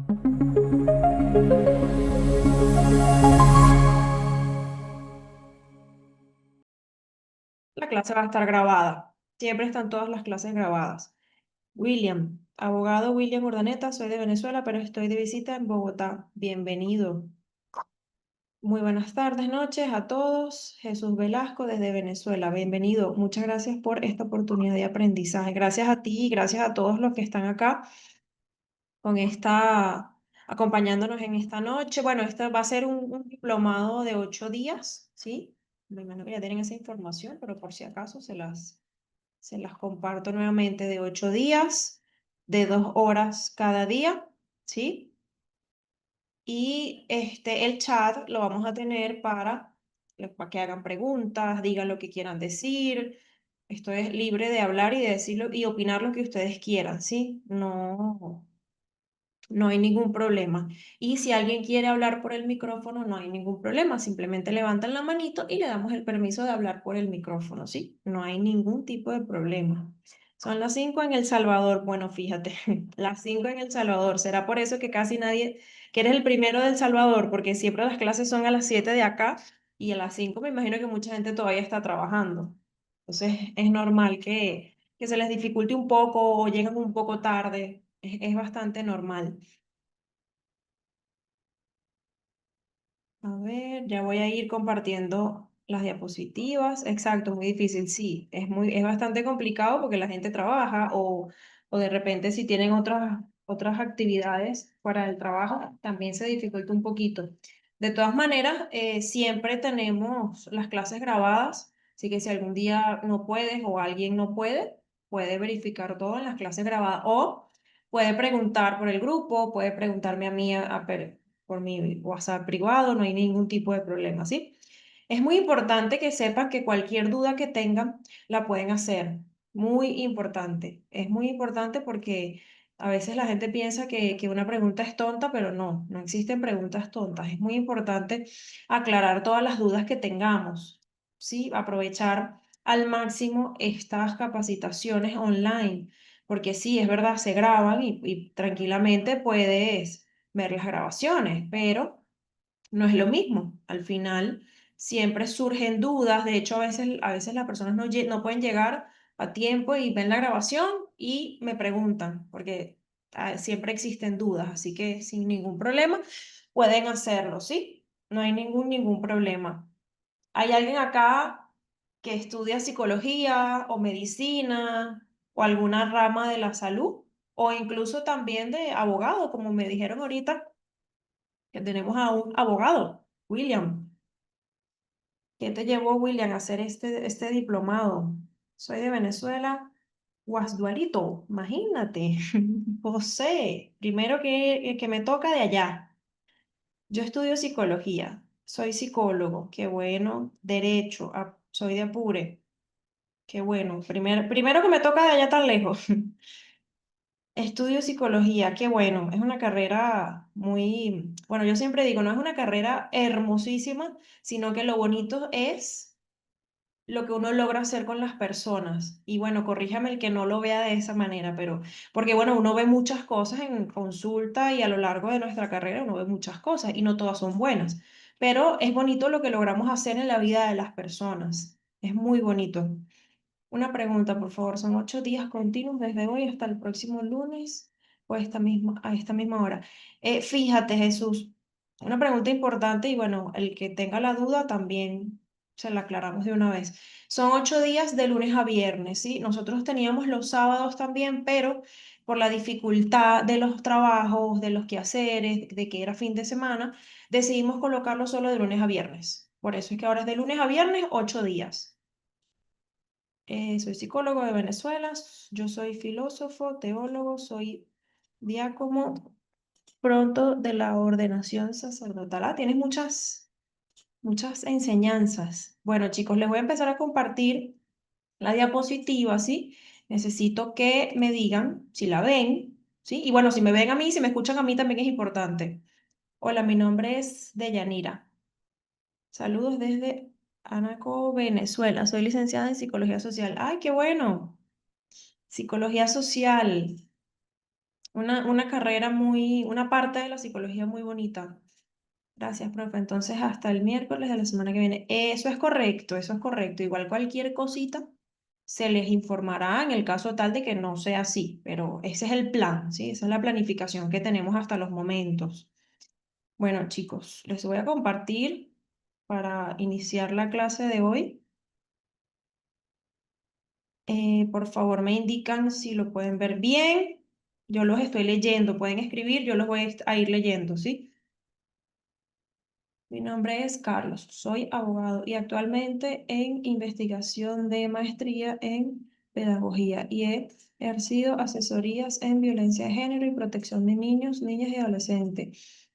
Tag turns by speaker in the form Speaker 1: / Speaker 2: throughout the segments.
Speaker 1: La clase va a estar grabada. Siempre están todas las clases grabadas. William, abogado William Urdaneta, soy de Venezuela, pero estoy de visita en Bogotá. Bienvenido. Muy buenas tardes, noches a todos. Jesús Velasco desde Venezuela. Bienvenido. Muchas gracias por esta oportunidad de aprendizaje. Gracias a ti y gracias a todos los que están acá con acompañándonos en esta noche. Bueno, este va a ser un diplomado de 8 días, ¿sí? Me imagino que ya tienen esa información, pero por si acaso se las comparto nuevamente de 8 días, de 2 horas cada día, ¿sí? Y el chat lo vamos a tener para que hagan preguntas, digan lo que quieran decir. Esto es libre de hablar y de decirlo y opinar lo que ustedes quieran, ¿sí? No hay ningún problema. Y si alguien quiere hablar por el micrófono, no hay ningún problema. Simplemente levantan la manito y le damos el permiso de hablar por el micrófono, ¿sí? No hay ningún tipo de problema. Son las 5 en El Salvador. Bueno, fíjate, las 5 en El Salvador. ¿Será por eso que casi nadie, que eres el primero de El Salvador? Porque siempre las clases son a las 7 de acá y a las 5 me imagino que mucha gente todavía está trabajando. Entonces es normal que se les dificulte un poco o lleguen un poco tarde. Es bastante normal. A ver, ya voy a ir compartiendo las diapositivas. Exacto, muy difícil, sí. Es bastante complicado porque la gente trabaja o de repente si tienen otras actividades fuera del trabajo, también se dificulta un poquito. De todas maneras, siempre tenemos las clases grabadas, así que si algún día no puedes o alguien no puede, puede verificar todo en las clases grabadas o puede preguntar por el grupo, puede preguntarme a mí por mi WhatsApp privado, no hay ningún tipo de problema, ¿sí? Es muy importante que sepan que cualquier duda que tengan la pueden hacer. Muy importante. Es muy importante porque a veces la gente piensa que una pregunta es tonta, pero no existen preguntas tontas. Es muy importante aclarar todas las dudas que tengamos, ¿sí? Aprovechar al máximo estas capacitaciones online, porque sí, es verdad, se graban y tranquilamente puedes ver las grabaciones, pero no es lo mismo. Al final siempre surgen dudas. De hecho, a veces las personas no pueden llegar a tiempo y ven la grabación y me preguntan, porque siempre existen dudas, así que sin ningún problema pueden hacerlo, ¿sí? No hay ningún problema. ¿Hay alguien acá que estudia psicología o medicina o alguna rama de la salud? O incluso también de abogado, como me dijeron ahorita que tenemos a un abogado, William. ¿Qué te llevó, William, a hacer este diplomado? Soy de Venezuela, Guasdualito, imagínate. José, primero que me toca de allá. Yo estudio psicología, soy psicólogo, qué bueno. Derecho, soy de Apure, qué bueno. Primero que me toca de allá tan lejos. Estudio psicología, qué bueno, es una carrera muy, bueno, yo siempre digo, no es una carrera hermosísima, sino que lo bonito es lo que uno logra hacer con las personas. Y bueno, corríjame el que no lo vea de esa manera, pero porque bueno, uno ve muchas cosas en consulta y a lo largo de nuestra carrera uno ve muchas cosas y no todas son buenas, pero es bonito lo que logramos hacer en la vida de las personas, es muy bonito. Una pregunta, por favor. ¿Son 8 días continuos desde hoy hasta el próximo lunes o a esta misma hora? Fíjate, Jesús, una pregunta importante y bueno, el que tenga la duda también se la aclaramos de una vez. Son 8 días de lunes a viernes, ¿sí? Nosotros teníamos los sábados también, pero por la dificultad de los trabajos, de los quehaceres, de que era fin de semana, decidimos colocarlo solo de lunes a viernes. Por eso es que ahora es de lunes a viernes, 8 días. Soy psicólogo de Venezuela, yo soy filósofo, teólogo, soy diácono pronto de la ordenación sacerdotal. Tienes muchas enseñanzas. Bueno, chicos, les voy a empezar a compartir la diapositiva, ¿sí? Necesito que me digan si la ven, ¿sí? Y bueno, si me ven a mí, si me escuchan a mí también es importante. Hola, mi nombre es Deyanira. Saludos desde Anaco, Venezuela. Soy licenciada en Psicología Social. ¡Ay, qué bueno! Psicología social. una carrera muy, una parte de la psicología muy bonita. Gracias, profe. Entonces, hasta el miércoles de la semana que viene. Eso es correcto, eso es correcto. Igual cualquier cosita se les informará en el caso tal de que no sea así, pero ese es el plan, ¿sí? Esa es la planificación que tenemos hasta los momentos. Bueno, chicos, les voy a compartir para iniciar la clase de hoy. Por favor, me indican si lo pueden ver bien. Yo los estoy leyendo, pueden escribir, yo los voy a ir leyendo, ¿sí? Mi nombre es Carlos, soy abogado y actualmente en investigación de maestría en pedagogía y he ejercido asesorías en violencia de género y protección de niños, niñas y adolescentes.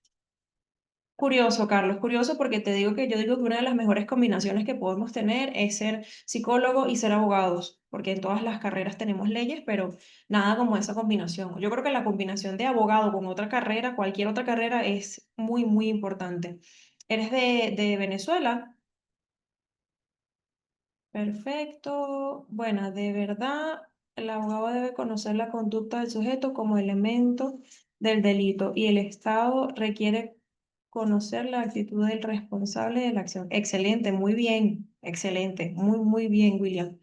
Speaker 1: Curioso, Carlos, curioso porque te digo que yo digo que una de las mejores combinaciones que podemos tener es ser psicólogo y ser abogados, porque en todas las carreras tenemos leyes, pero nada como esa combinación. Yo creo que la combinación de abogado con otra carrera, cualquier otra carrera, es muy, muy importante. ¿Eres de Venezuela? Perfecto. Bueno, de verdad, el abogado debe conocer la conducta del sujeto como elemento del delito y el Estado requiere conocer la actitud del responsable de la acción. Excelente, muy bien, excelente, muy, muy bien, William.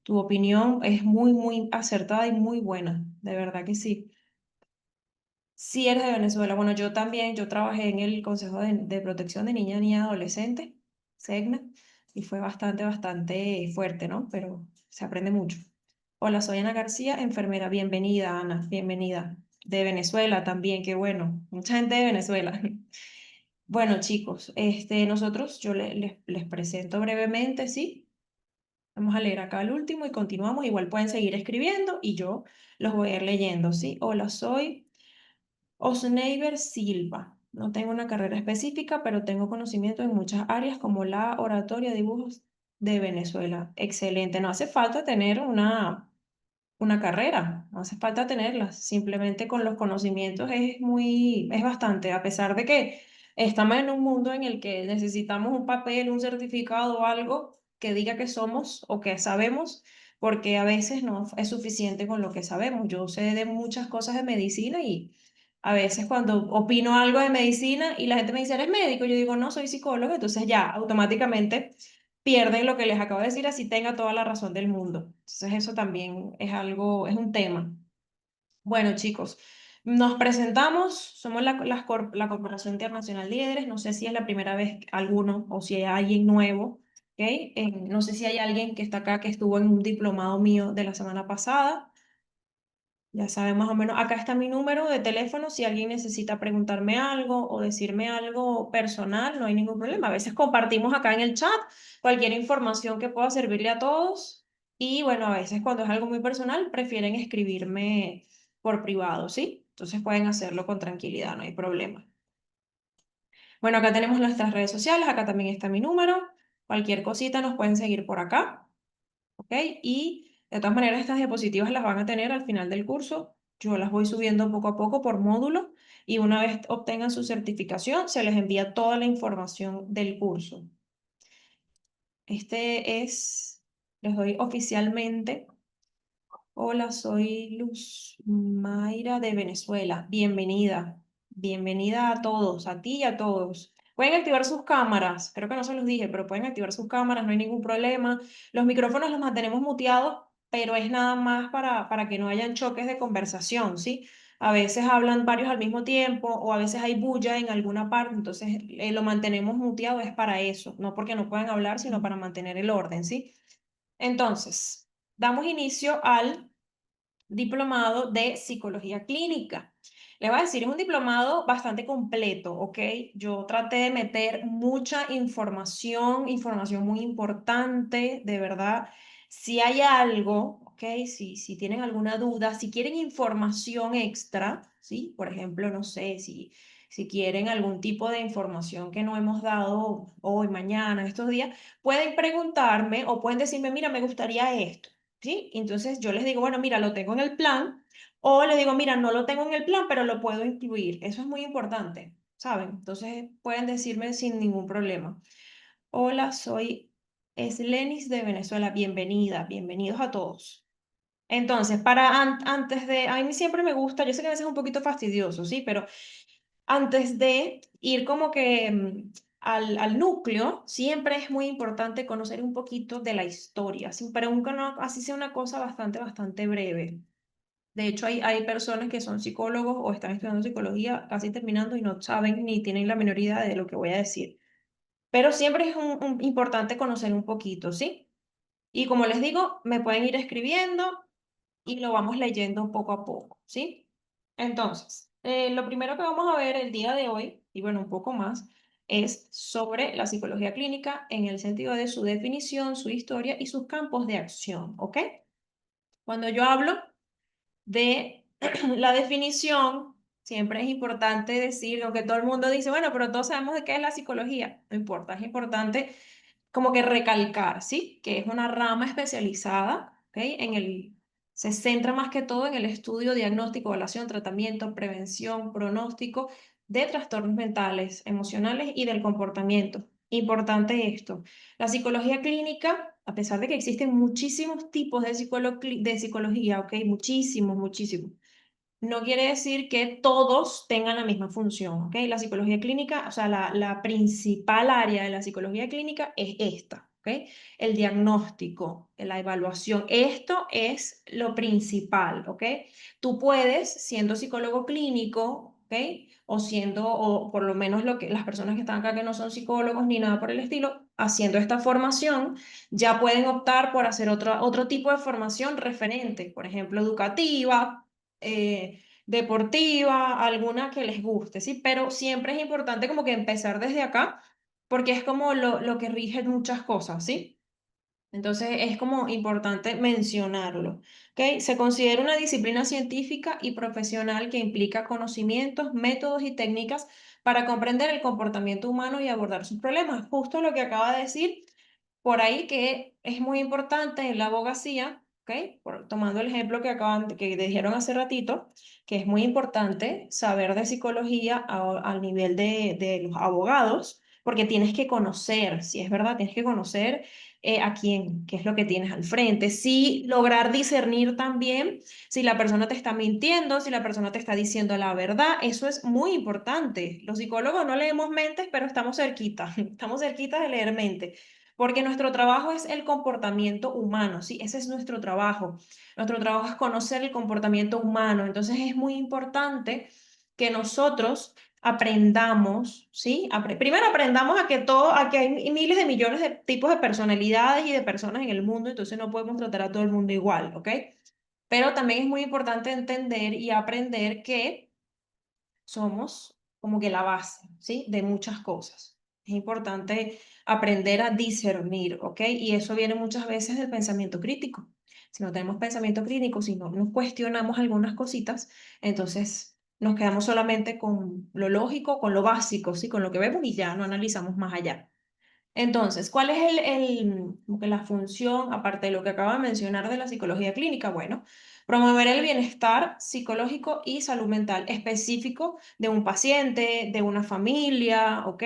Speaker 1: Tu opinión es muy, muy acertada y muy buena, de verdad que sí. Si eres de Venezuela, bueno, yo también, yo trabajé en el Consejo de Protección de Niñas, Niñas y Adolescentes, SEGNA, y fue bastante, bastante fuerte, ¿no? Pero se aprende mucho. Hola, soy Ana García, enfermera. Bienvenida, Ana, bienvenida. De Venezuela también, qué bueno. Mucha gente de Venezuela. Bueno, chicos, nosotros, yo les presento brevemente, ¿sí? Vamos a leer acá el último y continuamos. Igual pueden seguir escribiendo y yo los voy a ir leyendo, ¿sí? Hola, soy Osneiber Silva. No tengo una carrera específica, pero tengo conocimiento en muchas áreas como la oratoria, dibujos de Venezuela. Excelente. No hace falta tener una carrera, no hace falta tenerlas, simplemente con los conocimientos es bastante, a pesar de que estamos en un mundo en el que necesitamos un papel, un certificado o algo que diga que somos o que sabemos, porque a veces no es suficiente con lo que sabemos. Yo sé de muchas cosas de medicina y a veces cuando opino algo de medicina y la gente me dice, ¿eres médico? Yo digo, no, soy psicólogo, entonces ya automáticamente pierden lo que les acabo de decir, así tenga toda la razón del mundo. Entonces eso también es algo, es un tema. Bueno, chicos, nos presentamos, somos la Corporación Internacional Líderes, no sé si es la primera vez alguno o si hay alguien nuevo, ¿ok? No sé si hay alguien que está acá que estuvo en un diplomado mío de la semana pasada. Ya saben más o menos, acá está mi número de teléfono, si alguien necesita preguntarme algo o decirme algo personal, no hay ningún problema. A veces compartimos acá en el chat cualquier información que pueda servirle a todos y bueno, a veces cuando es algo muy personal prefieren escribirme por privado, ¿sí? Entonces pueden hacerlo con tranquilidad, no hay problema. Bueno, acá tenemos nuestras redes sociales, acá también está mi número. Cualquier cosita nos pueden seguir por acá. ¿Ok? Y de todas maneras, estas diapositivas las van a tener al final del curso. Yo las voy subiendo poco a poco por módulo y una vez obtengan su certificación, se les envía toda la información del curso. Les doy oficialmente. Hola, soy Luz Mayra de Venezuela. Bienvenida. Bienvenida a todos, a ti y a todos. Pueden activar sus cámaras. Creo que no se los dije, pero pueden activar sus cámaras, no hay ningún problema. Los micrófonos los mantenemos muteados, pero es nada más para que no hayan choques de conversación, ¿sí? A veces hablan varios al mismo tiempo o a veces hay bulla en alguna parte, entonces lo mantenemos muteado es para eso, no porque no puedan hablar, sino para mantener el orden, ¿sí? Entonces, damos inicio al diplomado de psicología clínica. Le voy a decir, es un diplomado bastante completo, ¿ok? Yo traté de meter mucha información, información muy importante, de verdad. Si hay algo, ¿ok? Si tienen alguna duda, si quieren información extra, ¿sí? Por ejemplo, no sé, si quieren algún tipo de información que no hemos dado hoy, mañana, estos días, pueden preguntarme o pueden decirme, mira, me gustaría esto. ¿Sí? Entonces yo les digo, bueno, mira, lo tengo en el plan, o les digo, mira, no lo tengo en el plan, pero lo puedo incluir. Eso es muy importante, ¿saben? Entonces pueden decirme sin ningún problema. Hola, soy Eslenis de Venezuela. Bienvenida, bienvenidos a todos. Entonces, antes de, a mí siempre me gusta, yo sé que a veces es un poquito fastidioso, ¿sí? Pero antes de ir como que al núcleo, siempre es muy importante conocer un poquito de la historia, ¿sí? Pero aunque no, así sea una cosa bastante breve. De hecho, hay personas que son psicólogos o están estudiando psicología casi terminando y no saben ni tienen la menor idea de lo que voy a decir. Pero siempre es importante conocer un poquito, ¿sí? Y como les digo, me pueden ir escribiendo y lo vamos leyendo poco a poco, ¿sí? Entonces, lo primero que vamos a ver el día de hoy, y bueno, un poco más, es sobre la psicología clínica en el sentido de su definición, su historia y sus campos de acción, ¿ok? Cuando yo hablo de la definición, siempre es importante decir, aunque todo el mundo dice, bueno, pero todos sabemos de qué es la psicología, no importa, es importante como que recalcar, ¿sí? Que es una rama especializada, ¿ok? Se centra más que todo en el estudio, diagnóstico, evaluación, tratamiento, prevención, pronóstico de trastornos mentales, emocionales y del comportamiento. Importante esto. La psicología clínica, a pesar de que existen muchísimos tipos de, de psicología, ¿ok? Muchísimos, muchísimos, no quiere decir que todos tengan la misma función, ¿ok? La psicología clínica, o sea, la principal área de la psicología clínica es esta, ¿ok? El diagnóstico, la evaluación. Esto es lo principal, ¿ok? Tú puedes, siendo psicólogo clínico, ¿ok? O por lo menos lo que las personas que están acá que no son psicólogos ni nada por el estilo, haciendo esta formación, ya pueden optar por hacer otro tipo de formación referente, por ejemplo, educativa, deportiva, alguna que les guste, ¿sí? Pero siempre es importante como que empezar desde acá, porque es como lo que rige muchas cosas, ¿sí? Entonces es como importante mencionarlo, ¿ok? Se considera una disciplina científica y profesional que implica conocimientos, métodos y técnicas para comprender el comportamiento humano y abordar sus problemas. Justo lo que acaba de decir por ahí que es muy importante en la abogacía, ¿ok? Tomando el ejemplo que dijeron hace ratito, que es muy importante saber de psicología al nivel de los abogados, porque tienes que conocer, si es verdad, tienes que conocer a quién, qué es lo que tienes al frente, sí lograr discernir también si la persona te está mintiendo, si la persona te está diciendo la verdad, eso es muy importante. Los psicólogos no leemos mentes, pero estamos cerquita, estamos cerquita de leer mente. Porque nuestro trabajo es el comportamiento humano, ¿sí? Ese es nuestro trabajo. Nuestro trabajo es conocer el comportamiento humano. Entonces es muy importante que nosotros aprendamos, ¿sí? Primero aprendamos a que hay miles de millones de tipos de personalidades y de personas en el mundo, entonces no podemos tratar a todo el mundo igual, ¿ok? Pero también es muy importante entender y aprender que somos como que la base, ¿sí? De muchas cosas. Es importante aprender a discernir, ¿ok? Y eso viene muchas veces del pensamiento crítico. Si no tenemos pensamiento crítico, si no nos cuestionamos algunas cositas, entonces nos quedamos solamente con lo lógico, con lo básico, ¿sí? Con lo que vemos y ya no analizamos más allá. Entonces, ¿cuál es como que la función, aparte de lo que acabo de mencionar de la psicología clínica? Bueno, promover el bienestar psicológico y salud mental específico de un paciente, de una familia, ¿ok?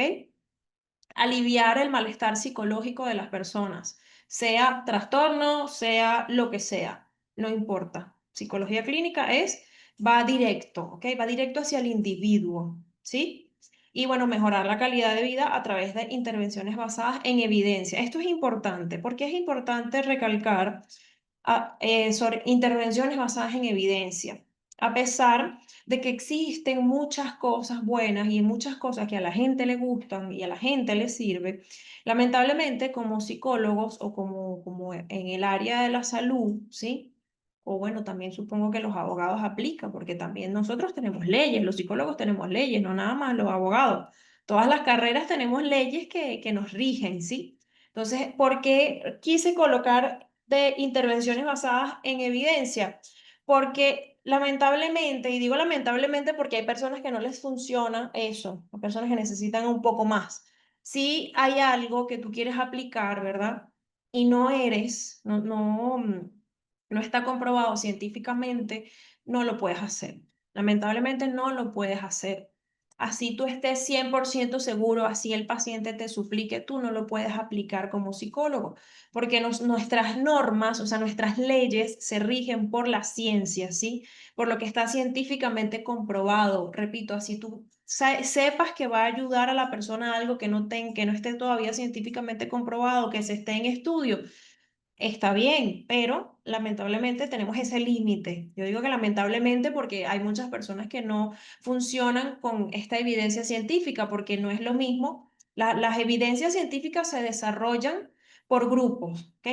Speaker 1: Aliviar el malestar psicológico de las personas, sea trastorno, sea lo que sea, no importa. Psicología clínica va directo, ¿ok? Va directo hacia el individuo, ¿sí? Y bueno, mejorar la calidad de vida a través de intervenciones basadas en evidencia. Esto es importante, porque es importante recalcar sobre intervenciones basadas en evidencia. A pesar de que existen muchas cosas buenas y muchas cosas que a la gente le gustan y a la gente le sirve, lamentablemente como psicólogos o como en el área de la salud, ¿sí? O bueno, también supongo que los abogados aplican, porque también nosotros tenemos leyes, los psicólogos tenemos leyes, no nada más los abogados. Todas las carreras tenemos leyes que nos rigen, ¿sí? Entonces, ¿por qué quise colocar de intervenciones basadas en evidencia? Porque lamentablemente, y digo lamentablemente porque hay personas que no les funciona eso, hay personas que necesitan un poco más. Si hay algo que tú quieres aplicar, ¿verdad? Y no está comprobado científicamente, no lo puedes hacer. Lamentablemente no lo puedes hacer. así tú estés 100% seguro, así el paciente te suplique, tú no lo puedes aplicar como psicólogo, porque nuestras normas, o sea, nuestras leyes se rigen por la ciencia, ¿sí? Por lo que está científicamente comprobado. Repito, así tú sepas que va a ayudar a la persona a algo que no esté todavía científicamente comprobado, que se esté en estudio. Está bien, pero lamentablemente tenemos ese límite. Yo digo que lamentablemente porque hay muchas personas que no funcionan con esta evidencia científica, porque no es lo mismo. Las evidencias científicas se desarrollan por grupos, ¿ok?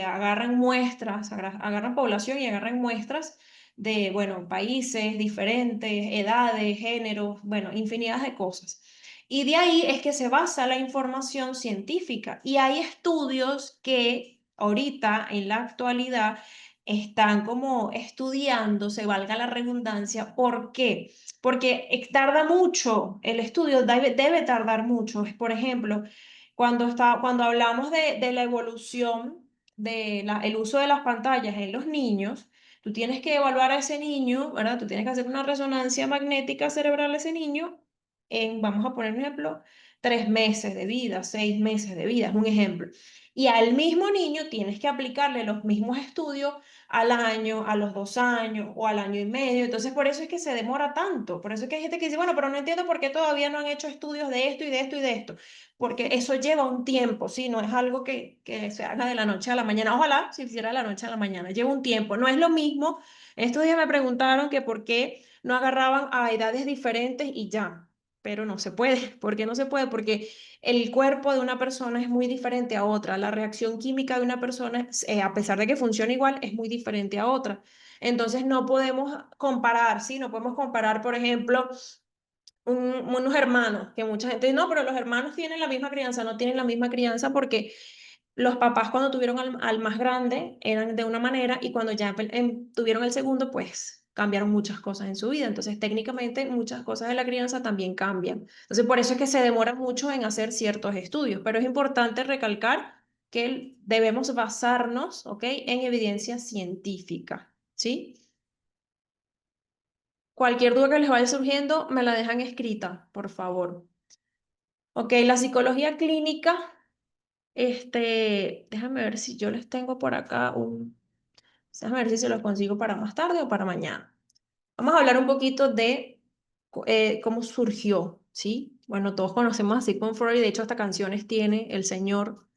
Speaker 1: Agarran muestras, agarran población y agarran muestras de, bueno, países diferentes, edades, géneros, bueno, infinidad de cosas. Y de ahí es que se basa la información científica. Y hay estudios que ahorita, en la actualidad, están como estudiando, se valga la redundancia. ¿Por qué? Porque tarda mucho, el estudio debe tardar mucho. Por ejemplo, cuando hablamos de la evolución del uso de las pantallas en los niños, tú tienes que evaluar a ese niño, ¿verdad? Tú tienes que hacer una resonancia magnética cerebral a ese niño vamos a poner un ejemplo, 3 meses de vida, 6 meses de vida, es un ejemplo. Y al mismo niño tienes que aplicarle los mismos estudios al año, a los 2 años o al año y medio. Entonces, por eso es que se demora tanto. Por eso es que hay gente que dice, bueno, pero no entiendo por qué todavía no han hecho estudios de esto y de esto y de esto. Porque eso lleva un tiempo, ¿sí? No es algo que se haga de la noche a la mañana. Ojalá se hiciera de la noche a la mañana. Lleva un tiempo. No es lo mismo. Estos días me preguntaron que por qué no agarraban a edades diferentes y ya, pero no se puede. ¿Por qué no se puede? Porque el cuerpo de una persona es muy diferente a otra. La reacción química de una persona, a pesar de que funciona igual, es muy diferente a otra. Entonces no podemos comparar, ¿sí? No podemos comparar, por ejemplo, unos hermanos, que mucha gente dice, no, pero los hermanos tienen la misma crianza, no tienen la misma crianza porque los papás cuando tuvieron al más grande eran de una manera y cuando ya tuvieron el segundo, pues cambiaron muchas cosas en su vida. Entonces, técnicamente, muchas cosas de la crianza también cambian. Entonces, por eso es que se demora mucho en hacer ciertos estudios, pero es importante recalcar que debemos basarnos, ¿ok? En evidencia científica, ¿sí? Cualquier duda que les vaya surgiendo, me la dejan escrita, por favor. Ok, la psicología clínica, déjame ver si yo les tengo por acá déjame ver si se los consigo para más tarde o para mañana. Vamos a hablar un poquito de cómo surgió, ¿sí? Bueno, todos conocemos a Sigmund Freud, de hecho hasta canciones tiene el señor.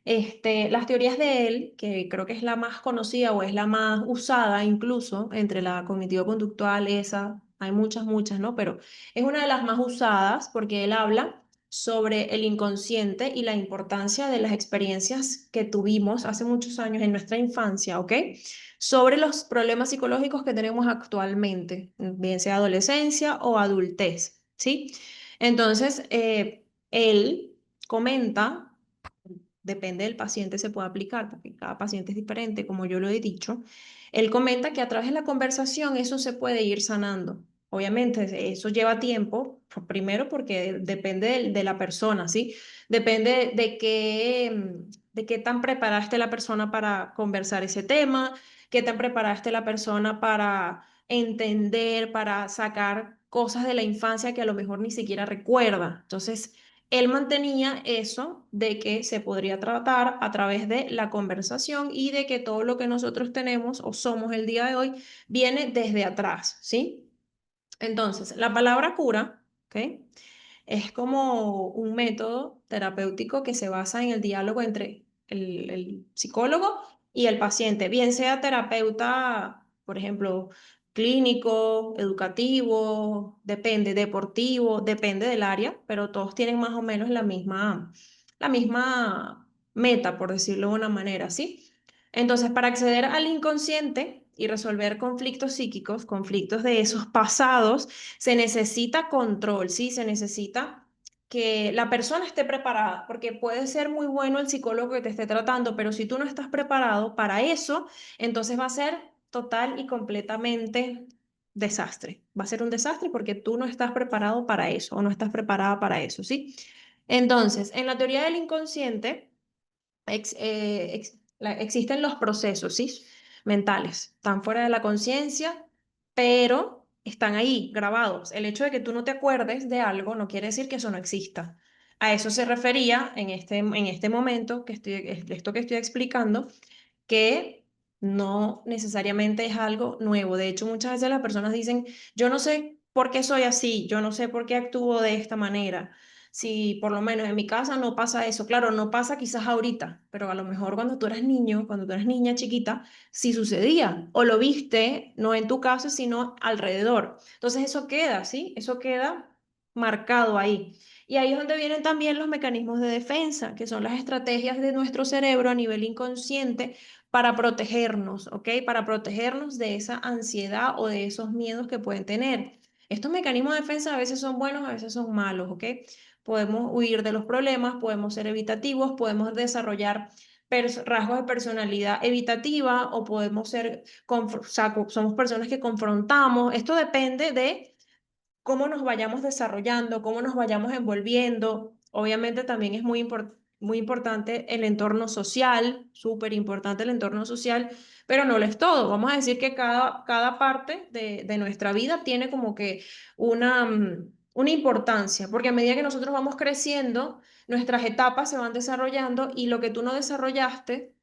Speaker 1: Las teorías de él, que creo que es la más conocida o es la más usada incluso entre la cognitivo-conductual, esa, hay muchas, muchas, ¿no? Pero es una de las más usadas porque él habla sobre el inconsciente y la importancia de las experiencias que tuvimos hace muchos años en nuestra infancia, ¿ok? Sobre los problemas psicológicos que tenemos actualmente, bien sea adolescencia o adultez, ¿sí? Entonces, él comenta depende del paciente, se puede aplicar, porque cada paciente es diferente, como yo lo he dicho. Él comenta que a través de la conversación eso se puede ir sanando. Obviamente, eso lleva tiempo, primero porque depende de la persona, ¿sí? Depende de qué tan preparada esté la persona para conversar ese tema, qué tan preparada esté la persona para entender, para sacar cosas de la infancia que a lo mejor ni siquiera recuerda. Entonces, él mantenía eso de que se podría tratar a través de la conversación y de que todo lo que nosotros tenemos o somos el día de hoy viene desde atrás, ¿sí? Entonces, la palabra cura, ¿ok? Es como un método terapéutico que se basa en el diálogo entre el psicólogo y el paciente, bien sea terapeuta, por ejemplo, clínico, educativo, depende, deportivo, depende del área, pero todos tienen más o menos la misma meta, por decirlo de una manera, ¿sí? Entonces, para acceder al inconsciente y resolver conflictos psíquicos, conflictos de esos pasados, se necesita control, ¿sí? Se necesita que la persona esté preparada, porque puede ser muy bueno el psicólogo que te esté tratando, pero si tú no estás preparado para eso, entonces va a ser total y completamente desastre. Va a ser un desastre porque tú no estás preparado para eso o no estás preparada para eso, ¿sí? Entonces, en la teoría del inconsciente, existen los procesos, ¿sí? Mentales, están fuera de la conciencia, pero están ahí grabados. El hecho de que tú no te acuerdes de algo no quiere decir que eso no exista. A eso se refería en este momento esto que estoy explicando, que no necesariamente es algo nuevo. De hecho, muchas veces las personas dicen, yo no sé por qué soy así, yo no sé por qué actúo de esta manera. Si por lo menos en mi casa no pasa eso, claro, no pasa quizás ahorita, pero a lo mejor cuando tú eras niño, cuando tú eras niña chiquita, sí sucedía, o lo viste, no en tu casa, sino alrededor. Entonces eso queda, ¿sí? Eso queda marcado ahí. Y ahí es donde vienen también los mecanismos de defensa, que son las estrategias de nuestro cerebro a nivel inconsciente para protegernos, ¿ok? Para protegernos de esa ansiedad o de esos miedos que pueden tener. Estos mecanismos de defensa a veces son buenos, a veces son malos, ¿ok? Podemos huir de los problemas, podemos ser evitativos, podemos desarrollar rasgos de personalidad evitativa o podemos ser, o sea, somos personas que confrontamos. Esto depende de cómo nos vayamos desarrollando, cómo nos vayamos envolviendo. Obviamente también es muy importante el entorno social, súper importante el entorno social, pero no lo es todo. Vamos a decir que cada parte de nuestra vida tiene como que una importancia, porque a medida que nosotros vamos creciendo, nuestras etapas se van desarrollando y lo que tú no desarrollaste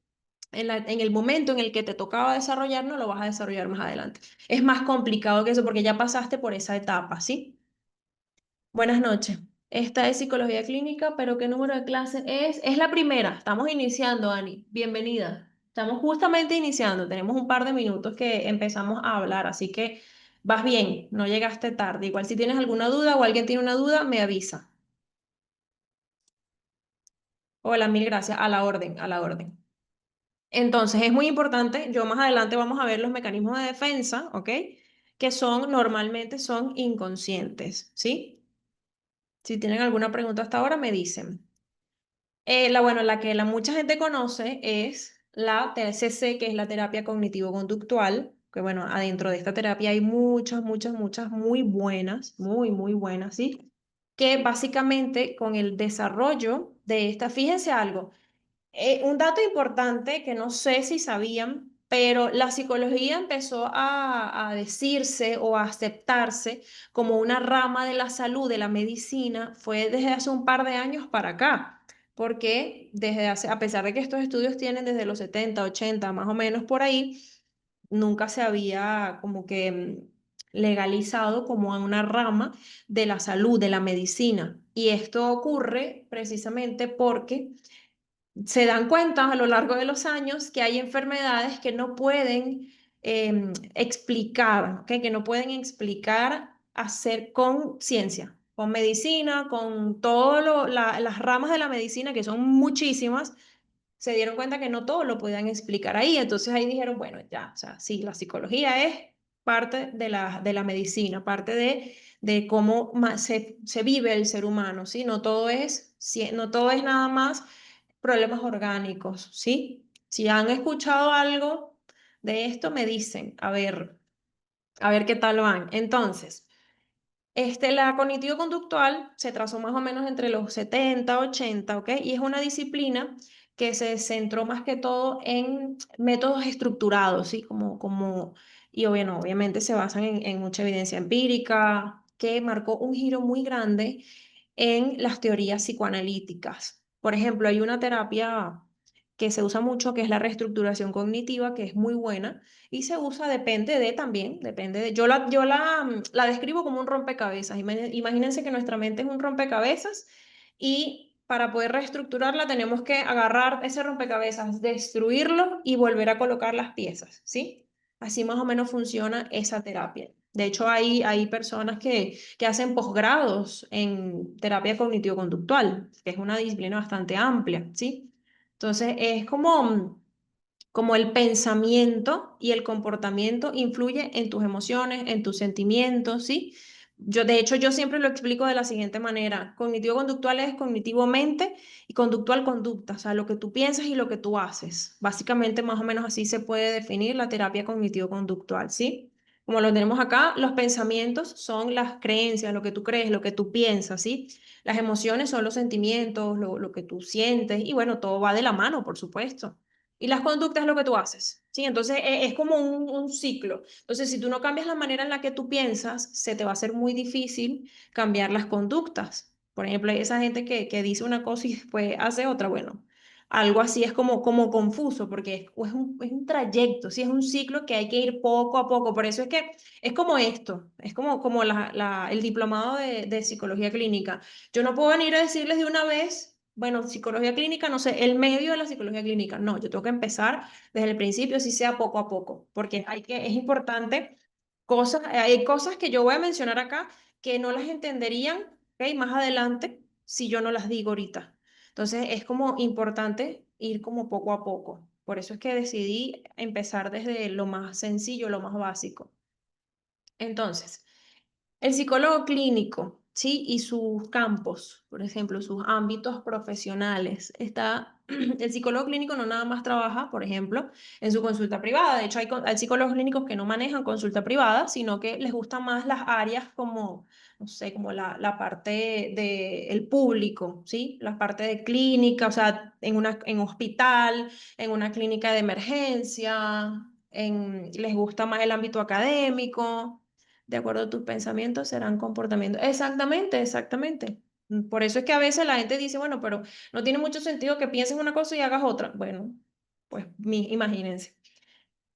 Speaker 1: en el momento en el que te tocaba desarrollar, no lo vas a desarrollar más adelante. Es más complicado que eso porque ya pasaste por esa etapa, ¿sí? Buenas noches. Esta es psicología clínica, pero ¿qué número de clase es? Es la primera. Estamos iniciando, Ani. Bienvenida. Estamos justamente iniciando. Tenemos un par de minutos que empezamos a hablar, así que vas bien, no llegaste tarde. Igual si tienes alguna duda o alguien tiene una duda, me avisa. Hola, mil gracias. A la orden, a la orden. Entonces, es muy importante. Yo más adelante vamos a ver los mecanismos de defensa, ¿ok? Que normalmente son inconscientes, ¿sí? Si tienen alguna pregunta hasta ahora, me dicen. Bueno, la que mucha gente conoce es la TCC, que es la terapia cognitivo-conductual, que bueno, adentro de esta terapia hay muchas, muchas, muchas muy buenas, muy, muy buenas, ¿sí? Que básicamente con el desarrollo de esta, fíjense algo, un dato importante que no sé si sabían, pero la psicología empezó a decirse o a aceptarse como una rama de la salud, de la medicina, fue desde hace un par de años para acá, porque a pesar de que estos estudios tienen desde los 70, 80, más o menos por ahí, nunca se había como que legalizado como una rama de la salud, de la medicina. Y esto ocurre precisamente porque se dan cuenta a lo largo de los años que hay enfermedades que no pueden explicar, ¿ok? Que no pueden explicar hacer con ciencia, con medicina, con todas las ramas de la medicina, que son muchísimas, se dieron cuenta que no todo lo podían explicar ahí. Entonces ahí dijeron, bueno, ya, o sea, sí, la psicología es parte de la medicina, parte de cómo se vive el ser humano, ¿sí? No todo es nada más problemas orgánicos, ¿sí? Si han escuchado algo de esto, me dicen, a ver qué tal van. Entonces, la cognitivo-conductual se trazó más o menos entre los 70, 80, ¿ok? Y es una disciplina que se centró más que todo en métodos estructurados, ¿sí? Y obviamente se basan en mucha evidencia empírica, que marcó un giro muy grande en las teorías psicoanalíticas. Por ejemplo, hay una terapia que se usa mucho, que es la reestructuración cognitiva, que es muy buena y se usa, depende de, la describo como un rompecabezas. Imagínense que nuestra mente es un rompecabezas y para poder reestructurarla tenemos que agarrar ese rompecabezas, destruirlo y volver a colocar las piezas, ¿sí? Así más o menos funciona esa terapia. De hecho, hay personas que hacen posgrados en terapia cognitivo-conductual, que es una disciplina bastante amplia, ¿sí? Entonces, es como el pensamiento y el comportamiento influye en tus emociones, en tus sentimientos, ¿sí? De hecho, yo siempre lo explico de la siguiente manera. Cognitivo-conductual es cognitivo-mente y conductual-conducta, o sea, lo que tú piensas y lo que tú haces. Básicamente, más o menos así se puede definir la terapia cognitivo-conductual, ¿sí? Como lo tenemos acá, los pensamientos son las creencias, lo que tú crees, lo que tú piensas, ¿sí? Las emociones son los sentimientos, lo que tú sientes y bueno, todo va de la mano, por supuesto. Y las conductas es lo que tú haces, ¿sí? Entonces es como un ciclo. Entonces, si tú no cambias la manera en la que tú piensas, se te va a hacer muy difícil cambiar las conductas. Por ejemplo, hay esa gente que dice una cosa y después hace otra. Bueno, algo así es como confuso, porque es un trayecto, ¿sí? Es un ciclo que hay que ir poco a poco. Por eso es que es como esto, es como el diplomado de psicología clínica. Yo no puedo venir a decirles de una vez, bueno, psicología clínica, no sé, el medio de la psicología clínica. No, yo tengo que empezar desde el principio, si sea poco a poco, porque es importante hay cosas que yo voy a mencionar acá que no las entenderían, ¿ok? Más adelante si yo no las digo ahorita. Entonces es como importante ir como poco a poco. Por eso es que decidí empezar desde lo más sencillo, lo más básico. Entonces, el psicólogo clínico, ¿sí? Y sus campos, por ejemplo, sus ámbitos profesionales. El psicólogo clínico no nada más trabaja, por ejemplo, en su consulta privada. De hecho, hay psicólogos clínicos que no manejan consulta privada, sino que les gustan más las áreas como, no sé, como la parte del público, ¿sí? La parte de clínica, o sea, en hospital, en una clínica de emergencia, les gusta más el ámbito académico. De acuerdo a tus pensamientos serán comportamientos. Exactamente, exactamente. Por eso es que a veces la gente dice, bueno, pero no tiene mucho sentido que pienses una cosa y hagas otra. Bueno, pues imagínense.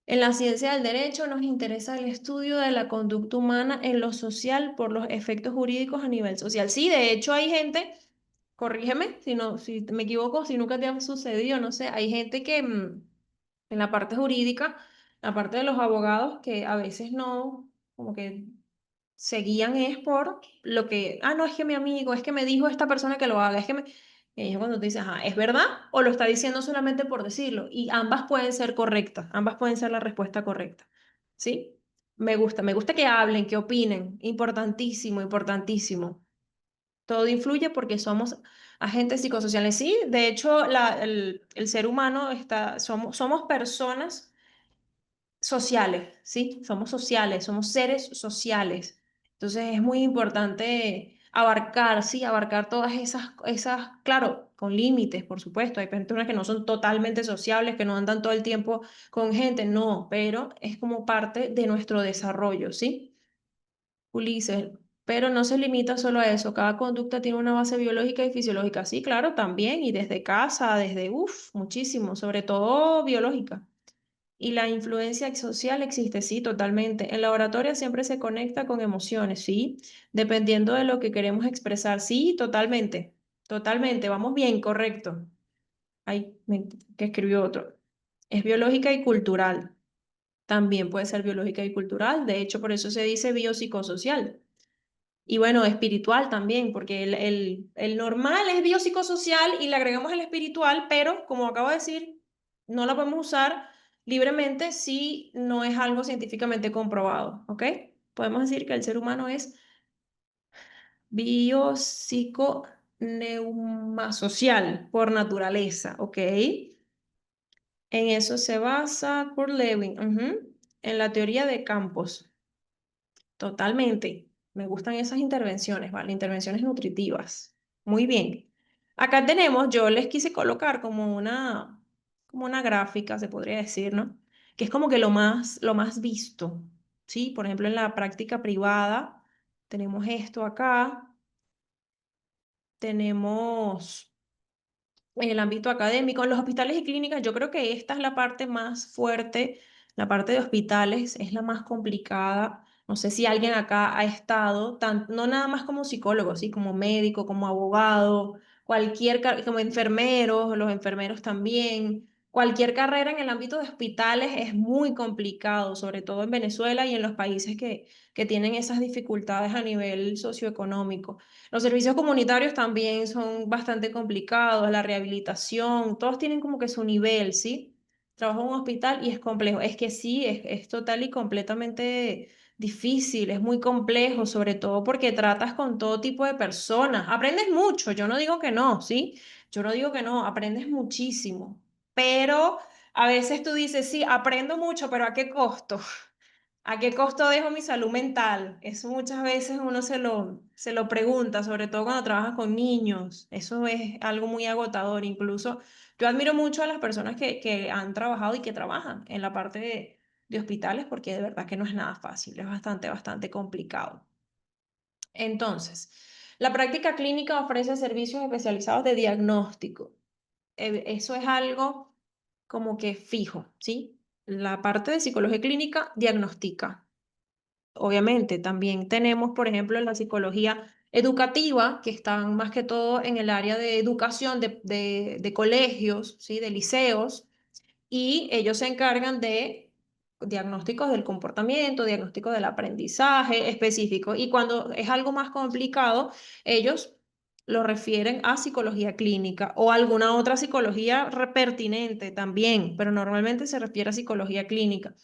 Speaker 1: En la ciencia del derecho nos interesa el estudio de la conducta humana en lo social por los efectos jurídicos a nivel social. Sí, de hecho hay gente, corrígeme si no, si me equivoco, si nunca te ha sucedido, no sé, hay gente que en la parte jurídica, la parte de los abogados, que a veces no, como que seguían es por lo que, no, es que mi amigo, es que me dijo esta persona que lo haga, es que me... Y ahí es cuando tú dices, ¿es verdad? ¿O lo está diciendo solamente por decirlo? Y ambas pueden ser correctas, ambas pueden ser la respuesta correcta, ¿sí? Me gusta que hablen, que opinen, importantísimo, importantísimo. Todo influye porque somos agentes psicosociales. Sí, de hecho, el ser humano somos personas sociales, ¿sí? Somos sociales, somos seres sociales. Entonces es muy importante abarcar, sí, abarcar todas claro, con límites, por supuesto. Hay personas que no son totalmente sociables, que no andan todo el tiempo con gente, no, pero es como parte de nuestro desarrollo, ¿sí? Ulises, pero no se limita solo a eso, cada conducta tiene una base biológica y fisiológica, sí, claro, también, y desde casa, muchísimo, sobre todo biológica. Y la influencia social existe, sí, totalmente. En la oratoria siempre se conecta con emociones, sí, dependiendo de lo que queremos expresar, sí, totalmente, totalmente, vamos bien, correcto. Ay, que escribió otro. Es biológica y cultural. También puede ser biológica y cultural, de hecho, por eso se dice biopsicosocial. Y bueno, espiritual también, porque el normal es biopsicosocial y le agregamos el espiritual, pero como acabo de decir, no la podemos usar libremente si no es algo científicamente comprobado, ¿ok? Podemos decir que el ser humano es biopsiconeumasocial por naturaleza, ¿ok? En eso se basa Kurt Lewin, en la teoría de campos. Totalmente. Me gustan esas intervenciones, ¿vale? Intervenciones nutritivas. Muy bien. Acá tenemos, yo les quise colocar como una gráfica, se podría decir, ¿no? Que es como que lo más visto, ¿sí? Por ejemplo, en la práctica privada tenemos esto acá, tenemos en el ámbito académico, en los hospitales y clínicas, yo creo que esta es la parte más fuerte, la parte de hospitales es la más complicada. No sé si alguien acá ha estado, no nada más como psicólogo, sí, como médico, como abogado, como enfermeros, los enfermeros también. Cualquier carrera en el ámbito de hospitales es muy complicado, sobre todo en Venezuela y en los países que tienen esas dificultades a nivel socioeconómico. Los servicios comunitarios también son bastante complicados, la rehabilitación, todos tienen como que su nivel, ¿sí? Trabajo en un hospital y es complejo. Es que sí, es total y completamente difícil, es muy complejo, sobre todo porque tratas con todo tipo de personas. Aprendes mucho, yo no digo que no, ¿sí? Yo no digo que no, aprendes muchísimo, pero a veces tú dices, sí, aprendo mucho, pero ¿a qué costo? ¿A qué costo dejo mi salud mental? Eso muchas veces uno se lo pregunta, sobre todo cuando trabajas con niños. Eso es algo muy agotador. Incluso yo admiro mucho a las personas que han trabajado y que trabajan en la parte de hospitales porque de verdad que no es nada fácil, es bastante, bastante complicado. Entonces, la práctica clínica ofrece servicios especializados de diagnóstico. Eso es algo como que fijo, ¿sí? La parte de psicología clínica diagnostica. Obviamente, también tenemos, por ejemplo, la psicología educativa, que están más que todo en el área de educación de colegios, ¿sí? De liceos, y ellos se encargan de diagnósticos del comportamiento, diagnósticos del aprendizaje específico. Y cuando es algo más complicado, ellos lo refieren a psicología clínica o alguna otra psicología pertinente también, pero normalmente se refiere a psicología clínica.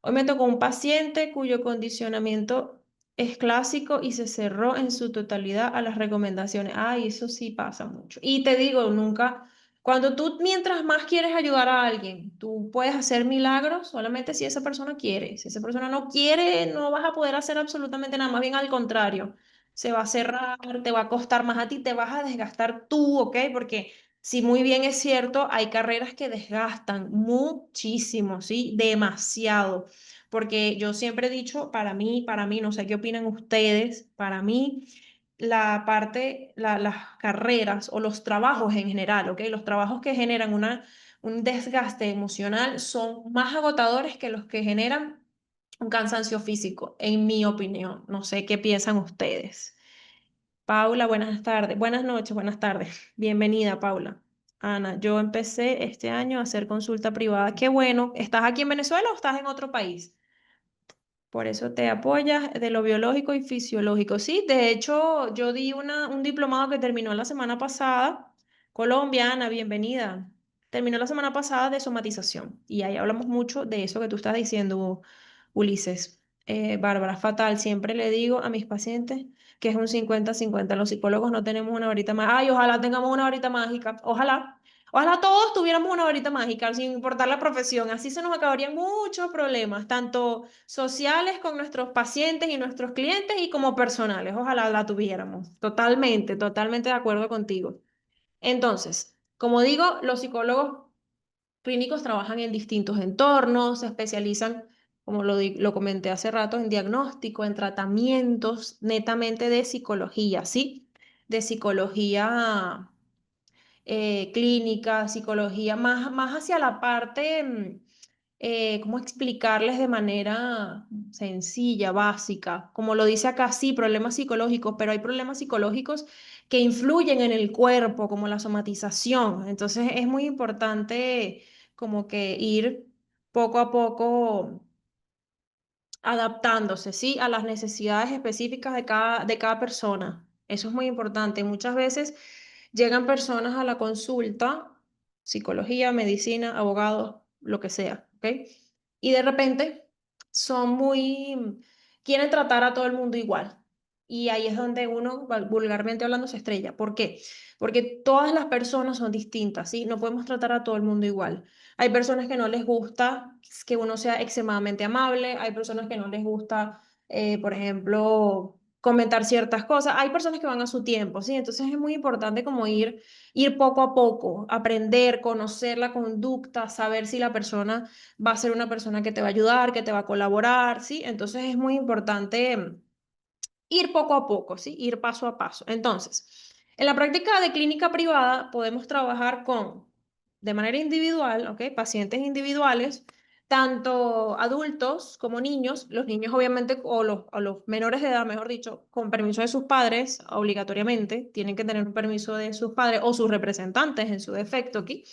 Speaker 1: Hoy me tocó un paciente cuyo condicionamiento es clásico y se cerró en su totalidad a las recomendaciones. Ay, eso sí pasa mucho. Y te digo, nunca, cuando tú mientras más quieres ayudar a alguien, tú puedes hacer milagros solamente si esa persona quiere. Si esa persona no quiere, no vas a poder hacer absolutamente nada, más bien al contrario. Se va a cerrar, te va a costar más a ti, te vas a desgastar tú, ¿ok? Porque sí, muy bien es cierto, hay carreras que desgastan muchísimo, ¿sí? Demasiado. Porque yo siempre he dicho, para mí, no sé qué opinan ustedes, para mí, las carreras o los trabajos en general, ¿ok? Los trabajos que generan un desgaste emocional son más agotadores que los que generan un cansancio físico, en mi opinión. No sé qué piensan ustedes. Paula, buenas tardes, buenas noches, buenas tardes. Bienvenida, Paula. Ana, yo empecé este año a hacer consulta privada. Qué bueno. ¿Estás aquí en Venezuela o estás en otro país? Por eso te apoyas de lo biológico y fisiológico. Sí, de hecho, yo di un diplomado que terminó la semana pasada. Colombia, Ana, bienvenida. Terminó la semana pasada de somatización y ahí hablamos mucho de eso que tú estás diciendo, Ulises. Bárbara, fatal. Siempre le digo a mis pacientes que es un 50-50. Los psicólogos no tenemos una varita mágica. Ay, ojalá tengamos una varita mágica. Ojalá. Ojalá todos tuviéramos una varita mágica, sin importar la profesión. Así se nos acabarían muchos problemas, tanto sociales con nuestros pacientes y nuestros clientes y como personales. Ojalá la tuviéramos. Totalmente, totalmente de acuerdo contigo. Entonces, como digo, los psicólogos clínicos trabajan en distintos entornos, se especializan, como lo comenté hace rato, en diagnóstico, en tratamientos netamente de psicología, ¿sí? De psicología clínica, psicología, más hacia la parte, ¿cómo explicarles de manera sencilla, básica? Como lo dice acá, sí, problemas psicológicos, pero hay problemas psicológicos que influyen en el cuerpo, como la somatización. Entonces es muy importante como que ir poco a poco adaptándose, ¿sí? A las necesidades específicas de cada persona. Eso es muy importante. Muchas veces llegan personas a la consulta, psicología, medicina, abogados, lo que sea, ¿ok? Y de repente quieren tratar a todo el mundo igual. Y ahí es donde uno, vulgarmente hablando, se estrella. ¿Por qué? Porque todas las personas son distintas, ¿sí? No podemos tratar a todo el mundo igual. Hay personas que no les gusta que uno sea extremadamente amable, hay personas que no les gusta, por ejemplo, comentar ciertas cosas, hay personas que van a su tiempo, ¿sí? Entonces es muy importante como ir poco a poco, aprender, conocer la conducta, saber si la persona va a ser una persona que te va a ayudar, que te va a colaborar, ¿sí? Entonces es muy importante ir poco a poco, ¿sí? Ir paso a paso. Entonces, en la práctica de clínica privada podemos trabajar de manera individual, ¿ok? Pacientes individuales, tanto adultos como niños, los niños obviamente, o los menores de edad, mejor dicho, con permiso de sus padres, obligatoriamente, tienen que tener un permiso de sus padres o sus representantes en su defecto aquí.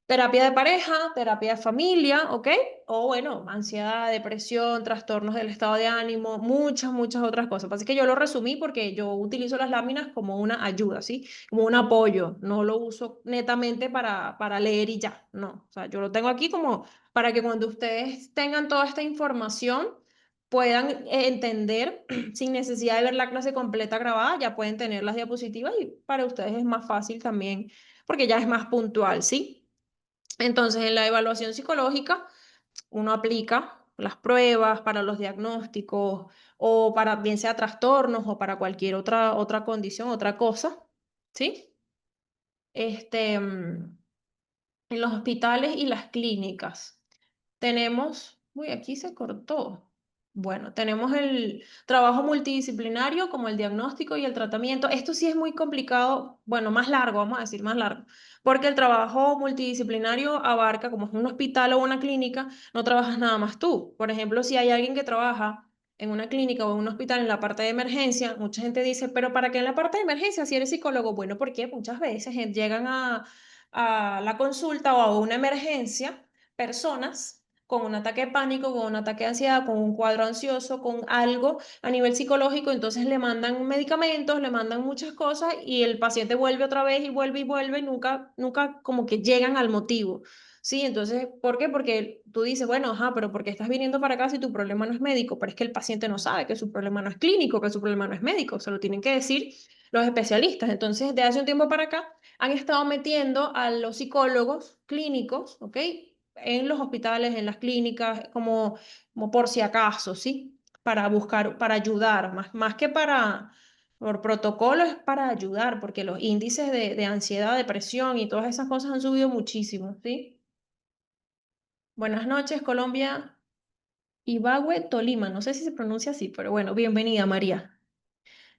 Speaker 1: Terapia de pareja, terapia de familia, ¿ok? O bueno, ansiedad, depresión, trastornos del estado de ánimo, muchas, muchas otras cosas. Así que yo lo resumí porque yo utilizo las láminas como una ayuda, ¿sí? Como un apoyo. No lo uso netamente para leer y ya, no. O sea, yo lo tengo aquí como para que cuando ustedes tengan toda esta información puedan entender sin necesidad de ver la clase completa grabada, ya pueden tener las diapositivas y para ustedes es más fácil también porque ya es más puntual, ¿sí? Entonces, en la evaluación psicológica, uno aplica las pruebas, para los diagnósticos, o para bien sea trastornos o para cualquier otra condición, otra cosa, ¿sí? Este, en los hospitales y las clínicas. Tenemos, uy, aquí se cortó. Bueno, tenemos el trabajo multidisciplinario como el diagnóstico y el tratamiento. Esto sí es muy complicado, bueno, más largo, vamos a decir más largo, porque el trabajo multidisciplinario abarca, como es un hospital o una clínica, no trabajas nada más tú. Por ejemplo, si hay alguien que trabaja en una clínica o en un hospital en la parte de emergencia, mucha gente dice, pero ¿para qué en la parte de emergencia si eres psicólogo? Bueno, porque muchas veces llegan a la consulta o a una emergencia personas con un ataque de pánico, con un ataque de ansiedad, con un cuadro ansioso, con algo a nivel psicológico, entonces le mandan medicamentos, le mandan muchas cosas y el paciente vuelve otra vez y vuelve y nunca como que llegan al motivo. Sí, entonces, ¿por qué? Porque tú dices, bueno, ajá, pero ¿por qué estás viniendo para acá si tu problema no es médico? Pero es que el paciente no sabe que su problema no es clínico, que su problema no es médico, se lo tienen que decir los especialistas. Entonces, de hace un tiempo para acá, han estado metiendo a los psicólogos clínicos, ¿ok? En los hospitales, en las clínicas, como por si acaso, ¿sí? Para buscar, para ayudar, más que por protocolo, es para ayudar, porque los índices de ansiedad, depresión y todas esas cosas han subido muchísimo, ¿sí? Buenas noches, Colombia, Ibagüe, Tolima, no sé si se pronuncia así, pero bueno, bienvenida, María.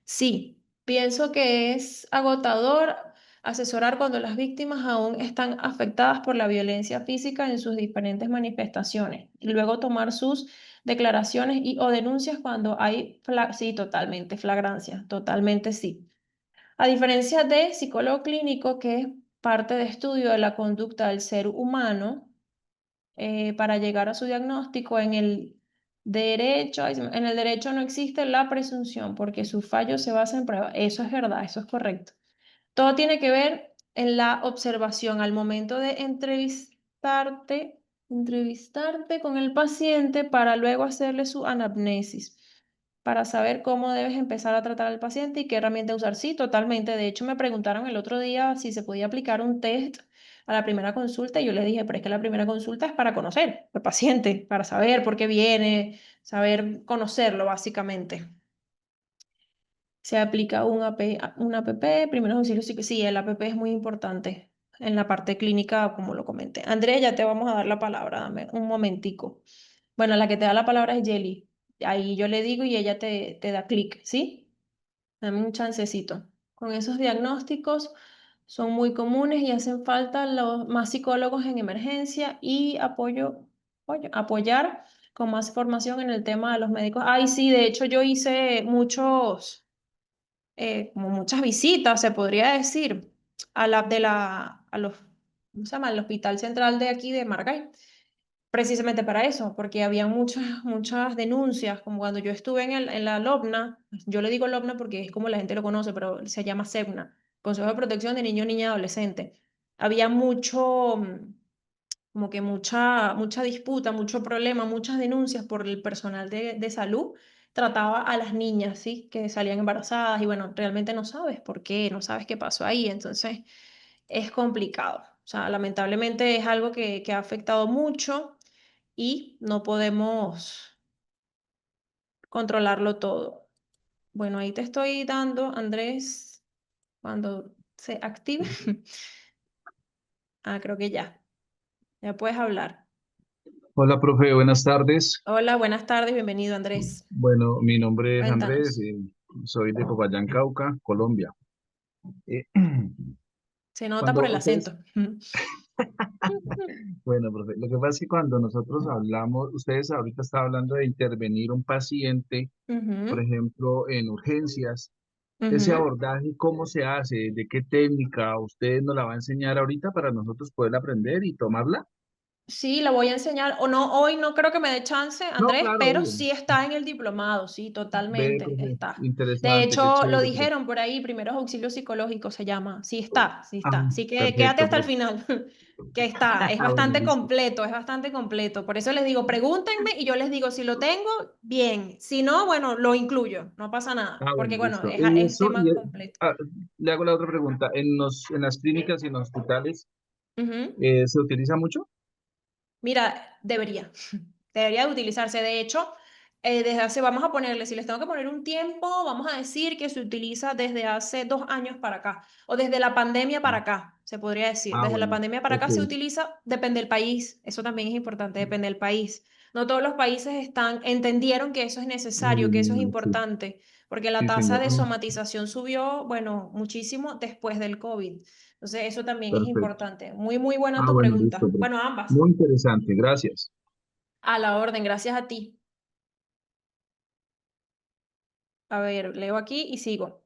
Speaker 1: Sí, pienso que es agotador asesorar cuando las víctimas aún están afectadas por la violencia física en sus diferentes manifestaciones y luego tomar sus declaraciones y o denuncias cuando hay, sí, totalmente, flagrancia, totalmente sí. A diferencia de psicólogo clínico, que es parte de estudio de la conducta del ser humano, para llegar a su diagnóstico. En el derecho no existe la presunción porque su fallo se basa en prueba. Eso es verdad, eso es correcto. Todo tiene que ver en la observación al momento de entrevistarte con el paciente para luego hacerle su anamnesis, para saber cómo debes empezar a tratar al paciente y qué herramienta usar. Sí, totalmente. De hecho, me preguntaron el otro día si se podía aplicar un test a la primera consulta y yo le dije, pero es que la primera consulta es para conocer al paciente, para saber por qué viene, saber conocerlo básicamente. Se aplica un APP, primeros auxilios, sí que sí, el APP es muy importante en la parte clínica, como lo comenté. Andrea, ya te vamos a dar la palabra, dame un momentico. Bueno, la que te da la palabra es Jelly. Ahí yo le digo y ella te da clic, ¿sí? Dame un chancecito. Con esos diagnósticos son muy comunes y hacen falta los más psicólogos en emergencia y apoyar con más formación en el tema de los médicos. Ay, sí, de hecho yo hice como muchas visitas, se podría decir, a los, ¿cómo se llama? Al Hospital Central de aquí de Margay, precisamente para eso, porque había muchas denuncias, como cuando yo estuve en la LOBNA, yo le digo LOBNA porque es como la gente lo conoce, pero se llama SEBNA, Consejo de Protección de Niño, Niña y Adolescente. Había como que mucha disputa, mucho problema, muchas denuncias por el personal de salud. Trataba a las niñas, ¿sí? Que salían embarazadas y bueno, realmente no sabes por qué, no sabes qué pasó ahí, entonces es complicado. O sea, lamentablemente es algo que ha afectado mucho y no podemos controlarlo todo. Bueno, ahí te estoy dando, Andrés, cuando se active. Ah, creo que ya puedes hablar.
Speaker 2: Hola, profe, buenas tardes.
Speaker 1: Hola, buenas tardes, bienvenido, Andrés.
Speaker 2: Bueno, mi nombre es Andrés,
Speaker 1: Cuéntanos.
Speaker 2: soy de Popayán, Cauca, Colombia. Eh,
Speaker 1: Se nota por
Speaker 2: cuando
Speaker 1: el
Speaker 2: ustedes,
Speaker 1: acento.
Speaker 2: bueno, profe, lo que pasa es que cuando nosotros hablamos, ustedes ahorita estaban hablando de intervenir un paciente, por
Speaker 1: Ujú,
Speaker 2: ejemplo, en urgencias. Ese
Speaker 1: ujú.
Speaker 2: abordaje, ¿cómo se hace? ¿De qué técnica? ¿Usted nos la va a enseñar ahorita para nosotros poder aprender y tomarla?
Speaker 1: Sí, la voy a enseñar, o no, hoy no creo que me dé chance,
Speaker 2: No,
Speaker 1: Andrés,
Speaker 2: claro,
Speaker 1: pero
Speaker 2: obvio.
Speaker 1: sí está en el diplomado, sí,
Speaker 2: Ve,
Speaker 1: totalmente
Speaker 2: profe,
Speaker 1: está. De
Speaker 2: interesante, qué
Speaker 1: hecho, lo
Speaker 2: chévere, profe.
Speaker 1: dijeron por ahí, primeros auxilios psicológicos se llama. Sí
Speaker 2: Ah,
Speaker 1: está. Así que quédate
Speaker 2: perfecto,
Speaker 1: hasta el
Speaker 2: profe.
Speaker 1: final, que está,
Speaker 2: Ah, bueno, listo.
Speaker 1: es bastante completo. Por eso les digo, pregúntenme y yo les digo, si lo tengo, bien. Si no, bueno, lo incluyo, no pasa nada,
Speaker 2: Ah, bueno,
Speaker 1: porque bueno,
Speaker 2: listo. Y
Speaker 1: es
Speaker 2: eso,
Speaker 1: tema completo.
Speaker 2: le hago la otra pregunta. En las clínicas y en los hospitales,
Speaker 1: Ujú.
Speaker 2: ¿se utiliza mucho?
Speaker 1: Mira, debería. debería de utilizarse. De hecho, desde hace, vamos a ponerle, si les tengo que poner un tiempo, vamos a decir que se utiliza desde hace 2 años para acá, o desde la pandemia para acá, se podría decir.
Speaker 2: Ah,
Speaker 1: Desde la
Speaker 2: bueno,
Speaker 1: pandemia para
Speaker 2: ok.
Speaker 1: acá se utiliza, depende del país, eso también es importante, depende del país. No todos los países entendieron que eso es necesario, que eso es
Speaker 2: Sí,
Speaker 1: importante, porque la
Speaker 2: sí,
Speaker 1: tasa
Speaker 2: señor.
Speaker 1: de somatización subió, bueno, muchísimo después del COVID. Entonces, eso también es
Speaker 2: Perfecto.
Speaker 1: importante. Muy, muy buena
Speaker 2: Ah,
Speaker 1: tu
Speaker 2: bueno, listo,
Speaker 1: pregunta.
Speaker 2: bro.
Speaker 1: Bueno, ambas.
Speaker 2: Muy interesante, gracias.
Speaker 1: A la orden, gracias a ti. A ver, leo aquí y sigo.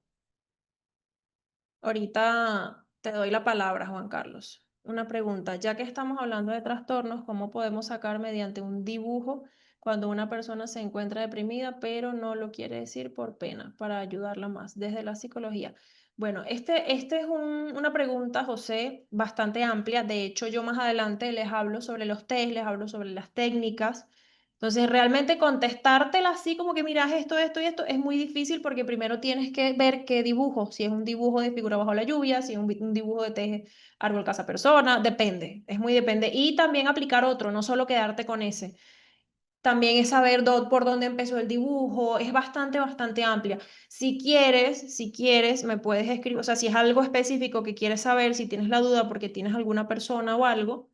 Speaker 1: Ahorita te doy la palabra, Juan Carlos. Una pregunta, ya que estamos hablando de trastornos, ¿cómo podemos sacar mediante un dibujo cuando una persona se encuentra deprimida, pero no lo quiere decir por pena, para ayudarla más desde la psicología? Bueno, este es una pregunta, José, bastante amplia. De hecho, yo más adelante les hablo sobre los test, les hablo sobre las técnicas. Entonces, realmente contestártela así como que miras esto, esto y esto es muy difícil porque primero tienes que ver qué dibujo, si es un dibujo de figura bajo la lluvia, si es un dibujo de teje, árbol, casa, persona, depende, es muy depende. Y también aplicar otro, no solo quedarte con ese. También es saber por dónde empezó el dibujo, es bastante, bastante amplia. Si quieres, me puedes escribir, o sea, si es algo específico que quieres saber, si tienes la duda porque tienes alguna persona o algo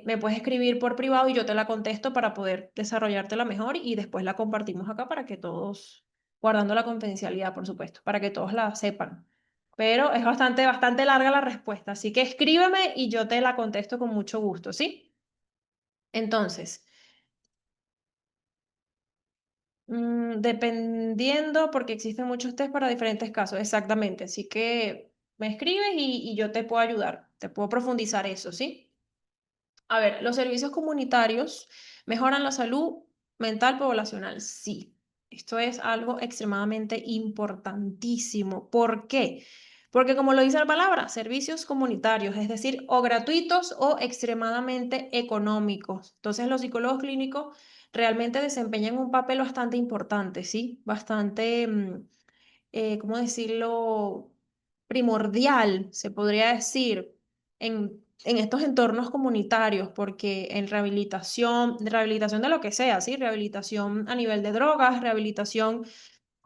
Speaker 1: me puedes escribir por privado y yo te la contesto para poder desarrollártela mejor y después la compartimos acá para que todos, guardando la confidencialidad, por supuesto, para que todos la sepan. Pero es bastante, bastante larga la respuesta, así que escríbeme y yo te la contesto con mucho gusto, ¿sí? Entonces, dependiendo, porque existen muchos test para diferentes casos, exactamente, así que me escribes y yo te puedo ayudar, te puedo profundizar eso, ¿sí? A ver, los servicios comunitarios mejoran la salud mental poblacional. Sí, esto es algo extremadamente importantísimo. ¿Por qué? Porque como lo dice la palabra, servicios comunitarios, es decir, o gratuitos o extremadamente económicos. Entonces, los psicólogos clínicos realmente desempeñan un papel bastante importante, ¿sí? Bastante, ¿cómo decirlo? Primordial, se podría decir, en estos entornos comunitarios, porque en rehabilitación de lo que sea, ¿sí? Rehabilitación a nivel de drogas, rehabilitación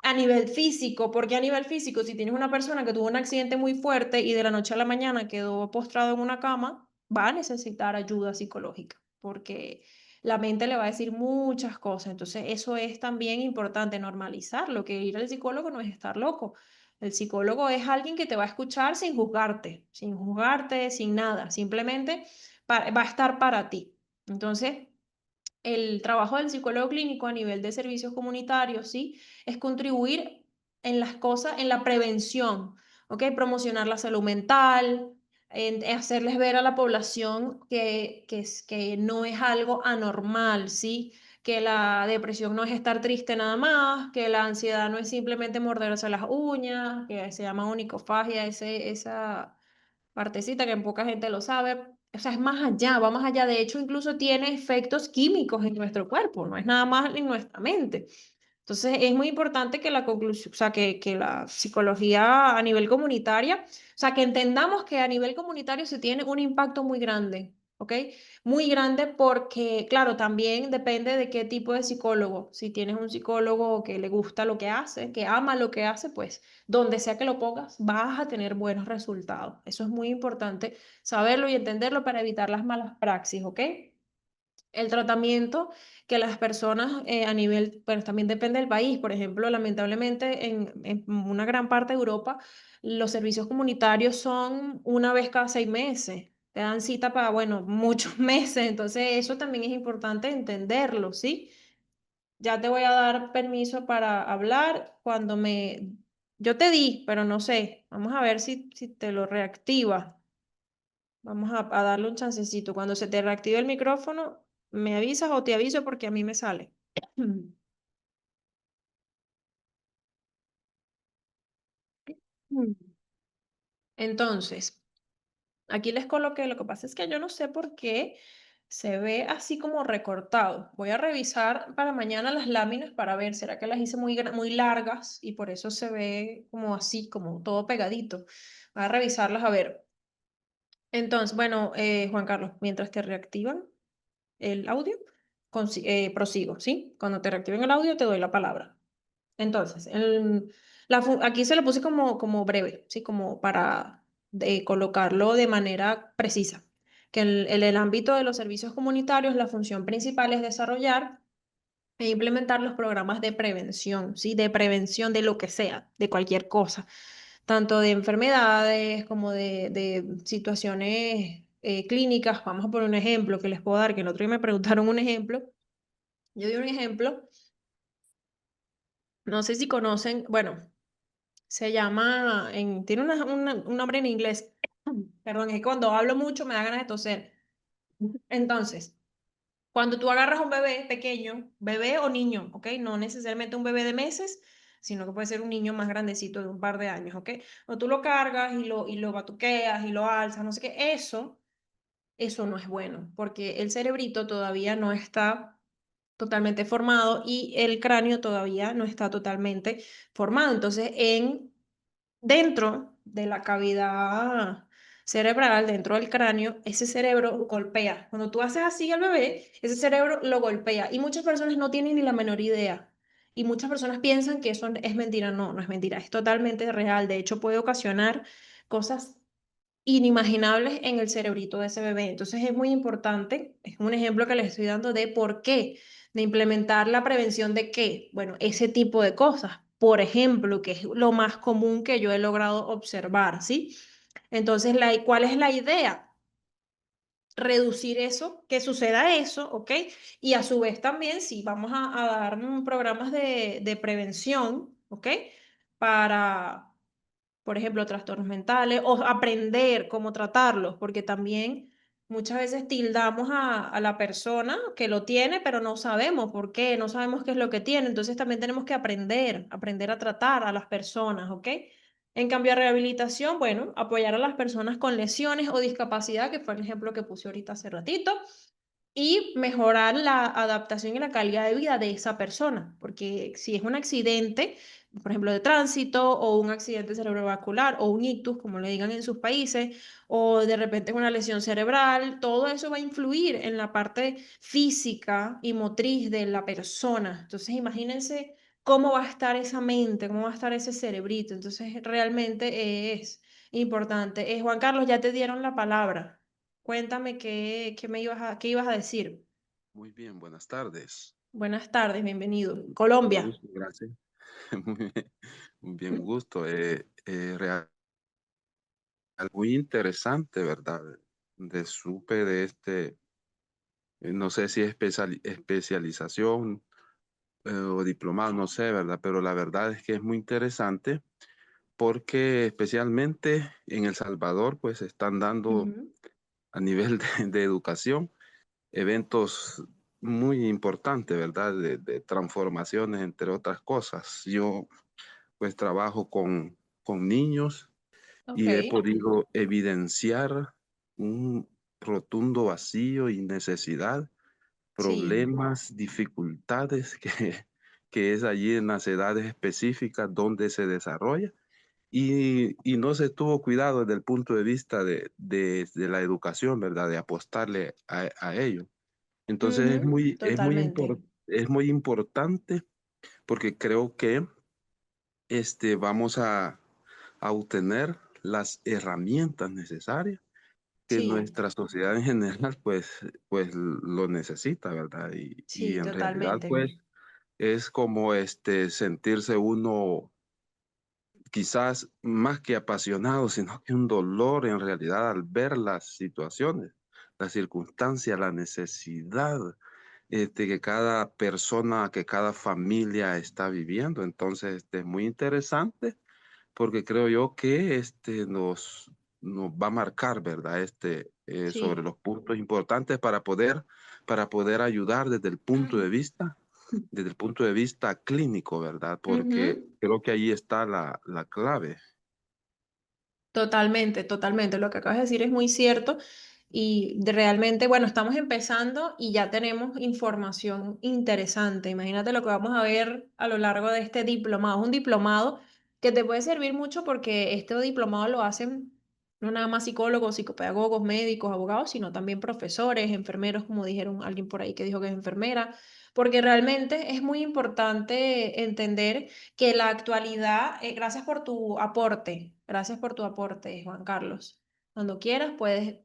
Speaker 1: a nivel físico, porque a nivel físico, si tienes una persona que tuvo un accidente muy fuerte y de la noche a la mañana quedó postrado en una cama, va a necesitar ayuda psicológica, porque la mente le va a decir muchas cosas. Entonces, eso es también importante normalizarlo, que ir al psicólogo no es estar loco. El psicólogo es alguien que te va a escuchar sin juzgarte, sin nada, simplemente va a estar para ti. Entonces, el trabajo del psicólogo clínico a nivel de servicios comunitarios, ¿sí? Es contribuir en las cosas, en la prevención, ¿ok? Promocionar la salud mental, en hacerles ver a la población que no es algo anormal, ¿sí? Que la depresión no es estar triste nada más, que la ansiedad no es simplemente morderse las uñas, que se llama onicofagia, esa partecita que en poca gente lo sabe. O sea, es más allá, va más allá. De hecho, incluso tiene efectos químicos en nuestro cuerpo, no es nada más en nuestra mente. Entonces, es muy importante que la conclusión, o sea, que la psicología a nivel comunitaria, o sea, que entendamos que a nivel comunitario se tiene un impacto muy grande, ¿ok? Muy grande porque, claro, también depende de qué tipo de psicólogo. Si tienes un psicólogo que le gusta lo que hace, que ama lo que hace, pues donde sea que lo pongas, vas a tener buenos resultados. Eso es muy importante saberlo y entenderlo para evitar las malas praxis, ¿ok? El tratamiento que las personas a nivel, bueno, también depende del país. Por ejemplo, lamentablemente en una gran parte de Europa, los servicios comunitarios son una vez cada 6 meses. Te dan cita para, bueno, muchos meses. Entonces, eso también es importante entenderlo, ¿sí? Ya te voy a dar permiso para hablar cuando me... Yo te di, pero no sé. Vamos a ver si te lo reactiva. Vamos a darle un chancecito. Cuando se te reactive el micrófono, me avisas o te aviso porque a mí me sale. Entonces, aquí les coloqué, lo que pasa es que yo no sé por qué se ve así como recortado. Voy a revisar para mañana las láminas para ver, ¿será que las hice muy largas y por eso se ve como así, como todo pegadito? Voy a revisarlas a ver. Entonces, bueno, Juan Carlos, mientras te reactivan el audio, prosigo, ¿sí? Cuando te reactiven el audio, te doy la palabra. Entonces, aquí se lo puse como breve, ¿sí? Como para colocarlo de manera precisa. Que en el ámbito de los servicios comunitarios, la función principal es desarrollar e implementar los programas de prevención, ¿sí? De prevención de lo que sea, de cualquier cosa, tanto de enfermedades como de situaciones clínicas. Vamos a poner un ejemplo que les puedo dar, que el otro día me preguntaron un ejemplo. Yo di un ejemplo, no sé si conocen, bueno, se llama, tiene un nombre en inglés. Perdón, es que cuando hablo mucho me da ganas de toser. Entonces, cuando tú agarras a un bebé pequeño, bebé o niño, ¿ok? No necesariamente un bebé de meses, sino que puede ser un niño más grandecito de un par de años, ¿ok? O tú lo cargas y lo batuqueas y lo alzas, no sé qué, eso no es bueno, porque el cerebrito todavía no está totalmente formado y el cráneo todavía no está totalmente formado. Entonces, dentro de la cavidad cerebral, dentro del cráneo, ese cerebro golpea. Cuando tú haces así al bebé, ese cerebro lo golpea y muchas personas no tienen ni la menor idea. Y muchas personas piensan que eso es mentira. No, no es mentira, es totalmente real. De hecho, puede ocasionar cosas inimaginables en el cerebrito de ese bebé. Entonces es muy importante, es un ejemplo que les estoy dando de por qué, de implementar la prevención de qué, bueno, ese tipo de cosas. Por ejemplo, que es lo más común que yo he logrado observar, ¿sí? Entonces, ¿cuál es la idea? Reducir eso, que suceda eso, ¿ok? Y a su vez también, si vamos a dar programas de prevención, ¿ok? Para, por ejemplo, trastornos mentales o aprender cómo tratarlos, porque también muchas veces tildamos a la persona que lo tiene, pero no sabemos por qué, no sabemos qué es lo que tiene. Entonces también tenemos que aprender a tratar a las personas, ¿ok? En cambio, a rehabilitación, bueno, apoyar a las personas con lesiones o discapacidad, que fue el ejemplo que puse ahorita hace ratito, y mejorar la adaptación y la calidad de vida de esa persona, porque si es un accidente, por ejemplo, de tránsito o un accidente cerebrovascular o un ictus, como le digan en sus países, o de repente una lesión cerebral, todo eso va a influir en la parte física y motriz de la persona. Entonces, imagínense cómo va a estar esa mente, cómo va a estar ese cerebrito. Entonces, realmente es importante. Juan Carlos, ya te dieron la palabra. Cuéntame qué ibas a decir.
Speaker 3: Muy bien, buenas tardes.
Speaker 1: Buenas tardes, bienvenido.
Speaker 3: Un
Speaker 1: Colombia.
Speaker 3: gusto, gracias. Muy bien, muy bien, un gusto. Muy interesante, ¿verdad? Supe de no sé si es especialización o diplomado, no sé, ¿verdad? Pero la verdad es que es muy interesante porque especialmente en El Salvador, pues están dando
Speaker 1: Ujú.
Speaker 3: a nivel de educación eventos muy importantes, ¿verdad? De transformaciones, entre otras cosas. Yo pues trabajo con niños
Speaker 1: Ok,
Speaker 3: y he podido evidenciar un rotundo vacío y necesidad,
Speaker 1: sí,
Speaker 3: problemas, dificultades que es allí en las edades específicas donde se desarrolla. Y no se tuvo cuidado desde el punto de vista de la educación, ¿verdad? De apostarle a ello. Entonces
Speaker 1: ujú, totalmente.
Speaker 3: es muy importante porque creo que vamos a obtener las herramientas necesarias que
Speaker 1: Sí,
Speaker 3: nuestra sociedad en general pues lo necesita, ¿verdad? Y
Speaker 1: sí,
Speaker 3: en realidad
Speaker 1: totalmente.
Speaker 3: pues es como sentirse uno quizás más que apasionado, sino que un dolor en realidad al ver las situaciones, las circunstancias, la necesidad que cada persona, que cada familia está viviendo. Entonces, es muy interesante porque creo yo que nos va a marcar, ¿verdad? Sobre
Speaker 1: Sí.
Speaker 3: los puntos importantes para poder ayudar desde el punto de vista clínico, ¿verdad? Porque
Speaker 1: Ujú.
Speaker 3: creo que ahí está la clave.
Speaker 1: Totalmente, totalmente. Lo que acabas de decir es muy cierto y realmente, bueno, estamos empezando y ya tenemos información interesante. Imagínate lo que vamos a ver a lo largo de este diplomado. Es un diplomado que te puede servir mucho porque este diplomado no nada más psicólogos, psicopedagogos, médicos, abogados, sino también profesores, enfermeros, como dijeron alguien por ahí que dijo que es enfermera, porque realmente es muy importante entender que la actualidad, gracias por tu aporte, Juan Carlos. Cuando quieras puedes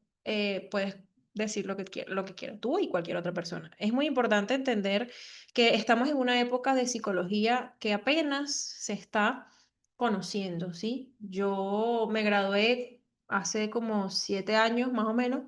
Speaker 1: decir lo que quieras, tú y cualquier otra persona. Es muy importante entender que estamos en una época de psicología que apenas se está conociendo, ¿sí? Yo me gradué hace como 7 años más o menos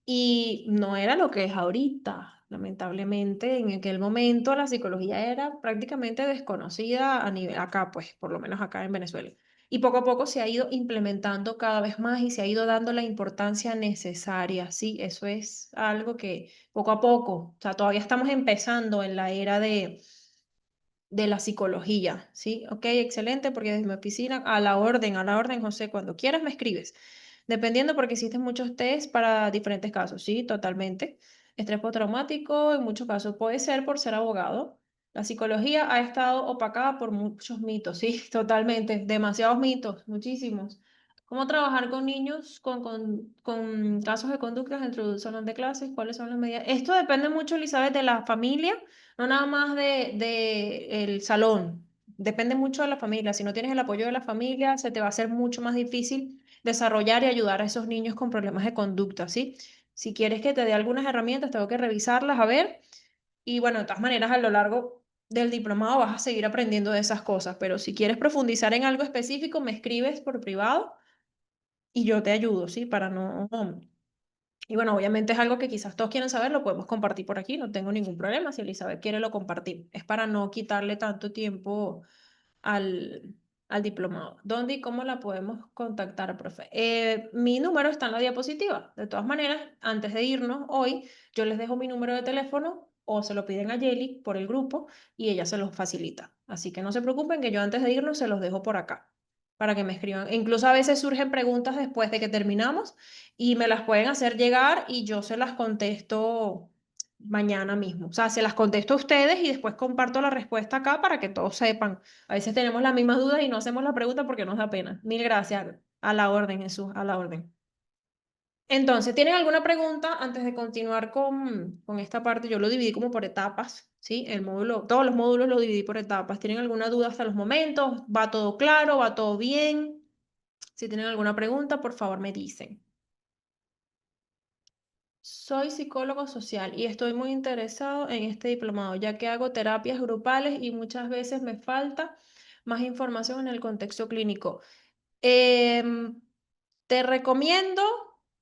Speaker 1: y no era lo que es ahorita. Lamentablemente, en aquel momento la psicología era prácticamente desconocida a nivel acá, pues, por lo menos acá en Venezuela. Y poco a poco se ha ido implementando cada vez más y se ha ido dando la importancia necesaria, ¿sí? Eso es algo que poco a poco, o sea, todavía estamos empezando en la era de la psicología, ¿sí? Ok, excelente, porque desde mi oficina, a la orden, José, cuando quieras me escribes. Dependiendo, porque existen muchos test para diferentes casos, sí, totalmente. Estrés postraumático, en muchos casos puede ser por ser abogado. La psicología ha estado opacada por muchos mitos, sí, totalmente, demasiados mitos, muchísimos. ¿Cómo trabajar con niños con casos de conductas dentro de un salón de clases? ¿Cuáles son las medidas? Esto depende mucho, Elizabeth, de la familia, no nada más de el salón. Depende mucho de la familia. Si no tienes el apoyo de la familia, se te va a hacer mucho más difícil desarrollar y ayudar a esos niños con problemas de conducta, ¿sí? Si quieres que te dé algunas herramientas, tengo que revisarlas, a ver. Y bueno, de todas maneras, a lo largo del diplomado vas a seguir aprendiendo de esas cosas, pero si quieres profundizar en algo específico, me escribes por privado y yo te ayudo, ¿sí? Para no... Y bueno, obviamente es algo que quizás todos quieren saber, lo podemos compartir por aquí, no tengo ningún problema. Si Elizabeth quiere, lo compartimos. Es para no quitarle tanto tiempo al, al diplomado. ¿Dónde y cómo la podemos contactar, profe? Mi número está en la diapositiva. De todas maneras, antes de irnos hoy, yo les dejo mi número de teléfono o se lo piden a Yeli por el grupo y ella se los facilita. Así que no se preocupen que yo antes de irnos se los dejo por acá para que me escriban. E incluso a veces surgen preguntas después de que terminamos y me las pueden hacer llegar y yo se las contesto mañana mismo. O sea, se las contesto a ustedes y después comparto la respuesta acá para que todos sepan. A veces tenemos las mismas dudas y no hacemos la pregunta porque nos da pena. Mil gracias. A la orden, Jesús, a la orden. Entonces, ¿tienen alguna pregunta antes de continuar con esta parte? Yo lo dividí como por etapas, ¿sí? El módulo, todos los módulos los dividí por etapas. ¿Tienen alguna duda hasta los momentos? ¿Va todo claro? ¿Va todo bien? Si tienen alguna pregunta, por favor me dicen. Soy psicólogo social y estoy muy interesado en este diplomado, ya que hago terapias grupales y muchas veces me falta más información en el contexto clínico. Em, Te recomiendo,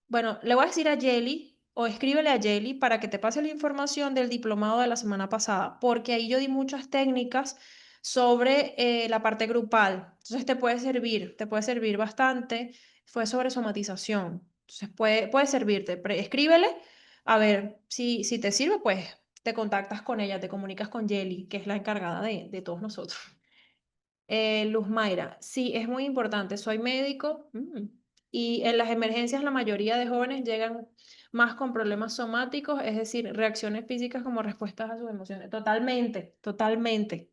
Speaker 1: bueno, le voy a decir a Jelly o escríbele a Jelly para que te pase la información del diplomado de la semana pasada, porque ahí yo di muchas técnicas sobre la parte grupal. Entonces te puede servir bastante. Fue sobre somatización. Entonces puede servirte. Escríbele, a ver si te sirve, pues te contactas con ella, te comunicas con Jelly, que es la encargada de todos nosotros. Luz Mayra, sí, es muy importante. Soy médico y en las emergencias la mayoría de jóvenes llegan más con problemas somáticos, es decir, reacciones físicas como respuestas a sus emociones. Totalmente, totalmente.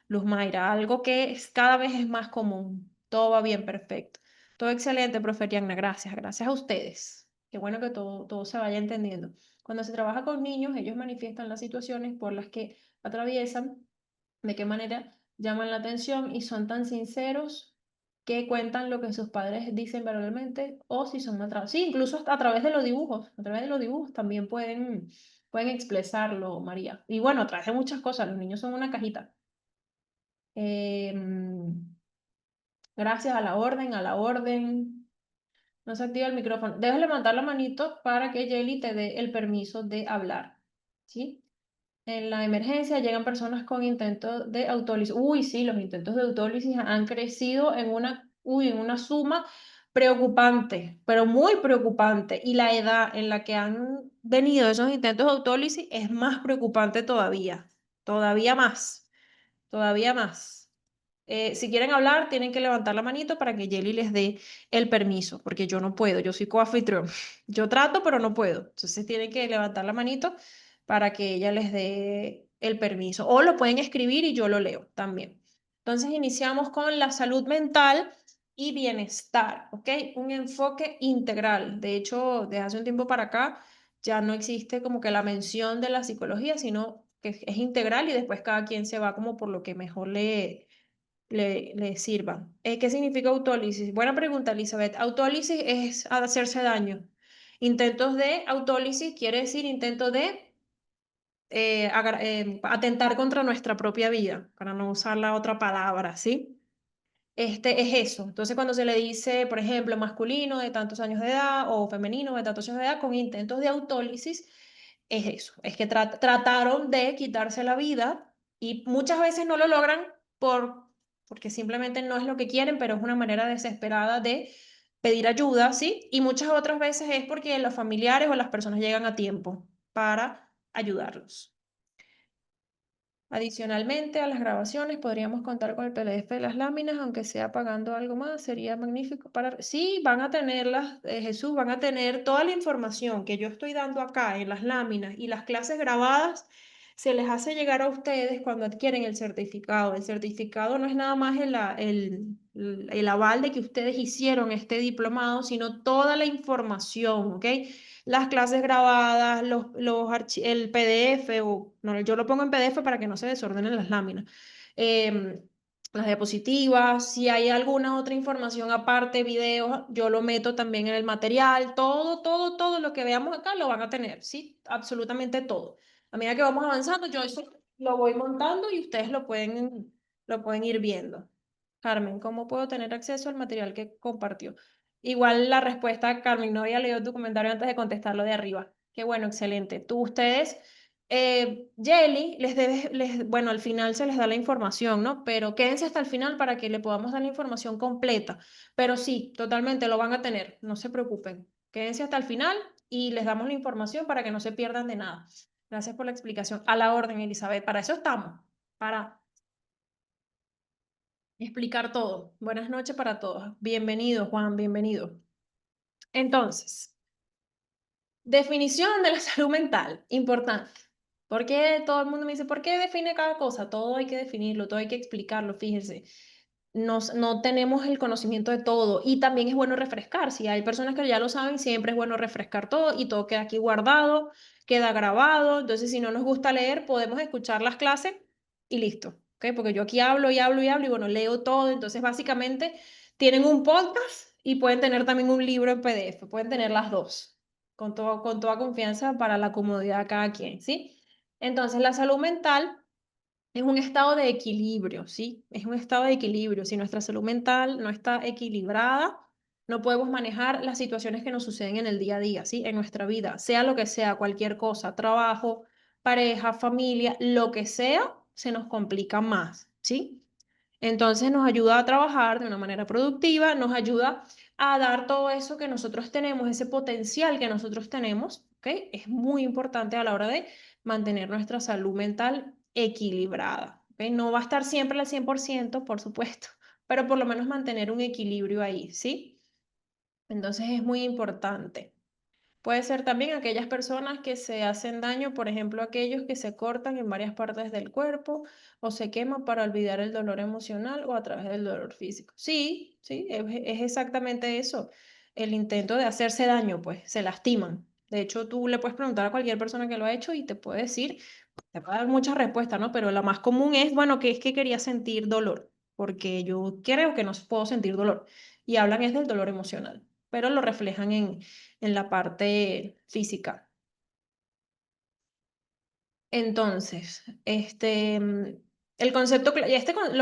Speaker 1: Luz Mayra, algo que cada vez es más común. Todo va bien, perfecto. Todo excelente, profe Diana. Gracias, gracias a ustedes. Qué bueno que todo se vaya entendiendo. Cuando se trabaja con niños, ellos manifiestan las situaciones por las que atraviesan, de qué manera llaman la atención y son tan sinceros que cuentan lo que sus padres dicen verbalmente o si son atrás. Sí, incluso hasta a través de los dibujos. A través de los dibujos también pueden expresarlo, María. Y bueno, a través de muchas cosas. Los niños son una cajita. Em, Gracias a la orden, a la orden. No se activa el micrófono. Debes levantar la manito para que Jelly te dé el permiso de hablar. ¿Sí? En la emergencia llegan personas con intentos de autólisis. Uy, sí, los intentos de autólisis han crecido en una suma preocupante, pero muy preocupante. Y la edad en la que han venido esos intentos de autólisis es más preocupante todavía. Todavía más. Todavía más. Si quieren hablar, tienen que levantar la manito para que Jelly les dé el permiso, porque yo no puedo, yo soy coanfitrión. Yo trato, pero no puedo. Entonces tienen que levantar la manito para que ella les dé el permiso. O lo pueden escribir y yo lo leo también. Entonces iniciamos con la salud mental. y bienestar, ¿ok? Un enfoque integral. De hecho, desde hace un tiempo para acá ya no existe como que la mención de la psicología, sino que es integral y después cada quien se va como por lo que mejor le sirva. ¿Qué significa autólisis? Buena pregunta, Elizabeth. Autólisis es hacerse daño. Intentos de autólisis quiere decir intento de atentar contra nuestra propia vida, para no usar la otra palabra, ¿sí? Es eso. Entonces, cuando se le dice, por ejemplo, masculino de tantos años de edad o femenino de tantos años de edad con intentos de autólisis, es eso. Es que trataron de quitarse la vida y muchas veces no lo logran porque simplemente no es lo que quieren, pero es una manera desesperada de pedir ayuda, ¿sí? Y muchas otras veces es porque los familiares o las personas llegan a tiempo para ayudarlos. Adicionalmente a las grabaciones, podríamos contar con el PDF de las láminas, aunque sea pagando algo más, sería magnífico para... Sí, van a tenerlas, Jesús, van a tener toda la información que yo estoy dando acá en las láminas y las clases grabadas, se les hace llegar a ustedes cuando adquieren el certificado. El certificado no es nada más el aval de que ustedes hicieron este diplomado, sino toda la información, ¿ok? Las clases grabadas, el PDF, o no, yo lo pongo en PDF para que no se desordenen las láminas. Em, las diapositivas, si hay alguna otra información aparte, videos, yo lo meto también en el material, todo lo que veamos acá lo van a tener, ¿sí? Absolutamente todo. A medida que vamos avanzando, yo eso lo voy montando y ustedes lo pueden ir viendo. Carmen, ¿cómo puedo tener acceso al material que compartió? Igual la respuesta, Carmen, no había leído tu comentario antes de contestarlo de arriba. Qué bueno, excelente. Ustedes, Jelly, bueno, al final se les da la información, ¿no? Pero quédense hasta el final para que le podamos dar la información completa. Pero sí, totalmente lo van a tener, no se preocupen. Quédense hasta el final y les damos la información para que no se pierdan de nada. Gracias por la explicación. A la orden, Elizabeth. Para eso estamos, para explicar todo. Buenas noches para todos. Bienvenido, Juan, bienvenido. Entonces, definición de la salud mental, importante. Porque todo el mundo me dice, ¿por qué define cada cosa? Todo hay que definirlo, todo hay que explicarlo, fíjense. No tenemos el conocimiento de todo y también es bueno refrescar. Si hay personas que ya lo saben, siempre es bueno refrescar todo y todo queda aquí guardado, queda grabado. Entonces, si no nos gusta leer, podemos escuchar las clases y listo. ¿Ok? Porque yo aquí hablo y hablo y hablo y bueno, leo todo. Entonces, básicamente, tienen un podcast y pueden tener también un libro en PDF. Pueden tener las dos con toda confianza para la comodidad de cada quien, ¿sí? Entonces, la salud mental es un estado de equilibrio, ¿sí? Es un estado de equilibrio. Si nuestra salud mental no está equilibrada, no podemos manejar las situaciones que nos suceden en el día a día, ¿sí? En nuestra vida, sea lo que sea, cualquier cosa, trabajo, pareja, familia, lo que sea, se nos complica más, ¿sí? Entonces nos ayuda a trabajar de una manera productiva, nos ayuda a dar todo eso que nosotros tenemos, ese potencial que nosotros tenemos, ¿ok? Es muy importante a la hora de mantener nuestra salud mental equilibrada, ¿ok? No va a estar siempre al 100%, por supuesto, pero por lo menos mantener un equilibrio ahí, ¿sí? Entonces es muy importante. Puede ser también aquellas personas que se hacen daño, por ejemplo, aquellos que se cortan en varias partes del cuerpo o se queman para olvidar el dolor emocional o a través del dolor físico. Sí, sí, es exactamente eso. El intento de hacerse daño, pues se lastiman. De hecho, tú le puedes preguntar a cualquier persona que lo ha hecho y te puede decir, te puede dar muchas respuestas, ¿no? Pero la más común es, bueno, que es que quería sentir dolor, porque yo creo que no puedo sentir dolor. Y hablan es del dolor emocional, pero lo reflejan en la parte física. Entonces, el concepto,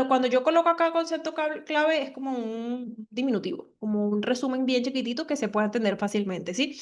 Speaker 1: cuando yo coloco acá concepto clave es como un diminutivo, como un resumen bien chiquitito que se pueda entender fácilmente, ¿sí?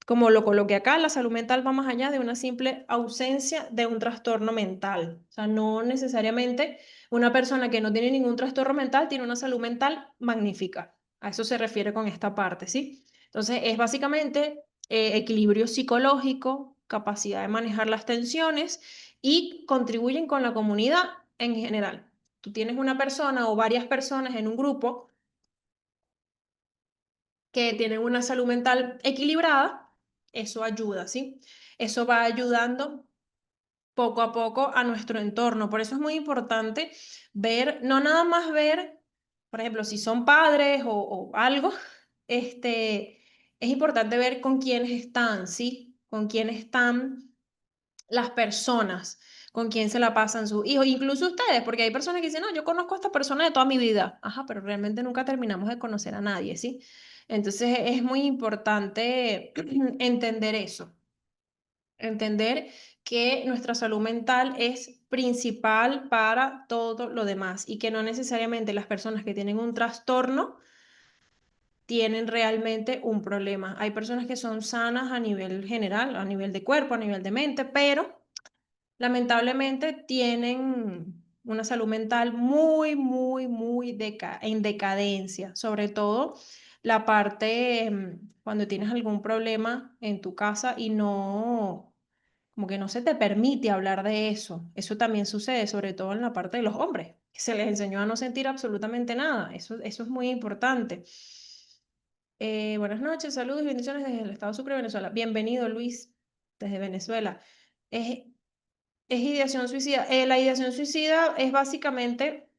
Speaker 1: Como lo coloqué acá, la salud mental va más allá de una simple ausencia de un trastorno mental. O sea, no necesariamente una persona que no tiene ningún trastorno mental tiene una salud mental magnífica. A eso se refiere con esta parte, ¿sí? Entonces, es básicamente equilibrio psicológico, capacidad de manejar las tensiones y contribuyen con la comunidad en general. Tú tienes una persona o varias personas en un grupo que tienen una salud mental equilibrada, eso ayuda, ¿sí? Eso va ayudando poco a poco a nuestro entorno. Por eso es muy importante ver, no nada más ver por ejemplo, si son padres o algo, es importante ver con quiénes están, ¿sí? Con quiénes están las personas, con quién se la pasan sus hijos, incluso ustedes, porque hay personas que dicen, no, yo conozco a esta persona de toda mi vida, ajá, pero realmente nunca terminamos de conocer a nadie, ¿sí? Entonces es muy importante entender eso, entender que nuestra salud mental es principal para todo lo demás y que no necesariamente las personas que tienen un trastorno tienen realmente un problema. Hay personas que son sanas a nivel general, a nivel de cuerpo, a nivel de mente, pero lamentablemente tienen una salud mental muy, muy, muy en decadencia, sobre todo la parte cuando tienes algún problema en tu casa y no, como que no se te permite hablar de eso. Eso también sucede, sobre todo en la parte de los hombres, que se les enseñó a no sentir absolutamente nada. Eso es muy importante. Buenas noches, saludos y bendiciones desde el Estado Sucre, Venezuela. Bienvenido, Luis, desde Venezuela. Es, es ideación suicida. La ideación suicida es básicamente,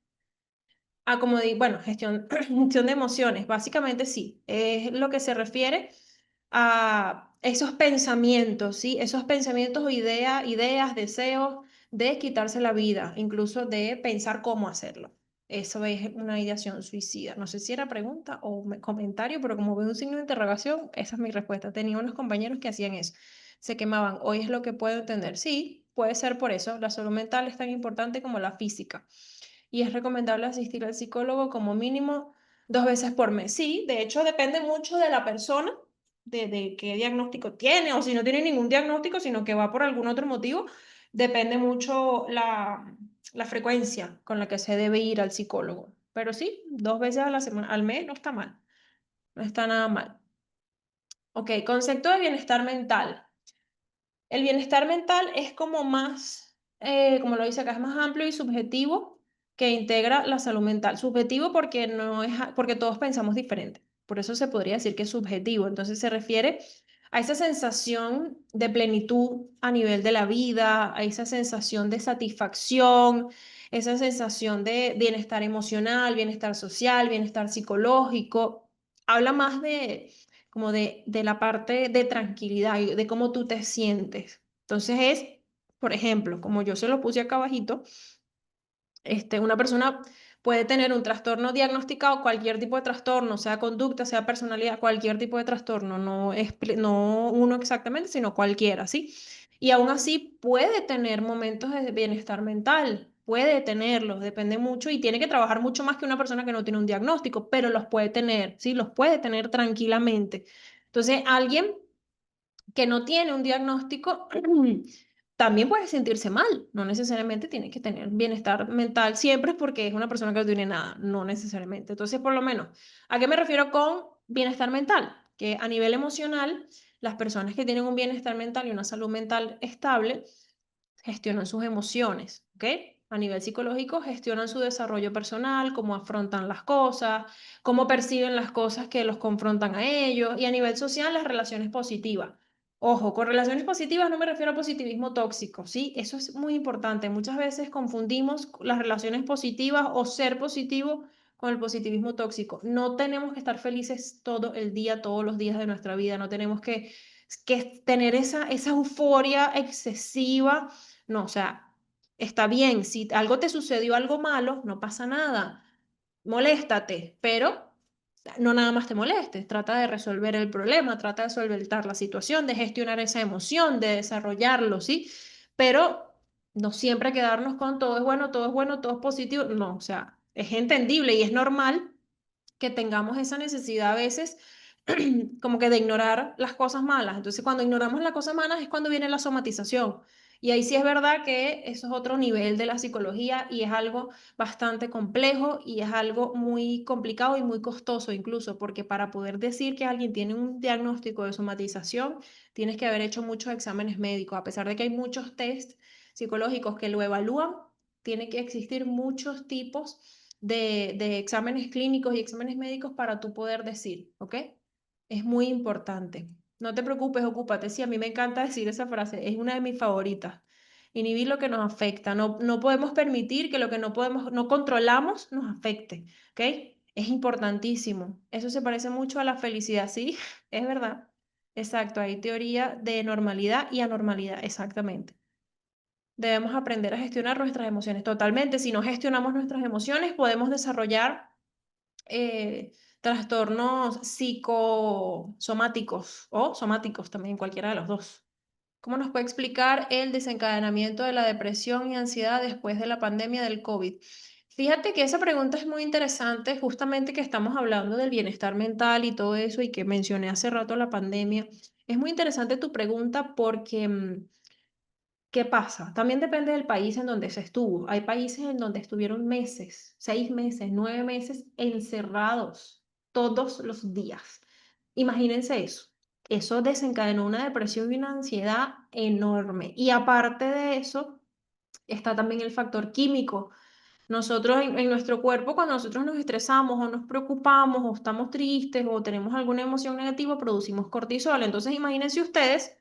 Speaker 1: como di, bueno, gestión de emociones. Básicamente sí, es lo que se refiere a esos pensamientos, ¿sí? Esos pensamientos o ideas, deseos de quitarse la vida, incluso de pensar cómo hacerlo. Eso es una ideación suicida. No sé si era pregunta o comentario, pero como veo un signo de interrogación, esa es mi respuesta. Tenía unos compañeros que hacían eso. Se quemaban. Hoy es lo que puedo entender. Sí, puede ser por eso. La salud mental es tan importante como la física y es recomendable asistir al psicólogo como mínimo 2 veces por mes. Sí, de hecho depende mucho de la persona, de qué diagnóstico tiene o si no tiene ningún diagnóstico, sino que va por algún otro motivo, depende mucho la frecuencia con la que se debe ir al psicólogo. Pero sí, 2 veces a la semana, al mes no está mal, no está nada mal. Ok, concepto de bienestar mental. El bienestar mental es como más, como lo dice acá, es más amplio y subjetivo que integra la salud mental. Subjetivo porque no es, porque todos pensamos diferente. Por eso se podría decir que es subjetivo. Entonces se refiere a esa sensación de plenitud a nivel de la vida, a esa sensación de satisfacción, esa sensación de bienestar emocional, bienestar social, bienestar psicológico. Habla más de como de la parte de tranquilidad y de cómo tú te sientes. Entonces es, por ejemplo, como yo se lo puse acá abajito, una persona puede tener un trastorno diagnosticado, cualquier tipo de trastorno, sea conducta, sea personalidad, cualquier tipo de trastorno, no, no uno exactamente, sino cualquiera, ¿sí? Y aún así puede tener momentos de bienestar mental, puede tenerlos, depende mucho y tiene que trabajar mucho más que una persona que no tiene un diagnóstico, pero los puede tener, ¿sí? Los puede tener tranquilamente. Entonces, alguien que no tiene un diagnóstico también puede sentirse mal. No necesariamente tiene que tener bienestar mental siempre es porque es una persona que no tiene nada, no necesariamente. Entonces, por lo menos, ¿a qué me refiero con bienestar mental? Que a nivel emocional, las personas que tienen un bienestar mental y una salud mental estable gestionan sus emociones, ¿ok? A nivel psicológico, gestionan su desarrollo personal, cómo afrontan las cosas, cómo perciben las cosas que los confrontan a ellos, y a nivel social, las relaciones positivas. Ojo, con relaciones positivas no me refiero a positivismo tóxico, ¿sí? Eso es muy importante. Muchas veces confundimos las relaciones positivas o ser positivo con el positivismo tóxico. No tenemos que estar felices todo el día, todos los días de nuestra vida. No tenemos que tener esa euforia excesiva. No, o sea, está bien. Si algo te sucedió, algo malo, no pasa nada. Moléstate, pero no nada más te molestes, trata de resolver el problema, trata de solventar la situación, de gestionar esa emoción, de desarrollarlo, ¿sí? Pero no siempre quedarnos con todo es bueno, todo es bueno, todo es positivo. No, o sea, es entendible y es normal que tengamos esa necesidad a veces como que de ignorar las cosas malas. Entonces, cuando ignoramos las cosas malas es cuando viene la somatización. Y ahí sí es verdad que eso es otro nivel de la psicología y es algo bastante complejo y es algo muy complicado y muy costoso incluso, porque para poder decir que alguien tiene un diagnóstico de somatización, tienes que haber hecho muchos exámenes médicos. A pesar de que hay muchos test psicológicos que lo evalúan, tiene que existir muchos tipos de exámenes clínicos y exámenes médicos para tú poder decir, ¿ok? Es muy importante. No te preocupes, ocúpate. Sí, a mí me encanta decir esa frase, es una de mis favoritas. Inhibir lo que nos afecta. No, no podemos permitir que lo que no podemos, no controlamos nos afecte, ¿ok? Es importantísimo. Eso se parece mucho a la felicidad, sí, es verdad. Exacto, hay teoría de normalidad y anormalidad, exactamente. Debemos aprender a gestionar nuestras emociones totalmente. Si no gestionamos nuestras emociones, podemos desarrollar trastornos psicosomáticos o somáticos también, cualquiera de los dos. ¿Cómo nos puede explicar el desencadenamiento de la depresión y ansiedad después de la pandemia del COVID? Fíjate que esa pregunta es muy interesante, justamente que estamos hablando del bienestar mental y todo eso, y que mencioné hace rato la pandemia. Es muy interesante tu pregunta porque ¿qué pasa? También depende del país en donde se estuvo. Hay países en donde estuvieron meses, 6 meses, 9 meses encerrados todos los días. Imagínense eso. Eso desencadenó una depresión y una ansiedad enorme. Y aparte de eso, está también el factor químico. Nosotros en nuestro cuerpo, cuando nosotros nos estresamos o nos preocupamos o estamos tristes o tenemos alguna emoción negativa, producimos cortisol. Entonces, imagínense ustedes,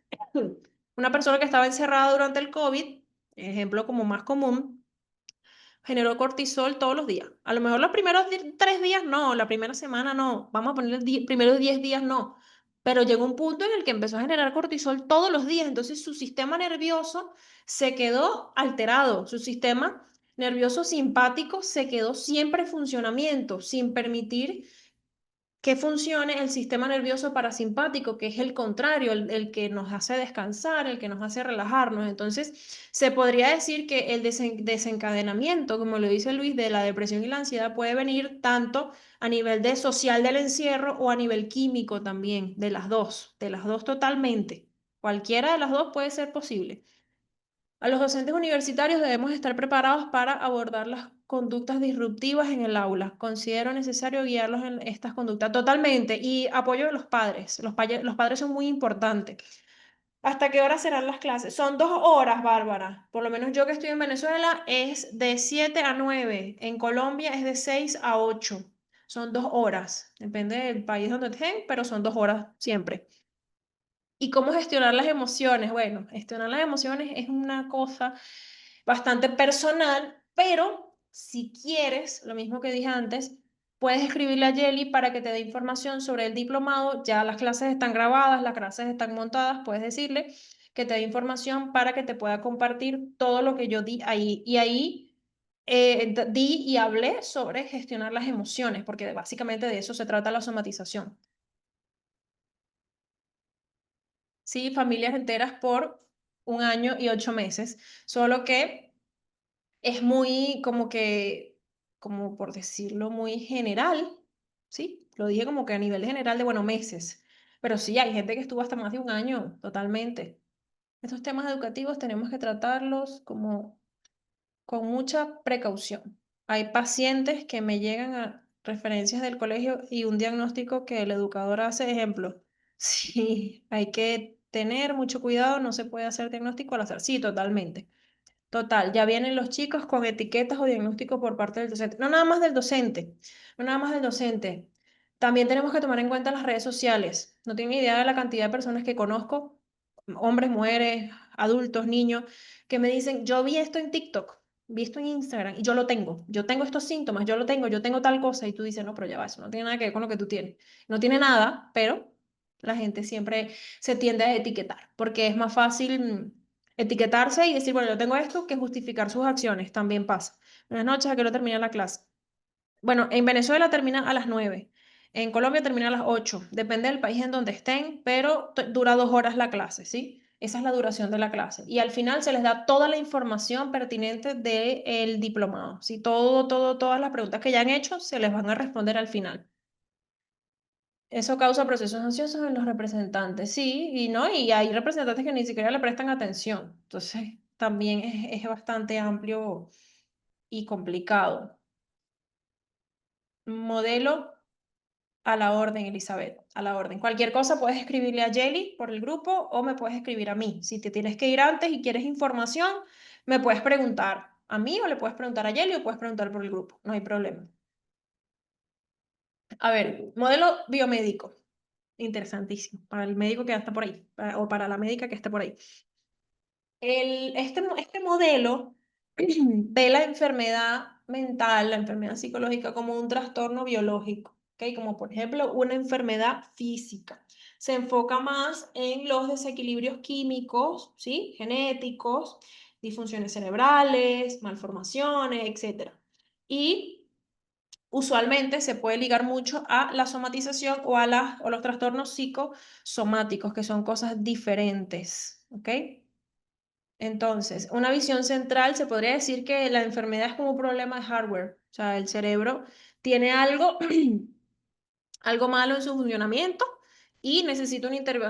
Speaker 1: una persona que estaba encerrada durante el COVID, ejemplo como más común, generó cortisol todos los días. A lo mejor los primeros 3 días no, la primera semana no, vamos a poner los primeros 10 días no, pero llegó un punto en el que empezó a generar cortisol todos los días, entonces su sistema nervioso se quedó alterado, su sistema nervioso simpático se quedó siempre en funcionamiento, sin permitir que funcione el sistema nervioso parasimpático, que es el contrario, el que nos hace descansar, el que nos hace relajarnos. Entonces, se podría decir que el desencadenamiento, como lo dice Luis, de la depresión y la ansiedad puede venir tanto a nivel de social del encierro o a nivel químico también, de las dos totalmente. Cualquiera de las dos puede ser posible. A los docentes universitarios debemos estar preparados para abordar las conductas disruptivas en el aula. Considero necesario guiarlos en estas conductas totalmente y apoyo de los padres. Los padres son muy importantes. ¿Hasta qué hora serán las clases? Son 2 horas, Bárbara. Por lo menos yo que estoy en Venezuela es de 7 a 9. En Colombia es de 6 a 8. Son 2 horas. Depende del país donde estén, pero son 2 horas siempre. ¿Y cómo gestionar las emociones? Bueno, gestionar las emociones es una cosa bastante personal, pero si quieres, lo mismo que dije antes, puedes escribirle a Yeli para que te dé información sobre el diplomado. Ya las clases están grabadas, las clases están montadas, puedes decirle que te dé información para que te pueda compartir todo lo que yo di ahí. Y ahí di y hablé sobre gestionar las emociones, porque básicamente de eso se trata la somatización. Sí, familias enteras por 1 año y 8 meses, solo que es muy como que, como por decirlo, muy general, ¿sí? Lo dije como que a nivel general de, bueno, meses, pero sí, hay gente que estuvo hasta más de 1 año, totalmente. Estos temas educativos tenemos que tratarlos como con mucha precaución. Hay pacientes que me llegan a referencias del colegio y un diagnóstico que el educador hace, ejemplo. Sí, hay que tener mucho cuidado, no se puede hacer diagnóstico al azar. Sí, totalmente. Total, ya vienen los chicos con etiquetas o diagnósticos por parte del docente. No nada más del docente, no nada más del docente. También tenemos que tomar en cuenta las redes sociales. No tienen idea de la cantidad de personas que conozco, hombres, mujeres, adultos, niños, que me dicen, yo vi esto en TikTok, vi esto en Instagram y yo lo tengo. Yo tengo estos síntomas, yo tengo tal cosa. Y tú dices, no, pero ya va, eso no tiene nada que ver con lo que tú tienes. No tiene nada, pero la gente siempre se tiende a etiquetar porque es más fácil etiquetarse y decir, bueno, yo tengo esto, que justificar sus acciones, también pasa. Buenas noches, ¿a qué hora termina la clase? Bueno, en Venezuela termina a las 9, en Colombia termina a las 8, depende del país en donde estén, pero dura 2 horas la clase, ¿sí? Esa es la duración de la clase. Y al final se les da toda la información pertinente del diplomado, ¿sí? Todas las preguntas que ya han hecho se les van a responder al final. Eso causa procesos ansiosos en los representantes, sí, y no, y hay representantes que ni siquiera le prestan atención. Entonces, también es bastante amplio y complicado. Modelo a la orden, Elizabeth, a la orden. Cualquier cosa puedes escribirle a Jelly por el grupo o me puedes escribir a mí. Si te tienes que ir antes y quieres información, me puedes preguntar a mí o le puedes preguntar a Jelly o puedes preguntar por el grupo. No hay problema. A ver, modelo biomédico. Interesantísimo. Para el médico que está por ahí, o para la médica que esté por ahí. Este modelo ve la enfermedad mental, la enfermedad psicológica, como un trastorno biológico, ¿ok? Como por ejemplo una enfermedad física. Se enfoca más en los desequilibrios químicos, ¿sí? Genéticos, disfunciones cerebrales, malformaciones, etc. Y usualmente se puede ligar mucho a la somatización o los trastornos psicosomáticos, que son cosas diferentes, ¿ok? Entonces, una visión central se podría decir que la enfermedad es como un problema de hardware, o sea, el cerebro tiene algo, algo malo en su funcionamiento y necesita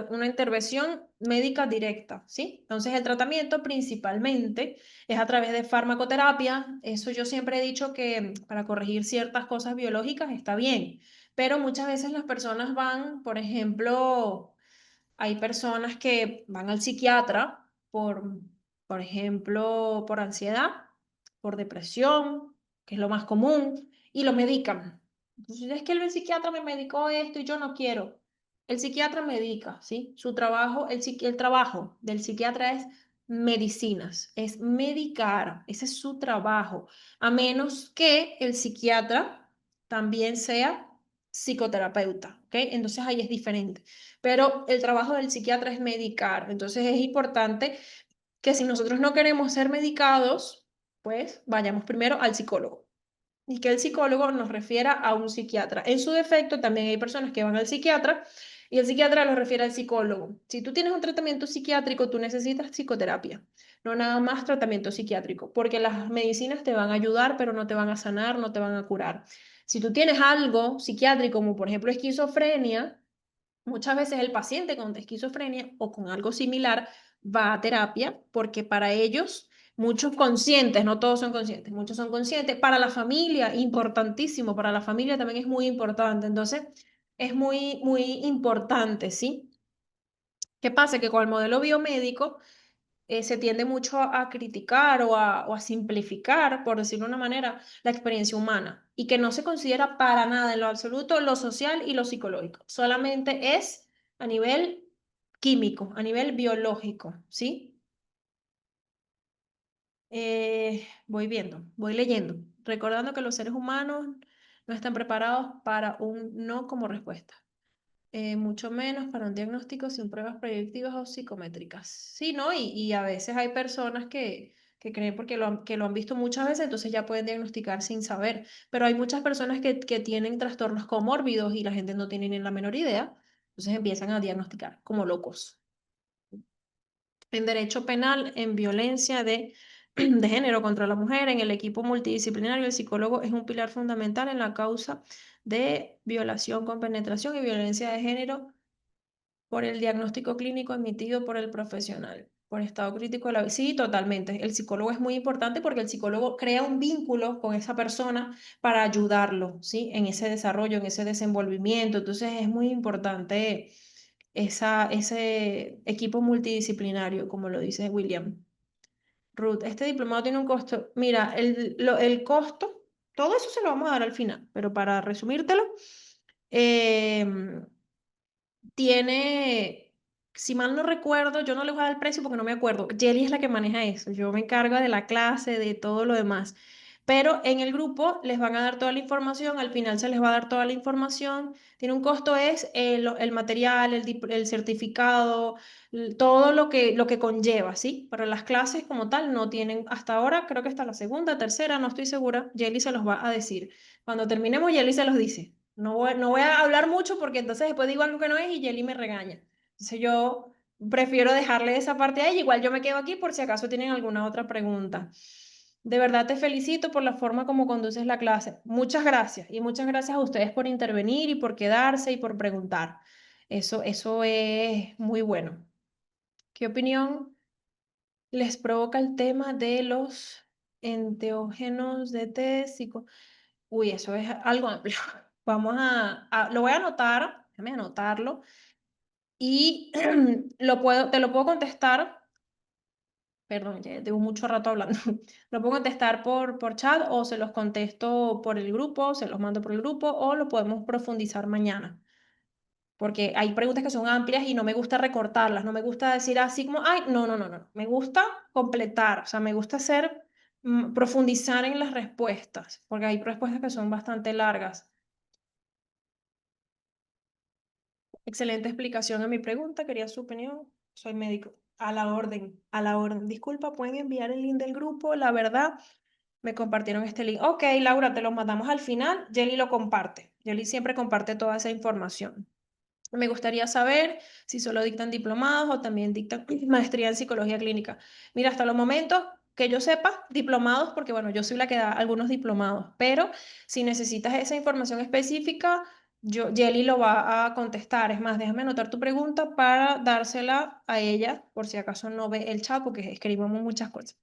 Speaker 1: una intervención médica directa, ¿sí? Entonces, el tratamiento principalmente es a través de farmacoterapia. Eso yo siempre he dicho que para corregir ciertas cosas biológicas está bien, pero muchas veces las personas van, por ejemplo, hay personas que van al psiquiatra por ejemplo, por ansiedad, por depresión, que es lo más común, y lo medican. Entonces, es que el psiquiatra me medicó esto y yo no quiero. El psiquiatra medica, ¿sí? Su trabajo, el trabajo del psiquiatra es medicinas, es medicar, ese es su trabajo, a menos que el psiquiatra también sea psicoterapeuta, ¿ok? Entonces ahí es diferente. Pero el trabajo del psiquiatra es medicar. Entonces es importante que si nosotros no queremos ser medicados, pues vayamos primero al psicólogo y que el psicólogo nos refiera a un psiquiatra. En su defecto, también hay personas que van al psiquiatra y el psiquiatra los refiere al psicólogo. Si tú tienes un tratamiento psiquiátrico, tú necesitas psicoterapia, no nada más tratamiento psiquiátrico, porque las medicinas te van a ayudar, pero no te van a sanar, no te van a curar. Si tú tienes algo psiquiátrico, como por ejemplo esquizofrenia, muchas veces el paciente con esquizofrenia o con algo similar va a terapia porque para ellos, muchos conscientes, no todos son conscientes, muchos son conscientes, para la familia, importantísimo, para la familia también es muy importante. Entonces, es muy, muy importante, ¿sí? ¿Qué pasa? Que con el modelo biomédico se tiende mucho a criticar o a simplificar, por decirlo de una manera, la experiencia humana y que no se considera para nada en lo absoluto lo social y lo psicológico. Solamente es a nivel químico, a nivel biológico, ¿sí? Voy viendo, voy leyendo, recordando que los seres humanos no están preparados para un no como respuesta. Mucho menos para un diagnóstico sin pruebas predictivas o psicométricas. Sí, ¿no? Y a veces hay personas que creen porque que lo han visto muchas veces, entonces ya pueden diagnosticar sin saber. Pero hay muchas personas que tienen trastornos comórbidos y la gente no tiene ni la menor idea, entonces empiezan a diagnosticar como locos. En derecho penal, en violencia de género contra la mujer, en el equipo multidisciplinario, el psicólogo es un pilar fundamental en la causa de violación con penetración y violencia de género por el diagnóstico clínico emitido por el profesional, por estado crítico de la vida. Sí, totalmente. El psicólogo es muy importante porque el psicólogo crea un vínculo con esa persona para ayudarlo, ¿sí? En ese desarrollo, en ese desenvolvimiento. Entonces es muy importante ese equipo multidisciplinario, como lo dice William. Ruth, este diplomado tiene un costo. Mira, el costo, todo eso se lo vamos a dar al final, pero para resumírtelo, eh, tiene, si mal no recuerdo, yo no le voy a dar el precio porque no me acuerdo. Jelly es la que maneja eso. Yo me encargo de la clase, de todo lo demás. Pero en el grupo les van a dar toda la información, al final se les va a dar toda la información. Tiene un costo, es el material, el certificado, todo lo que conlleva, ¿sí? Pero las clases como tal no tienen, hasta ahora creo que hasta la segunda, tercera, no estoy segura. Jelly se los va a decir. Cuando terminemos, Jelly se los dice. No voy a hablar mucho porque entonces después digo algo que no es y Jelly me regaña. Entonces yo prefiero dejarle esa parte a ella. Igual yo me quedo aquí por si acaso tienen alguna otra pregunta. De verdad te felicito por la forma como conduces la clase. Muchas gracias y muchas gracias a ustedes por intervenir y por quedarse y por preguntar. Eso es muy bueno. ¿Qué opinión les provoca el tema de los enteógenos de T? Uy, eso es algo amplio. Lo voy a anotar, déjame anotarlo, y te lo puedo contestar, perdón, ya llevo mucho rato hablando, lo puedo contestar por chat o se los contesto por el grupo, se los mando por el grupo o lo podemos profundizar mañana. Porque hay preguntas que son amplias y no me gusta recortarlas, no me gusta decir así como, ay, no, no, no, no, me gusta completar, o sea, me gusta hacer profundizar en las respuestas, porque hay respuestas que son bastante largas. Excelente explicación a mi pregunta, quería su opinión. Soy médico. A la orden, a la orden. Disculpa, ¿pueden enviar el link del grupo? La verdad, me compartieron este link. Ok, Laura, te lo mandamos al final. Jelly lo comparte. Jelly siempre comparte toda esa información. Me gustaría saber si solo dictan diplomados o también dictan maestría en psicología clínica. Mira, hasta los momentos que yo sepa, diplomados, porque bueno, yo soy la que da algunos diplomados, pero si necesitas esa información específica, Jelly lo va a contestar. Es más, déjame anotar tu pregunta para dársela a ella, por si acaso no ve el chat, porque escribimos muchas cosas.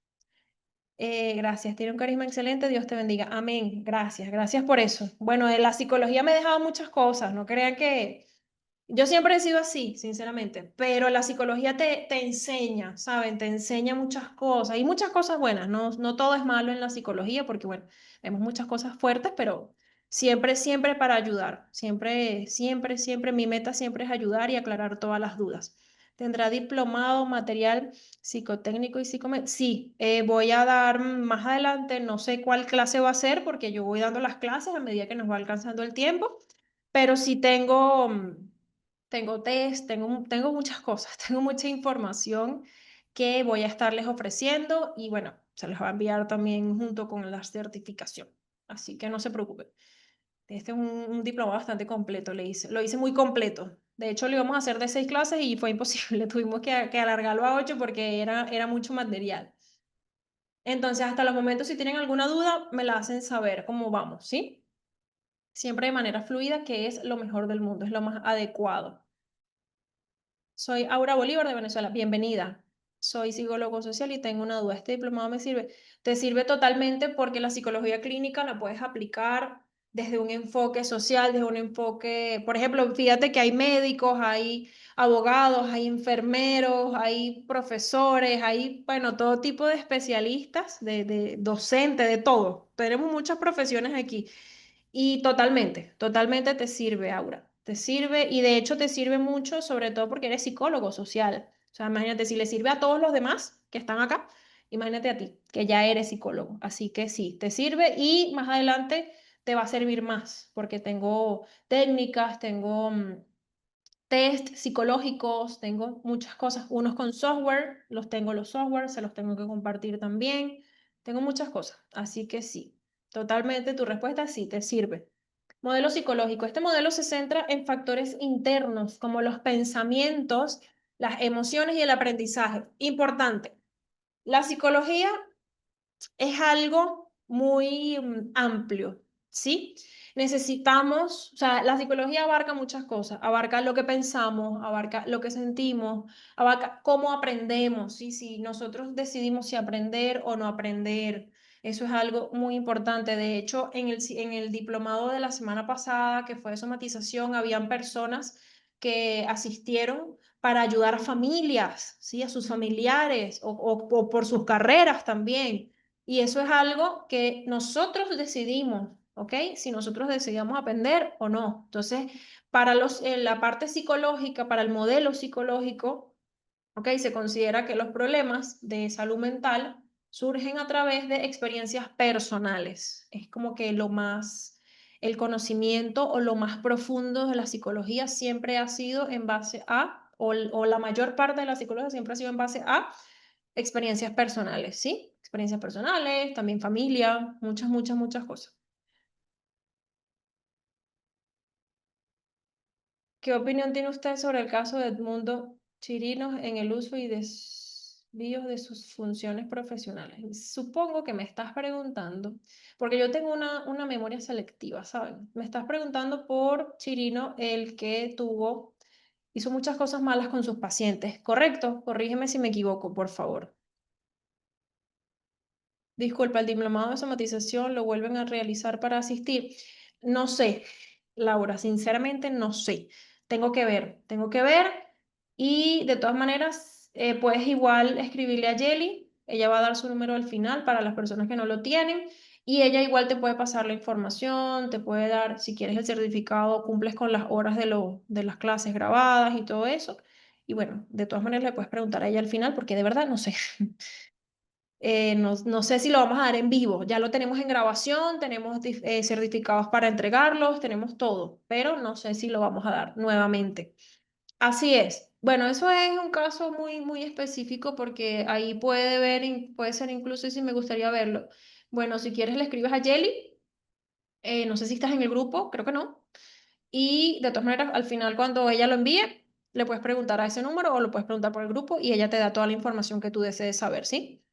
Speaker 1: Gracias, tiene un carisma excelente, Dios te bendiga. Amén, gracias, gracias por eso. Bueno, de la psicología me ha dejado muchas cosas, no crean que yo siempre he sido así, sinceramente, pero la psicología te enseña, ¿saben? Te enseña muchas cosas y muchas cosas buenas. No, no todo es malo en la psicología porque, bueno, vemos muchas cosas fuertes, pero siempre, siempre para ayudar. Siempre, siempre, siempre, mi meta siempre es ayudar y aclarar todas las dudas. ¿Tendrá diplomado, material psicotécnico y psicométrico? Sí, voy a dar más adelante, no sé cuál clase va a ser porque yo voy dando las clases a medida que nos va alcanzando el tiempo, pero sí tengo... tengo test, tengo muchas cosas, tengo mucha información que voy a estarles ofreciendo y bueno, se les va a enviar también junto con la certificación. Así que no se preocupen. Este es un diploma bastante completo, lo hice muy completo. De hecho, lo íbamos a hacer de 6 clases y fue imposible. Tuvimos que alargarlo a 8 porque era mucho material. Entonces, hasta los momentos, si tienen alguna duda, me la hacen saber cómo vamos, ¿sí? Siempre de manera fluida, que es lo mejor del mundo, es lo más adecuado. Soy Aura Bolívar de Venezuela. Bienvenida. Soy psicólogo social y tengo una duda. ¿Este diplomado me sirve? Te sirve totalmente porque la psicología clínica la puedes aplicar desde un enfoque social, desde un enfoque, por ejemplo, fíjate que hay médicos, hay abogados, hay enfermeros, hay profesores, hay, bueno, todo tipo de especialistas, de docentes, de todo. Tenemos muchas profesiones aquí. Y totalmente, totalmente te sirve, Aura. Te sirve y de hecho te sirve mucho, sobre todo porque eres psicólogo social. O sea, imagínate, si le sirve a todos los demás que están acá, imagínate a ti, que ya eres psicólogo. Así que sí, te sirve y más adelante te va a servir más, porque tengo técnicas, tengo test psicológicos, tengo muchas cosas, unos con software, los tengo los software, se los tengo que compartir también, tengo muchas cosas, así que sí, totalmente tu respuesta sí te sirve. Modelo psicológico. Este modelo se centra en factores internos como los pensamientos, las emociones y el aprendizaje. Importante. La psicología es algo muy amplio, ¿sí? Necesitamos, o sea, la psicología abarca muchas cosas, abarca lo que pensamos, abarca lo que sentimos, abarca cómo aprendemos, ¿sí? Si nosotros decidimos si aprender o no aprender, eso es algo muy importante. De hecho, en el diplomado de la semana pasada, que fue de somatización, habían personas que asistieron para ayudar a familias, ¿sí? A sus familiares o por sus carreras también. Y eso es algo que nosotros decidimos, ¿ok? Si nosotros decidimos aprender o no. Entonces, para la parte psicológica, para el modelo psicológico, ¿ok? Se considera que los problemas de salud mental surgen a través de experiencias personales. Es como que lo más, el conocimiento o lo más profundo de la psicología siempre ha sido en base a, o la mayor parte de la psicología siempre ha sido en base a experiencias personales, ¿sí? Experiencias personales, también familia, muchas, muchas, muchas cosas. ¿Qué opinión tiene usted sobre el caso de Edmundo Chirinos en el uso y desvíos de sus funciones profesionales? Supongo que me estás preguntando, porque yo tengo una memoria selectiva, ¿saben? Me estás preguntando por Chirino, el que hizo muchas cosas malas con sus pacientes, ¿correcto? Corrígeme si me equivoco, por favor. Disculpa, el diplomado de somatización lo vuelven a realizar para asistir. No sé, Laura, sinceramente no sé. Tengo que ver y de todas maneras puedes igual escribirle a Jelly. Ella va a dar su número al final para las personas que no lo tienen y ella igual te puede pasar la información, te puede dar, si quieres el certificado, cumples con las horas de las clases grabadas y todo eso. Y bueno, de todas maneras le puedes preguntar a ella al final porque de verdad no sé. No sé si lo vamos a dar en vivo. Ya lo tenemos en grabación, tenemos certificados para entregarlos, tenemos todo, pero no sé si lo vamos a dar nuevamente. Así es. Bueno, eso es un caso muy, muy específico porque ahí puede ver, puede ser incluso si me gustaría verlo. Bueno, si quieres le escribes a Jelly. No sé si estás en el grupo, creo que no. Y de todas maneras, al final, cuando ella lo envíe, le puedes preguntar a ese número o lo puedes preguntar por el grupo y ella te da toda la información que tú desees saber, ¿sí?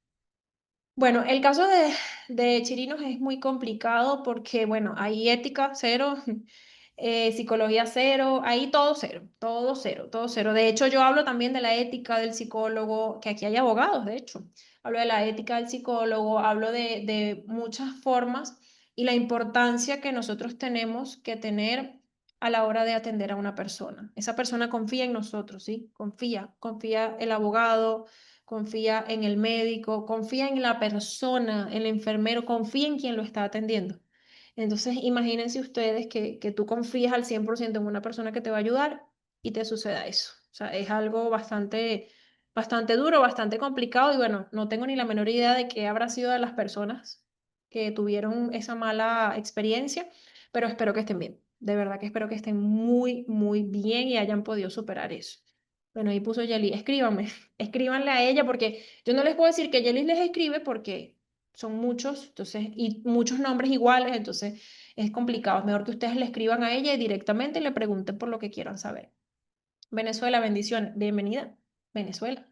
Speaker 1: Bueno, el caso de Chirinos es muy complicado porque, bueno, hay ética cero, psicología cero, ahí todo cero, todo cero, todo cero. De hecho, yo hablo también de la ética del psicólogo, que aquí hay abogados, de hecho. Hablo de la ética del psicólogo, hablo de muchas formas y la importancia que nosotros tenemos que tener a la hora de atender a una persona. Esa persona confía en nosotros, ¿sí? Confía el abogado, confía en el médico, confía en la persona, el enfermero, confía en quien lo está atendiendo. Entonces, imagínense ustedes que tú confías al 100% en una persona que te va a ayudar y te suceda eso. O sea, es algo bastante, bastante duro, bastante complicado y bueno, no tengo ni la menor idea de qué habrá sido de las personas que tuvieron esa mala experiencia, pero espero que estén bien. De verdad que espero que estén muy, muy bien y hayan podido superar eso. Bueno, ahí puso Yeli, escríbanme, escríbanle a ella porque yo no les puedo decir que Yeli les escribe porque son muchos, entonces, y muchos nombres iguales, entonces es complicado. Es mejor que ustedes le escriban a ella directamente y le pregunten por lo que quieran saber. Venezuela, bendiciones, bienvenida, Venezuela.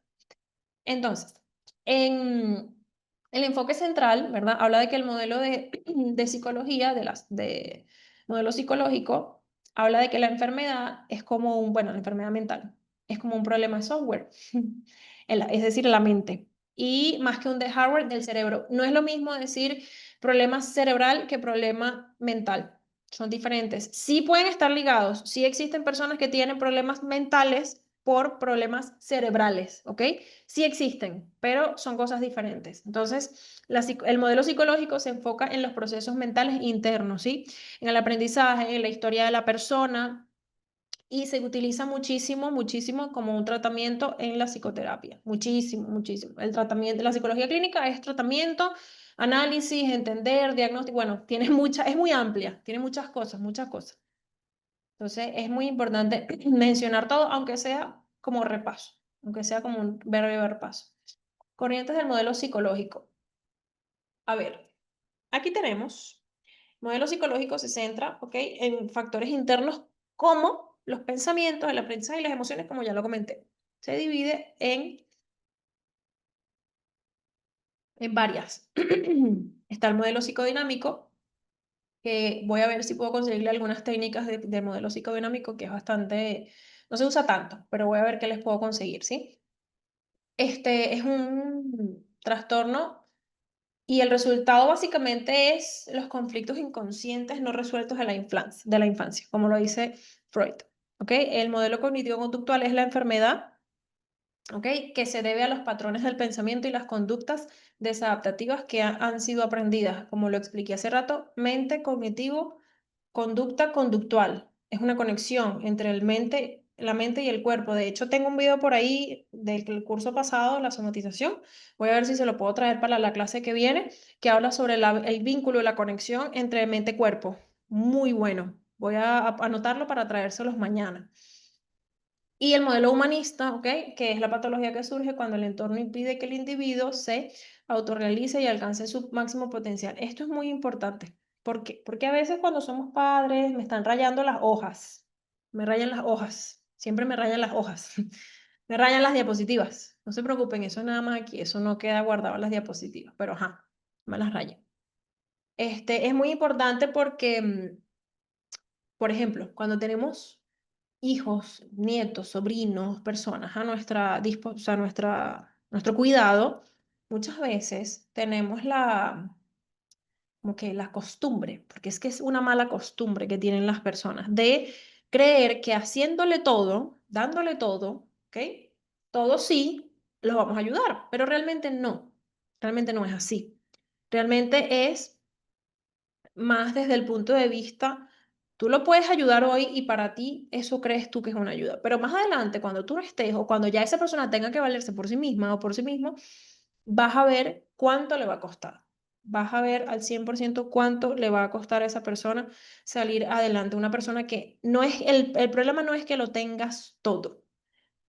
Speaker 1: Entonces, en el enfoque central, ¿verdad? Habla de que el modelo de psicología, de modelo psicológico, habla de que la enfermedad es como bueno, la enfermedad mental es como un problema de software, es decir, la mente. Y más que un de hardware del cerebro. No es lo mismo decir problema cerebral que problema mental. Son diferentes. Sí pueden estar ligados. Sí existen personas que tienen problemas mentales por problemas cerebrales, ¿ok? Sí existen, pero son cosas diferentes. Entonces, el modelo psicológico se enfoca en los procesos mentales internos, ¿sí? En el aprendizaje, en la historia de la persona y se utiliza muchísimo, muchísimo como un tratamiento en la psicoterapia. Muchísimo, muchísimo. El tratamiento, la psicología clínica es tratamiento, análisis, entender, diagnóstico. Bueno, es muy amplia, tiene muchas cosas, muchas cosas. Entonces, es muy importante mencionar todo, aunque sea como repaso, aunque sea como un breve repaso. Corrientes del modelo psicológico. A ver, aquí tenemos, modelo psicológico se centra, ¿ok? En factores internos como los pensamientos, el aprendizaje y las emociones, como ya lo comenté. Se divide en varias. Está el modelo psicodinámico, que voy a ver si puedo conseguirle algunas técnicas de modelo psicodinámico, que es bastante, no se usa tanto, pero voy a ver qué les puedo conseguir, ¿sí? Este es un trastorno y el resultado básicamente es los conflictos inconscientes no resueltos de la infancia, como lo dice Freud. ¿Ok? El modelo cognitivo-conductual es la enfermedad, ¿ok? Que se debe a los patrones del pensamiento y las conductas desadaptativas que han sido aprendidas, como lo expliqué hace rato, mente, cognitivo, conducta conductual. Es una conexión entre la mente y el cuerpo. De hecho, tengo un video por ahí del curso pasado, la somatización. Voy a ver si se lo puedo traer para la clase que viene, que habla sobre el vínculo y la conexión entre mente y cuerpo. Muy bueno. Voy a anotarlo para traérselos mañana. Y el modelo humanista, ¿ok? Que es la patología que surge cuando el entorno impide que el individuo se autorrealice y alcance su máximo potencial. Esto es muy importante. ¿Por qué? Porque a veces cuando somos padres me están rayando las hojas. Me rayan las hojas. Siempre me rayan las hojas. Me rayan las diapositivas. No se preocupen, eso es nada más aquí. Eso no queda guardado en las diapositivas. Pero ajá, me las rayan. Es muy importante porque, por ejemplo, cuando tenemos hijos, nietos, sobrinos, personas a o sea, nuestro cuidado, muchas veces tenemos como que la costumbre, porque es que es una mala costumbre que tienen las personas, de creer que haciéndole todo, dándole todo, ¿ok? Todo sí, los vamos a ayudar, pero realmente no es así. Realmente es más desde el punto de vista, tú lo puedes ayudar hoy y para ti eso crees tú que es una ayuda, pero más adelante cuando tú no estés o cuando ya esa persona tenga que valerse por sí misma o por sí mismo, vas a ver cuánto le va a costar. Vas a ver al 100% cuánto le va a costar a esa persona salir adelante. Una persona que no es, el problema no es que lo tengas todo.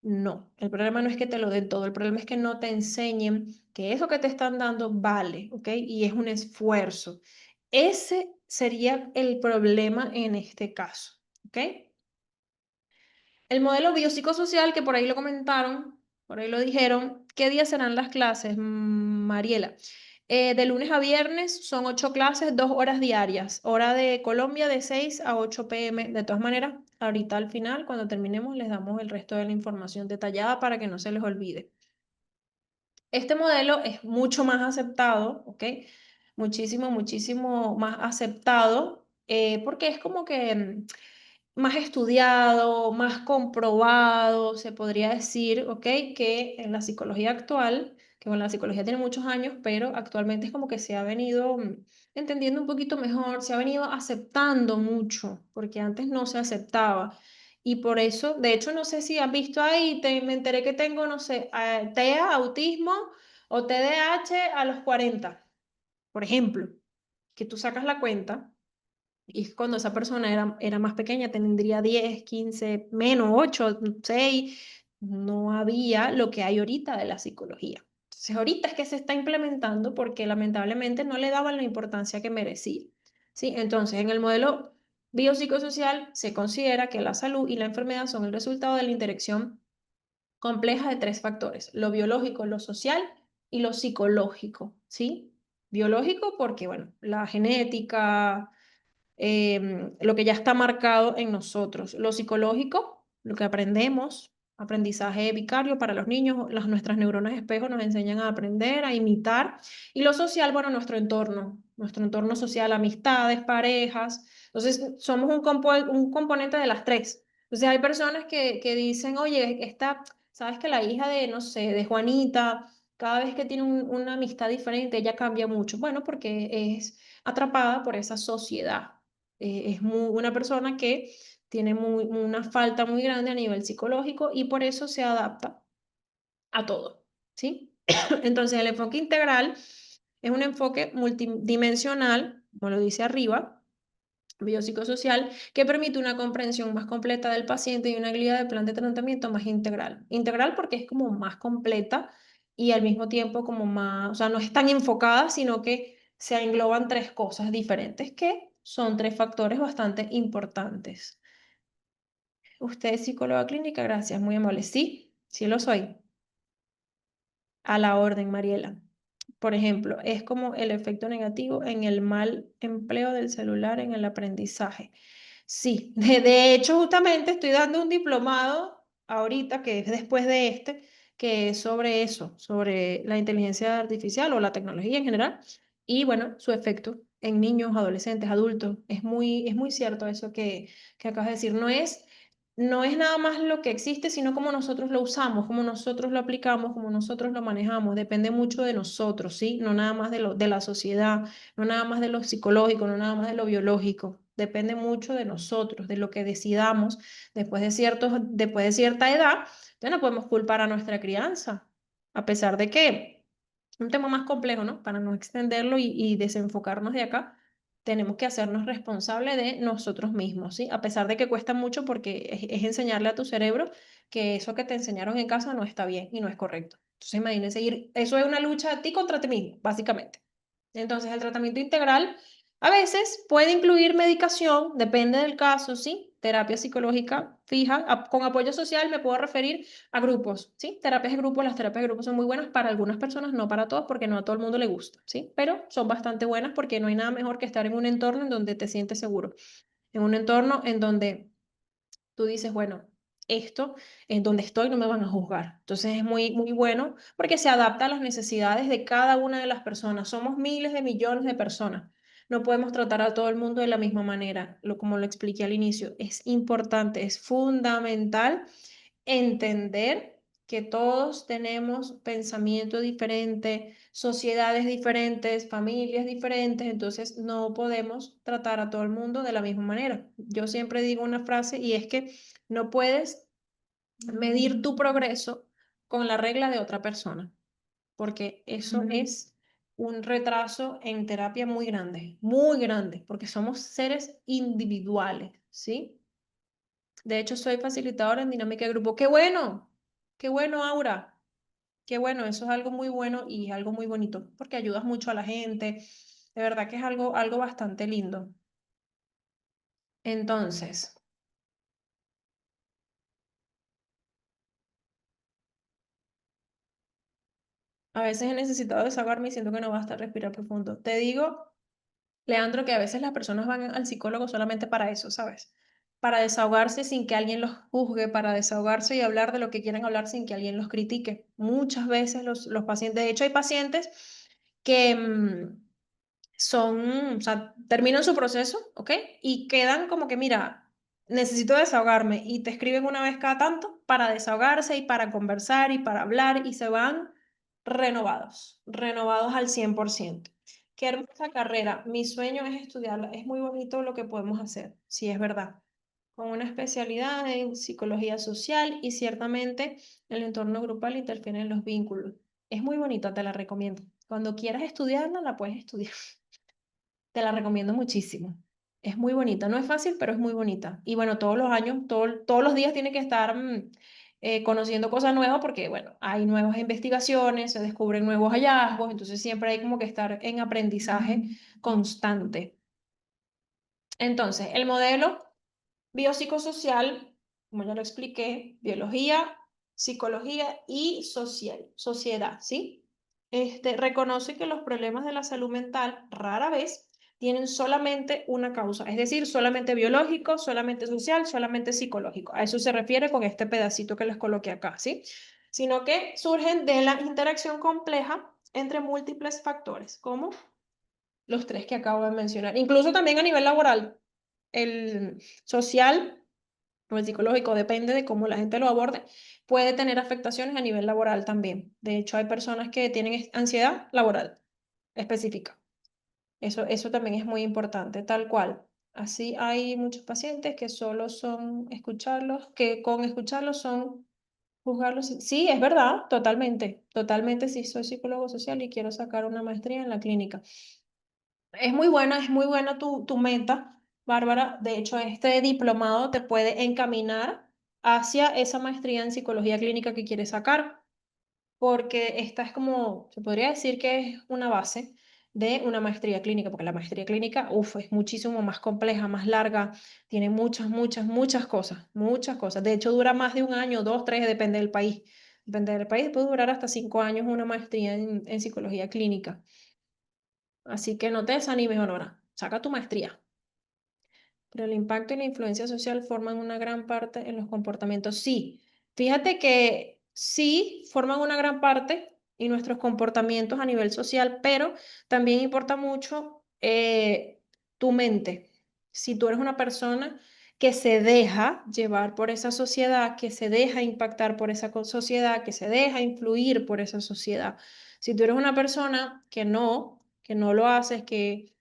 Speaker 1: No, el problema no es que te lo den todo, el problema es que no te enseñen que eso que te están dando vale, ¿ok? Y es un esfuerzo. Ese sería el problema en este caso, ¿ok? El modelo biopsicosocial, que por ahí lo comentaron, por ahí lo dijeron, ¿qué días serán las clases, Mariela? De lunes a viernes son 8 clases, 2 horas diarias. Hora de Colombia de 6 a 8 p.m. De todas maneras, ahorita al final, cuando terminemos, les damos el resto de la información detallada para que no se les olvide. Este modelo es mucho más aceptado, ¿ok? Muchísimo, muchísimo más aceptado, porque es como que más estudiado, más comprobado, se podría decir, ¿ok? Que en la psicología actual, que bueno, la psicología tiene muchos años, pero actualmente es como que se ha venido entendiendo un poquito mejor, se ha venido aceptando mucho, porque antes no se aceptaba. Y por eso, de hecho, no sé si has visto ahí, me enteré que tengo, no sé, TEA, autismo o TDAH a los 40, por ejemplo, que tú sacas la cuenta y cuando esa persona era más pequeña, tendría 10, 15, menos 8, 6, no había lo que hay ahorita de la psicología. Entonces, ahorita es que se está implementando porque lamentablemente no le daban la importancia que merecía. ¿Sí? Entonces, en el modelo biopsicosocial se considera que la salud y la enfermedad son el resultado de la interacción compleja de 3 factores: lo biológico, lo social y lo psicológico. ¿Sí? Biológico porque, bueno, la genética, lo que ya está marcado en nosotros. Lo psicológico, lo que aprendemos, aprendizaje vicario para los niños, nuestras neuronas espejo nos enseñan a aprender, a imitar. Y lo social, bueno, nuestro entorno social, amistades, parejas. Entonces, somos un componente de las 3. Entonces, hay personas que dicen, oye, sabes que la hija de, no sé, de Juanita, cada vez que tiene una amistad diferente, ella cambia mucho. Bueno, porque es atrapada por esa sociedad. Es una persona que tiene una falta muy grande a nivel psicológico y por eso se adapta a todo, ¿sí? Entonces, el enfoque integral es un enfoque multidimensional, como lo dice arriba, biopsicosocial, que permite una comprensión más completa del paciente y una guía de plan de tratamiento más integral. Integral porque es como más completa y al mismo tiempo como más, o sea, no es tan enfocada, sino que se engloban 3 cosas diferentes que son 3 factores bastante importantes. Usted es psicóloga clínica, gracias, muy amable. Sí, sí lo soy. A la orden, Mariela. Por ejemplo, es como el efecto negativo en el mal empleo del celular en el aprendizaje. Sí, de hecho, justamente estoy dando un diplomado ahorita, que es después de este, que es sobre eso, sobre la inteligencia artificial o la tecnología en general, y bueno, su efecto en niños, adolescentes, adultos. Es muy cierto eso que acabas de decir. No es nada más lo que existe, sino cómo nosotros lo usamos, cómo nosotros lo aplicamos, cómo nosotros lo manejamos. Depende mucho de nosotros, ¿sí? No nada más de la sociedad, no nada más de lo psicológico, no nada más de lo biológico. Depende mucho de nosotros, de lo que decidamos después de cierta edad. Entonces no podemos culpar a nuestra crianza, a pesar de que es un tema más complejo, ¿no? Para no extenderlo y desenfocarnos de acá, tenemos que hacernos responsables de nosotros mismos, ¿sí? A pesar de que cuesta mucho porque es enseñarle a tu cerebro que eso que te enseñaron en casa no está bien y no es correcto. Entonces imagínense eso es una lucha de ti contra ti mismo, básicamente. Entonces el tratamiento integral a veces puede incluir medicación, depende del caso, ¿sí? Terapia psicológica fija, con apoyo social me puedo referir a grupos, ¿sí? Terapias de grupo, las terapias de grupo son muy buenas para algunas personas, no para todos, porque no a todo el mundo le gusta, ¿sí? Pero son bastante buenas porque no hay nada mejor que estar en un entorno en donde te sientes seguro, en un entorno en donde tú dices, bueno, esto en donde estoy no me van a juzgar. Entonces es muy, muy bueno porque se adapta a las necesidades de cada una de las personas. Somos miles de millones de personas. No podemos tratar a todo el mundo de la misma manera. Como lo expliqué al inicio, es importante, es fundamental entender que todos tenemos pensamiento diferente, sociedades diferentes, familias diferentes, entonces no podemos tratar a todo el mundo de la misma manera. Yo siempre digo una frase y es que no puedes medir tu progreso con la regla de otra persona, porque eso es un retraso en terapia muy grande, porque somos seres individuales, ¿sí? De hecho, soy facilitadora en dinámica de grupo. Qué bueno, Aura, qué bueno, eso es algo muy bueno y algo muy bonito, porque ayudas mucho a la gente, de verdad que es algo bastante lindo. Entonces, a veces he necesitado desahogarme y siento que no basta respirar profundo. Te digo, Leandro, que a veces las personas van al psicólogo solamente para eso, ¿sabes? Para desahogarse sin que alguien los juzgue, para desahogarse y hablar de lo que quieren hablar sin que alguien los critique. Muchas veces los pacientes, de hecho hay pacientes que o sea, terminan su proceso, ¿ok? Y quedan como que, mira, necesito desahogarme y te escriben una vez cada tanto para desahogarse y para conversar y para hablar y se van renovados al 100%. Qué hermosa carrera. Mi sueño es estudiarla. Es muy bonito lo que podemos hacer, sí, es verdad. Con una especialidad en psicología social y ciertamente el entorno grupal interfiere en los vínculos. Es muy bonita, te la recomiendo. Cuando quieras estudiarla, la puedes estudiar. Te la recomiendo muchísimo. Es muy bonita. No es fácil, pero es muy bonita. Y bueno, todos los años, todos los días tiene que estar conociendo cosas nuevas porque, bueno, hay nuevas investigaciones, se descubren nuevos hallazgos, entonces siempre hay como que estar en aprendizaje constante. Entonces, el modelo biopsicosocial, como ya lo expliqué, biología, psicología y sociedad, ¿sí? Reconoce que los problemas de la salud mental rara vez tienen solamente una causa, es decir, solamente biológico, solamente social, solamente psicológico. A eso se refiere con este pedacito que les coloqué acá, ¿sí? Sino que surgen de la interacción compleja entre múltiples factores, como los tres que acabo de mencionar. Incluso también a nivel laboral, el social o el psicológico, depende de cómo la gente lo aborde, puede tener afectaciones a nivel laboral también. De hecho, hay personas que tienen ansiedad laboral específica. Eso también es muy importante, tal cual. Así hay muchos pacientes que solo son escucharlos, que con escucharlos son juzgarlos. Sí, es verdad, totalmente, totalmente. Sí, soy psicólogo social y quiero sacar una maestría en la clínica. Es muy buena tu meta, Bárbara. De hecho, este diplomado te puede encaminar hacia esa maestría en psicología clínica que quieres sacar, porque esta es como, se podría decir que es una base de una maestría clínica, porque la maestría clínica, uff, es muchísimo más compleja, más larga, tiene muchas cosas, muchas cosas. De hecho, dura más de un año, dos, tres, depende del país. Depende del país, puede durar hasta 5 años una maestría en psicología clínica. Así que no te desanimes, Honora. Saca tu maestría. Pero el impacto y la influencia social forman una gran parte en los comportamientos. Sí, fíjate que sí forman una gran parte en nuestros comportamientos a nivel social, pero también importa mucho tu mente. Si tú eres una persona que se deja llevar por esa sociedad, que se deja impactar por esa sociedad, que se deja influir por esa sociedad. Si tú eres una persona que no lo haces, que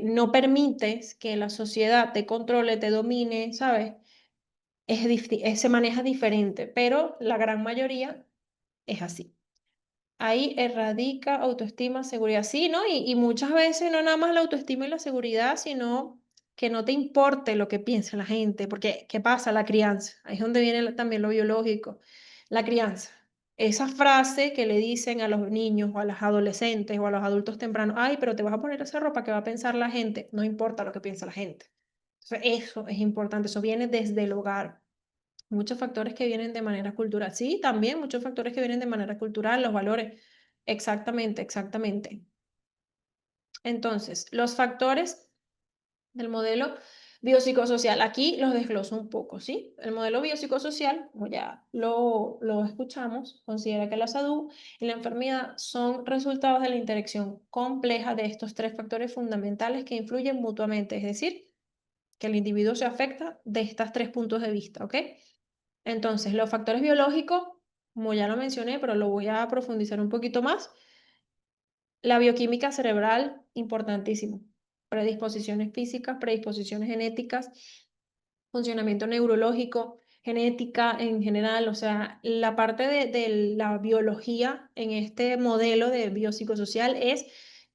Speaker 1: no permites que la sociedad te controle, te domine, ¿sabes? Se maneja diferente, pero la gran mayoría es así. Ahí erradica autoestima, seguridad. Sí, ¿no? Y muchas veces no nada más la autoestima y la seguridad, sino que no te importe lo que piensa la gente, porque ¿qué pasa? La crianza. Ahí es donde viene también lo biológico. La crianza. Esa frase que le dicen a los niños o a los adolescentes o a los adultos tempranos, ay, pero te vas a poner esa ropa, ¿qué va a pensar la gente? No importa lo que piensa la gente. Entonces, eso es importante, eso viene desde el hogar. Muchos factores que vienen de manera cultural. Sí, también muchos factores que vienen de manera cultural, los valores. Exactamente, exactamente. Entonces, los factores del modelo biopsicosocial. Aquí los desgloso un poco, ¿sí? El modelo biopsicosocial, como ya lo escuchamos, considera que la salud y la enfermedad son resultados de la interacción compleja de estos tres factores fundamentales que influyen mutuamente, es decir, que el individuo se afecta de estos tres puntos de vista, ¿ok? Entonces, los factores biológicos, como ya lo mencioné, pero lo voy a profundizar un poquito más. La bioquímica cerebral, importantísimo. Predisposiciones físicas, predisposiciones genéticas, funcionamiento neurológico, genética en general, o sea, la parte de la biología en este modelo de biopsicosocial es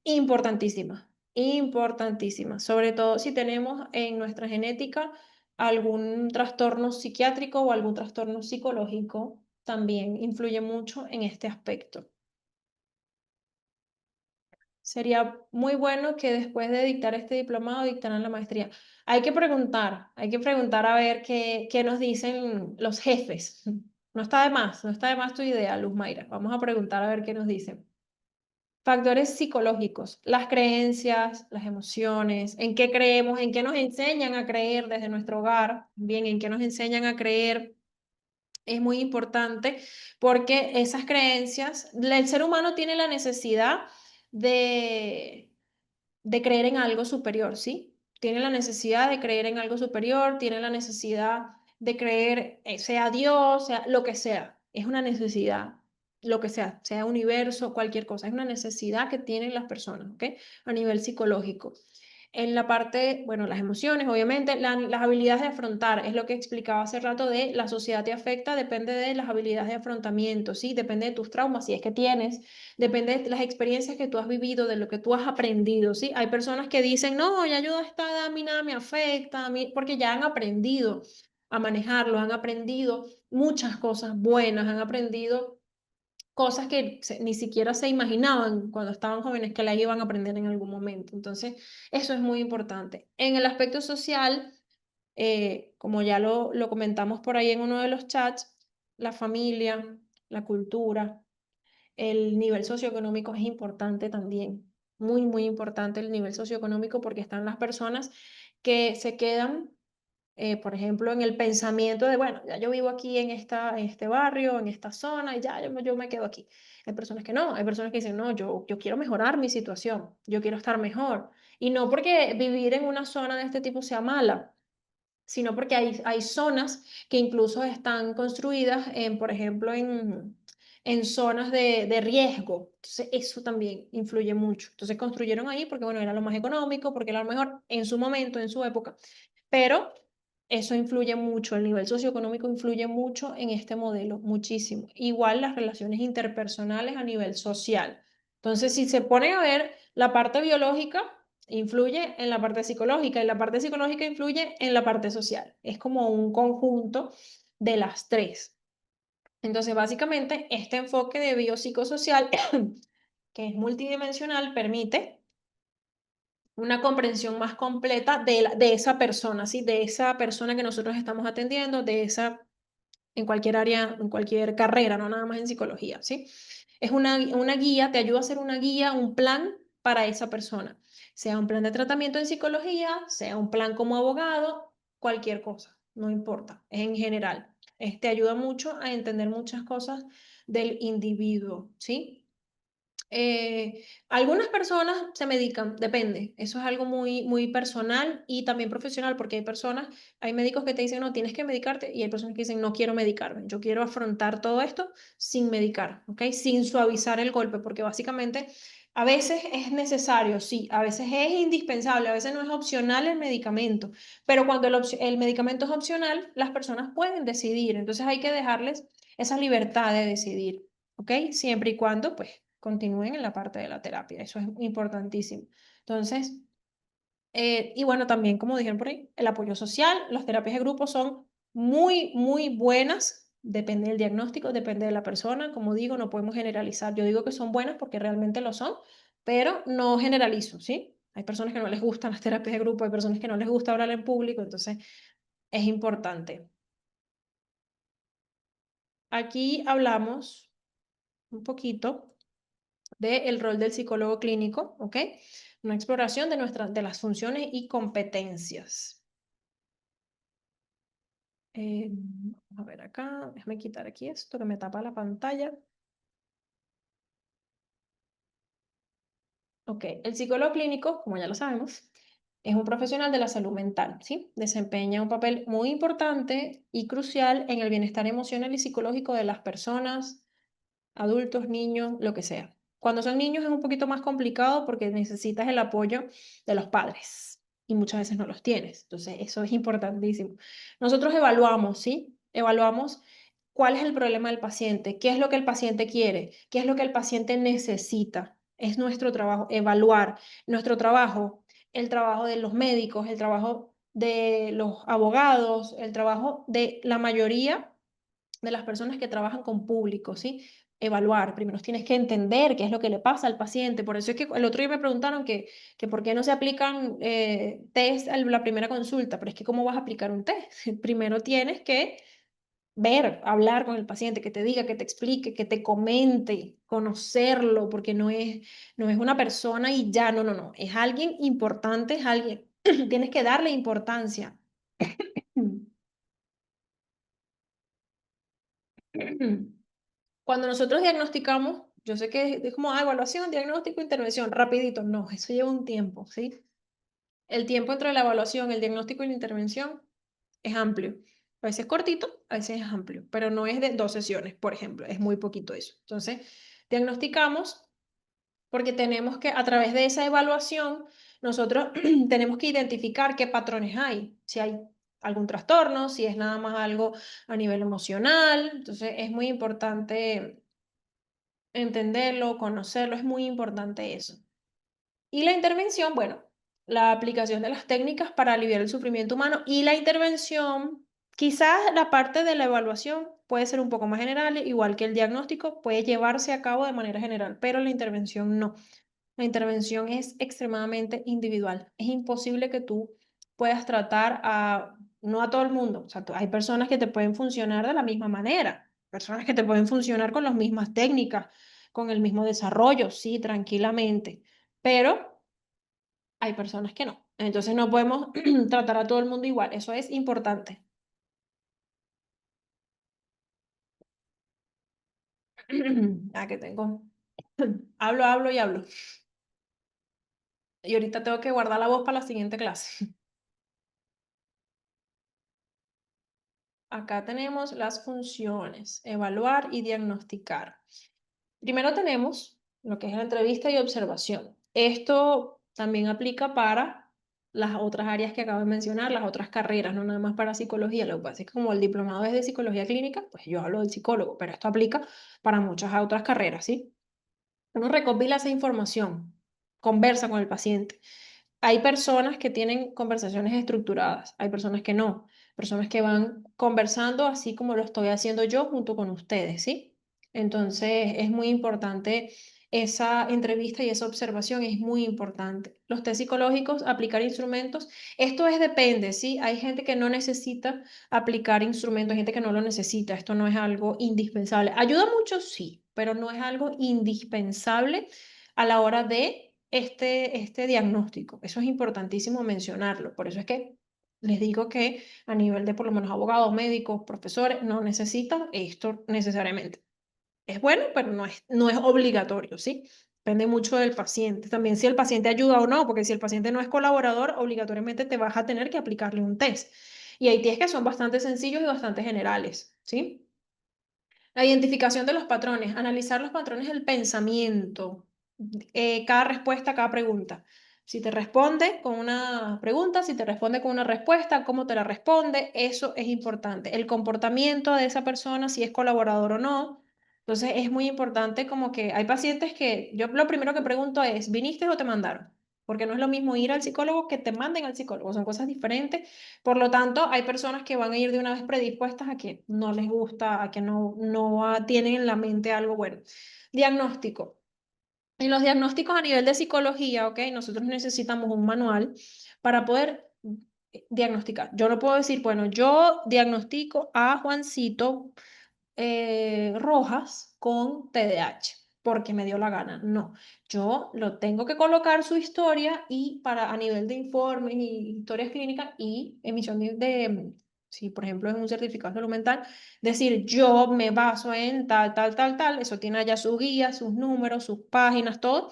Speaker 1: importantísima, importantísima, sobre todo si tenemos en nuestra genética algún trastorno psiquiátrico o algún trastorno psicológico, también influye mucho en este aspecto. Sería muy bueno que después de dictar este diplomado dictaran la maestría. Hay que preguntar a ver qué nos dicen los jefes. No está de más, no está de más tu idea, Luz Mayra. Vamos a preguntar a ver qué nos dicen. Factores psicológicos, las creencias, las emociones, en qué creemos, en qué nos enseñan a creer desde nuestro hogar, bien, en qué nos enseñan a creer. Es muy importante porque esas creencias, el ser humano tiene la necesidad de, de creer en algo superior, ¿sí? Tiene la necesidad de creer en algo superior, tiene la necesidad de creer, sea Dios, sea lo que sea. Es una necesidad, lo que sea, sea universo, cualquier cosa. Es una necesidad que tienen las personas, ¿ok? A nivel psicológico. En la parte, bueno, las emociones, obviamente, las habilidades de afrontar, es lo que explicaba hace rato de la sociedad te afecta, depende de las habilidades de afrontamiento, ¿sí? Depende de tus traumas, si es que tienes, depende de las experiencias que tú has vivido, de lo que tú has aprendido, ¿sí? Hay personas que dicen, no, ya yo a esta edad a mí nada me afecta, a mí, porque ya han aprendido a manejarlo, han aprendido muchas cosas buenas, han aprendido cosas que ni siquiera se imaginaban cuando estaban jóvenes que la iban a aprender en algún momento. Entonces, eso es muy importante. En el aspecto social, como ya lo comentamos por ahí en uno de los chats, la familia, la cultura, el nivel socioeconómico es importante también. Muy, muy importante el nivel socioeconómico porque están las personas que se quedan por ejemplo, en el pensamiento de, bueno, ya yo vivo aquí en este barrio, en esta zona, y ya yo me quedo aquí. Hay personas que no, hay personas que dicen, no, yo quiero mejorar mi situación, yo quiero estar mejor. Y no porque vivir en una zona de este tipo sea mala, sino porque hay zonas que incluso están construidas, por ejemplo, en zonas de riesgo. Entonces, eso también influye mucho. Entonces, construyeron ahí porque, bueno, era lo más económico, porque era lo mejor en su momento, en su época. Pero eso influye mucho, el nivel socioeconómico influye mucho en este modelo, muchísimo. Igual las relaciones interpersonales a nivel social. Entonces, si se pone a ver la parte biológica, influye en la parte psicológica y la parte psicológica influye en la parte social. Es como un conjunto de las tres. Entonces, básicamente, este enfoque de biopsicosocial, que es multidimensional, permite una comprensión más completa de esa persona, ¿sí? De esa persona que nosotros estamos atendiendo, de esa, en cualquier área, en cualquier carrera, no nada más en psicología, ¿sí? Es una guía, te ayuda a hacer una guía, un plan para esa persona, sea un plan de tratamiento en psicología, sea un plan como abogado, cualquier cosa, no importa, es en general. Te ayuda mucho a entender muchas cosas del individuo, ¿sí? Algunas personas se medican, depende. Eso es algo muy, muy personal y también profesional, porque hay personas, hay médicos que te dicen, no, tienes que medicarte, y hay personas que dicen, no quiero medicarme, yo quiero afrontar todo esto sin medicar, ¿ok? Sin suavizar el golpe, porque básicamente a veces es necesario, sí, a veces es indispensable, a veces no es opcional el medicamento, pero cuando el medicamento es opcional, las personas pueden decidir, entonces hay que dejarles esa libertad de decidir, ¿ok? Siempre y cuando, pues continúen en la parte de la terapia. Eso es importantísimo. Entonces, y bueno, también como dijeron por ahí, el apoyo social, las terapias de grupo son muy, muy buenas. Depende del diagnóstico, depende de la persona. Como digo, no podemos generalizar. Yo digo que son buenas porque realmente lo son, pero no generalizo, ¿sí? Hay personas que no les gustan las terapias de grupo, hay personas que no les gusta hablar en público, entonces es importante. Aquí hablamos un poquito del rol del psicólogo clínico, ¿ok? Una exploración de las funciones y competencias. Vamos a ver acá, déjame quitar aquí esto que me tapa la pantalla. Ok, el psicólogo clínico, como ya lo sabemos, es un profesional de la salud mental, ¿sí? Desempeña un papel muy importante y crucial en el bienestar emocional y psicológico de las personas, adultos, niños, lo que sea. Cuando son niños es un poquito más complicado porque necesitas el apoyo de los padres y muchas veces no los tienes. Entonces, eso es importantísimo. Nosotros evaluamos, ¿sí? Evaluamos cuál es el problema del paciente, qué es lo que el paciente quiere, qué es lo que el paciente necesita. Es nuestro trabajo evaluar. Nuestro trabajo, el trabajo de los médicos, el trabajo de los abogados, el trabajo de la mayoría de las personas que trabajan con público, ¿sí? Evaluar. Primero tienes que entender qué es lo que le pasa al paciente. Por eso es que el otro día me preguntaron que por qué no se aplican test a la primera consulta. Pero es que ¿cómo vas a aplicar un test? Primero tienes que ver, hablar con el paciente, que te diga, que te explique, que te comente, conocerlo, porque no es una persona y ya, no, no, no. Es alguien importante, es alguien. Tienes que darle importancia. Cuando nosotros diagnosticamos, yo sé que es como evaluación, diagnóstico, intervención, rapidito. No, eso lleva un tiempo, ¿sí? El tiempo entre la evaluación, el diagnóstico y la intervención es amplio. A veces cortito, a veces es amplio, pero no es de 2 sesiones, por ejemplo, es muy poquito eso. Entonces, diagnosticamos porque tenemos que, a través de esa evaluación, nosotros tenemos que identificar qué patrones hay, si hay algún trastorno, si es nada más algo a nivel emocional. Entonces, es muy importante entenderlo, conocerlo, es muy importante eso. Y la intervención, bueno, la aplicación de las técnicas para aliviar el sufrimiento humano y la intervención, quizás la parte de la evaluación puede ser un poco más general, igual que el diagnóstico puede llevarse a cabo de manera general, pero la intervención no. La intervención es extremadamente individual. Es imposible que tú puedas tratar no a todo el mundo. O sea, hay personas que te pueden funcionar de la misma manera, personas que te pueden funcionar con las mismas técnicas, con el mismo desarrollo, sí, tranquilamente, pero hay personas que no. Entonces no podemos tratar a todo el mundo igual. Eso es importante. Que tengo. Hablo y hablo. Y ahorita tengo que guardar la voz para la siguiente clase. Acá tenemos las funciones, evaluar y diagnosticar. Primero tenemos lo que es la entrevista y observación. Esto también aplica para las otras áreas que acabo de mencionar, las otras carreras, no nada más para psicología. Lo que pasa es que como el diplomado es de psicología clínica, pues yo hablo del psicólogo, pero esto aplica para muchas otras carreras, ¿sí? Uno recopila esa información, conversa con el paciente. Hay personas que tienen conversaciones estructuradas, hay personas que no, personas que van conversando así como lo estoy haciendo yo junto con ustedes, ¿sí? Entonces es muy importante esa entrevista y esa observación es muy importante. Los test psicológicos, aplicar instrumentos, esto es depende, ¿sí? Hay gente que no necesita aplicar instrumentos, hay gente que no lo necesita, esto no es algo indispensable. Ayuda mucho, sí, pero no es algo indispensable a la hora de este diagnóstico. Eso es importantísimo mencionarlo. Por eso es que les digo que a nivel de por lo menos abogados, médicos, profesores, no necesitan esto necesariamente. Es bueno, pero no es obligatorio, ¿sí? Depende mucho del paciente. También si el paciente ayuda o no, porque si el paciente no es colaborador, obligatoriamente te vas a tener que aplicarle un test. Y hay test que son bastante sencillos y bastante generales, ¿sí? La identificación de los patrones, analizar los patrones del pensamiento, cada respuesta, cada pregunta. Si te responde con una pregunta, si te responde con una respuesta, cómo te la responde, eso es importante. El comportamiento de esa persona, si es colaborador o no. Entonces es muy importante como que hay pacientes que yo lo primero que pregunto es, ¿viniste o te mandaron? Porque no es lo mismo ir al psicólogo que te manden al psicólogo, son cosas diferentes. Por lo tanto, hay personas que van a ir de una vez predispuestas a que no les gusta, a que no tienen en la mente algo bueno. Diagnóstico. En los diagnósticos a nivel de psicología, ¿ok? Nosotros necesitamos un manual para poder diagnosticar. Yo no puedo decir, bueno, yo diagnostico a Juancito Rojas con TDAH porque me dio la gana. No, yo lo tengo que colocar su historia y para a nivel de informes y historias clínicas y emisión si por ejemplo es un certificado de salud mental, decir yo me baso en tal, tal, tal, tal, eso tiene allá sus guías, sus números, sus páginas, todo,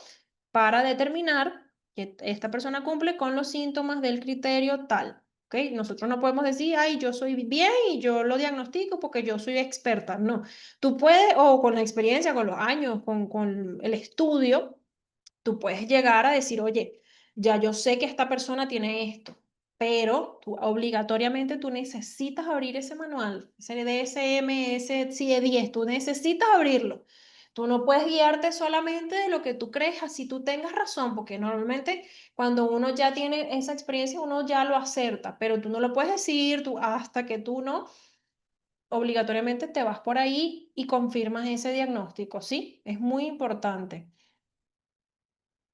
Speaker 1: para determinar que esta persona cumple con los síntomas del criterio tal. ¿Ok? Nosotros no podemos decir, ay, yo soy bien y yo lo diagnostico porque yo soy experta. No, tú puedes, o con la experiencia, con los años, con el estudio, tú puedes llegar a decir, oye, ya yo sé que esta persona tiene esto. pero obligatoriamente tú necesitas abrir ese manual, ese DSM, ese CIE-10, tú necesitas abrirlo. Tú no puedes guiarte solamente de lo que tú crees, así tú tengas razón, porque normalmente cuando uno ya tiene esa experiencia, uno ya lo acerta, pero tú no lo puedes decir tú, hasta que tú no, obligatoriamente te vas por ahí y confirmas ese diagnóstico, ¿sí? Es muy importante.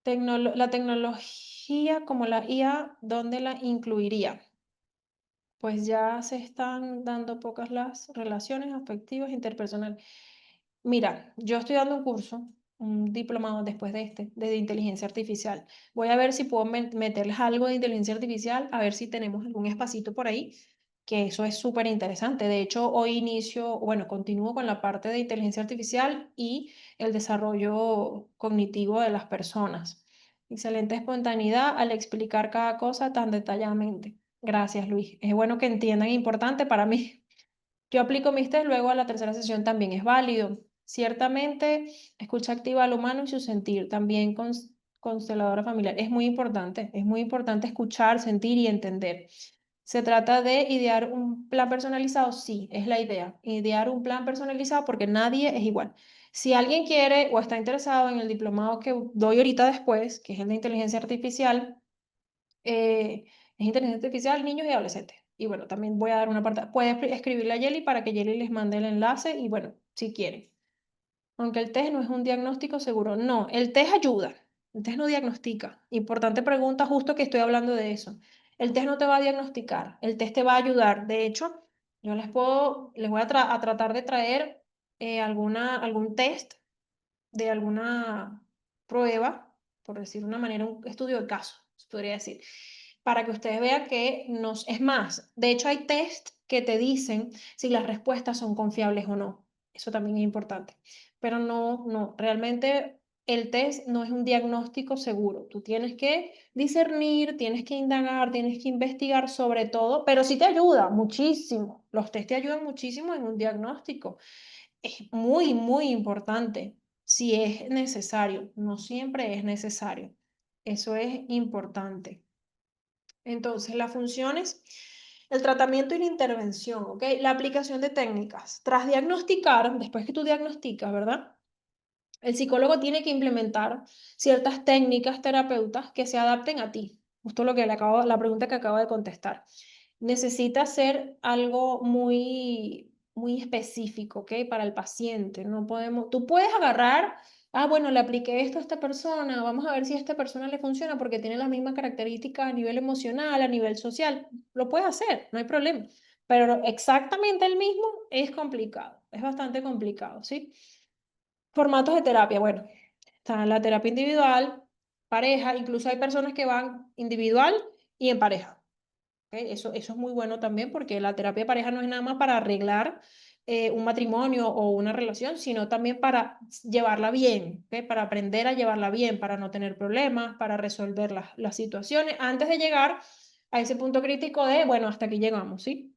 Speaker 1: La tecnología como la IA, ¿dónde la incluiría? Pues ya se están dando pocas las relaciones afectivas interpersonales. Mira, yo estoy dando un curso, un diplomado después de de inteligencia artificial. Voy a ver si puedo meterles algo de inteligencia artificial, a ver si tenemos algún espacito por ahí, que eso es súper interesante. De hecho, hoy inicio, bueno, continúo con la parte de inteligencia artificial y el desarrollo cognitivo de las personas. Excelente espontaneidad al explicar cada cosa tan detalladamente. Gracias, Luis. Es bueno que entiendan, importante para mí. Yo aplico mis test, luego a la tercera sesión también es válido. Ciertamente, escucha activa al humano y su sentir, también consteladora familiar. Es muy importante escuchar, sentir y entender. ¿Se trata de idear un plan personalizado? Sí, es la idea. Idear un plan personalizado porque nadie es igual. Si alguien quiere o está interesado en el diplomado que doy ahorita después, que es el de inteligencia artificial, es inteligencia artificial, niños y adolescentes. Y bueno, también voy a dar una parte. Puedes escribirle a Yeli para que Yeli les mande el enlace y bueno, si quieren. Aunque el test no es un diagnóstico seguro. No, el test ayuda. El test no diagnostica. Importante pregunta, justo que estoy hablando de eso. El test no te va a diagnosticar, el test te va a ayudar. De hecho, yo les voy a tratar de traer algún test de alguna prueba, por decir de una manera, un estudio de caso, se podría decir, para que ustedes vean que nos, es más, de hecho hay test que te dicen si las respuestas son confiables o no. Eso también es importante. Pero no, realmente el test no es un diagnóstico seguro. Tú tienes que discernir, tienes que indagar, tienes que investigar sobre todo, pero sí te ayuda muchísimo. Los test te ayudan muchísimo en un diagnóstico. Es muy importante si es necesario, no siempre es necesario. Eso es importante. Entonces, las funciones, el tratamiento y la intervención, ¿ok? La aplicación de técnicas. Tras diagnosticar, después que tú diagnosticas, ¿verdad? El psicólogo tiene que implementar ciertas técnicas terapeutas que se adapten a ti. Justo lo que la pregunta que acabo de contestar. Necesita ser algo muy específico, ¿ok? Para el paciente. No podemos, tú puedes agarrar, bueno, le apliqué esto a esta persona, vamos a ver si a esta persona le funciona porque tiene las mismas características a nivel emocional, a nivel social. Lo puedes hacer, no hay problema. Pero exactamente el mismo es complicado, es bastante complicado, ¿sí? Formatos de terapia, bueno, está la terapia individual, pareja, incluso hay personas que van individual y en pareja. ¿Ok? Eso es muy bueno también porque la terapia de pareja no es nada más para arreglar un matrimonio o una relación, sino también para llevarla bien, ¿ok? Para aprender a llevarla bien, para no tener problemas, para resolver las situaciones antes de llegar a ese punto crítico de, bueno, hasta aquí llegamos, ¿sí?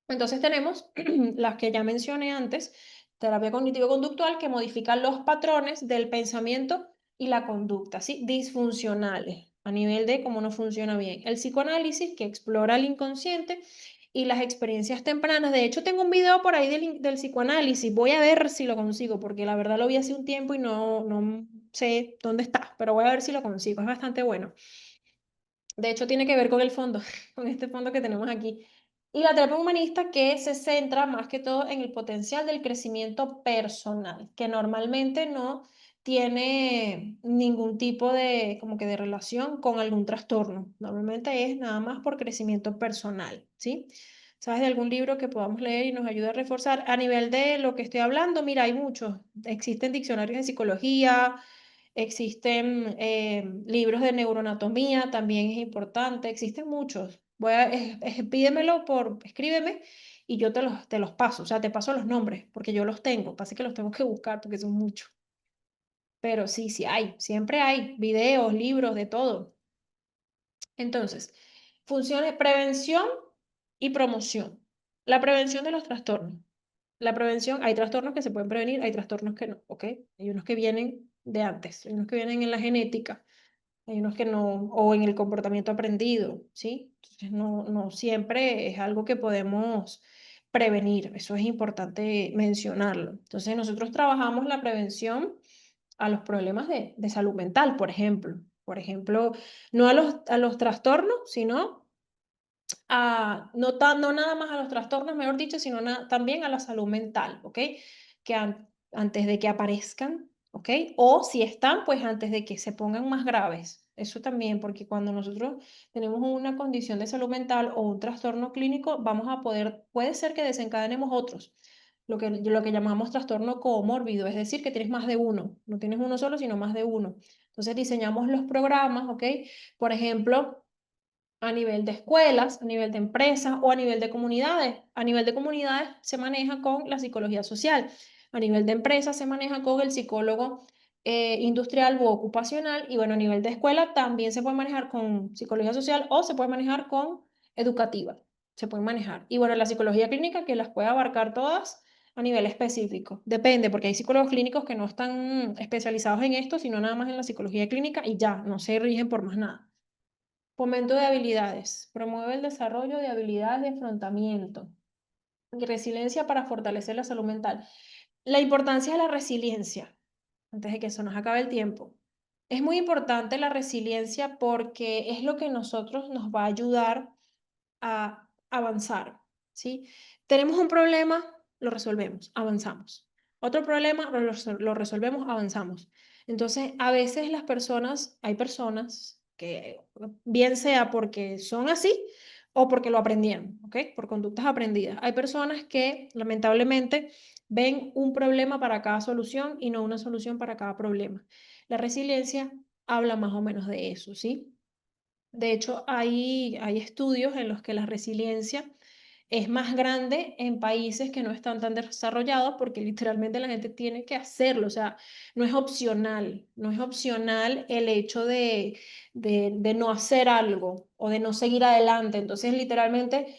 Speaker 1: Entonces tenemos las que ya mencioné antes, terapia cognitivo-conductual, que modifica los patrones del pensamiento y la conducta, ¿sí? Disfuncionales, a nivel de cómo no funciona bien. El psicoanálisis, que explora el inconsciente y las experiencias tempranas. De hecho, tengo un video por ahí del psicoanálisis. Voy a ver si lo consigo, porque la verdad lo vi hace un tiempo y no sé dónde está, pero voy a ver si lo consigo. Es bastante bueno. De hecho, tiene que ver con el fondo, con este fondo que tenemos aquí. Y la terapia humanista que se centra más que todo en el potencial del crecimiento personal, que normalmente no tiene ningún tipo de, como que de relación con algún trastorno. Normalmente es nada más por crecimiento personal, ¿sí? ¿Sabes de algún libro que podamos leer y nos ayude a reforzar? A nivel de lo que estoy hablando, mira, hay muchos. Existen diccionarios de psicología, existen libros de neuroanatomía, también es importante, existen muchos. Pídemelo escríbeme y yo te los paso, o sea, te paso los nombres, porque yo los tengo, pasa que los tengo que buscar porque son muchos. Pero sí, sí hay, siempre hay videos, libros, de todo. Entonces, funciones, prevención y promoción. La prevención de los trastornos. La prevención, hay trastornos que se pueden prevenir, hay trastornos que no, ¿ok? Hay unos que vienen de antes, hay unos que vienen en la genética. hay unos que no, o en el comportamiento aprendido, ¿sí? Entonces, no siempre es algo que podemos prevenir, eso es importante mencionarlo. Entonces, nosotros trabajamos la prevención a los problemas de salud mental, por ejemplo. Por ejemplo, no a los trastornos, sino no nada más a los trastornos, mejor dicho, sino también a la salud mental, ¿ok? Que antes de que aparezcan, ¿ok? O si están, pues antes de que se pongan más graves. Eso también, porque cuando nosotros tenemos una condición de salud mental o un trastorno clínico, puede ser que desencadenemos otros, lo que llamamos trastorno comórbido, es decir, que tienes más de uno, no tienes uno solo, sino más de uno. Entonces diseñamos los programas, ¿ok? Por ejemplo, a nivel de escuelas, a nivel de empresas o a nivel de comunidades. A nivel de comunidades se maneja con la psicología social. A nivel de empresas se maneja con el psicólogo industrial u ocupacional. Y bueno, a nivel de escuela también se puede manejar con psicología social o se puede manejar con educativa. Se puede manejar. Y bueno, la psicología clínica que las puede abarcar todas a nivel específico. Depende, porque hay psicólogos clínicos que no están especializados en esto, sino nada más en la psicología clínica y ya, no se rigen por más nada. Fomento de habilidades. Promueve el desarrollo de habilidades de afrontamiento y resiliencia para fortalecer la salud mental. La importancia de la resiliencia, antes de que se nos acabe el tiempo. Es muy importante la resiliencia porque es lo que nosotros nos va a ayudar a avanzar, ¿sí? Tenemos un problema, lo resolvemos, avanzamos. Otro problema, lo resolvemos, avanzamos. Entonces, a veces hay personas que bien sea porque son así o porque lo aprendieron, ¿ok? Por conductas aprendidas. Hay personas que lamentablemente ven un problema para cada solución y no una solución para cada problema. La resiliencia habla más o menos de eso, ¿sí? De hecho, hay estudios en los que la resiliencia es más grande en países que no están tan desarrollados porque literalmente la gente tiene que hacerlo, o sea, no es opcional el hecho de no hacer algo o de no seguir adelante. Entonces, literalmente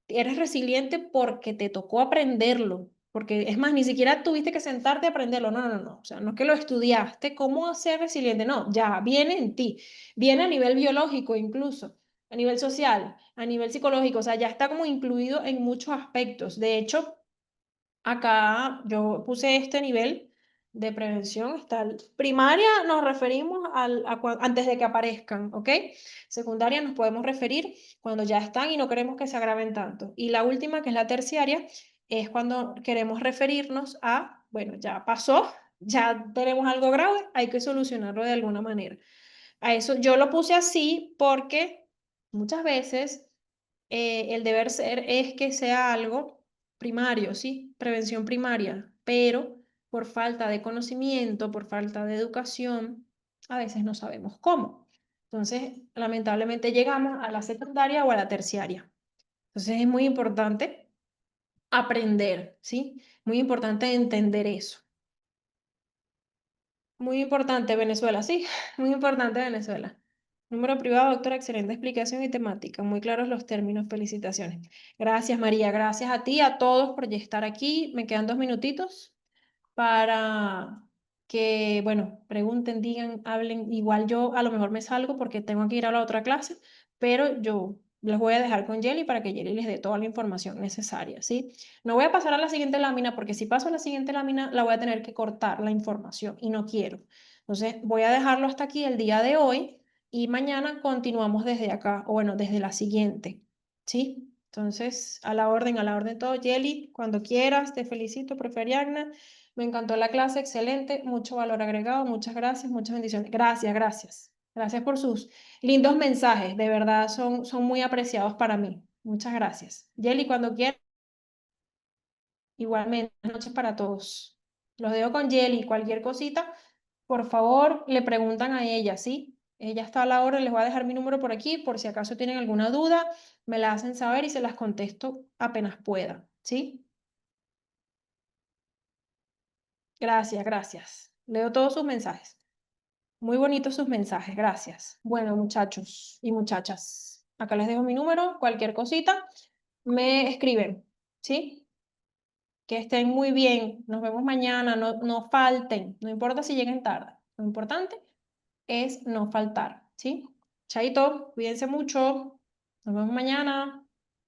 Speaker 1: eres resiliente porque te tocó aprenderlo, porque es más, ni siquiera tuviste que sentarte a aprenderlo, no, o sea, no es que lo estudiaste, ¿cómo ser resiliente? No, ya viene en ti, viene a nivel biológico incluso, a nivel social, a nivel psicológico, o sea, ya está como incluido en muchos aspectos. De hecho, acá yo puse este nivel de prevención. Primaria nos referimos antes de que aparezcan, ¿ok? Secundaria nos podemos referir cuando ya están y no queremos que se agraven tanto. Y la última, que es la terciaria, es cuando queremos referirnos a, bueno, ya pasó, ya tenemos algo grave, hay que solucionarlo de alguna manera. A eso yo lo puse así porque muchas veces el deber ser es que sea algo primario, ¿sí? Prevención primaria, pero por falta de conocimiento, por falta de educación, a veces no sabemos cómo. Entonces, lamentablemente llegamos a la secundaria o a la terciaria. Entonces, es muy importante aprender, ¿sí? Muy importante entender eso. Muy importante Venezuela, sí, muy importante Venezuela. Número privado, doctora, excelente explicación y temática. Muy claros los términos, felicitaciones. Gracias, María, gracias a ti, a todos por ya estar aquí. Me quedan 2 minutitos para que, bueno, pregunten, digan, hablen. Igual yo a lo mejor me salgo porque tengo que ir a la otra clase, pero yo les voy a dejar con Jelly para que Jelly les dé toda la información necesaria, ¿sí? No voy a pasar a la siguiente lámina porque si paso a la siguiente lámina la voy a tener que cortar la información y no quiero. Entonces voy a dejarlo hasta aquí el día de hoy y mañana continuamos desde acá, o bueno, desde la siguiente, ¿sí? Entonces, a la orden todo, Jelly, cuando quieras, te felicito, profe Ariadna. Me encantó la clase, excelente, mucho valor agregado, muchas gracias, muchas bendiciones. Gracias, gracias. Gracias por sus lindos mensajes, de verdad son muy apreciados para mí. Muchas gracias. Jelly, cuando quieras. Igualmente, buenas noches para todos. Los dejo con Jelly. Cualquier cosita, por favor, le preguntan a ella, ¿sí? Ella está a la hora, les voy a dejar mi número por aquí, por si acaso tienen alguna duda, me la hacen saber y se las contesto apenas pueda, ¿sí? Gracias, gracias. Leo todos sus mensajes. Muy bonitos sus mensajes, gracias. Bueno, muchachos y muchachas, acá les dejo mi número, cualquier cosita, me escriben, ¿sí? Que estén muy bien. Nos vemos mañana. No falten. No importa si lleguen tarde. Lo importante es no faltar. ¿sí? Chaito, cuídense mucho. Nos vemos mañana.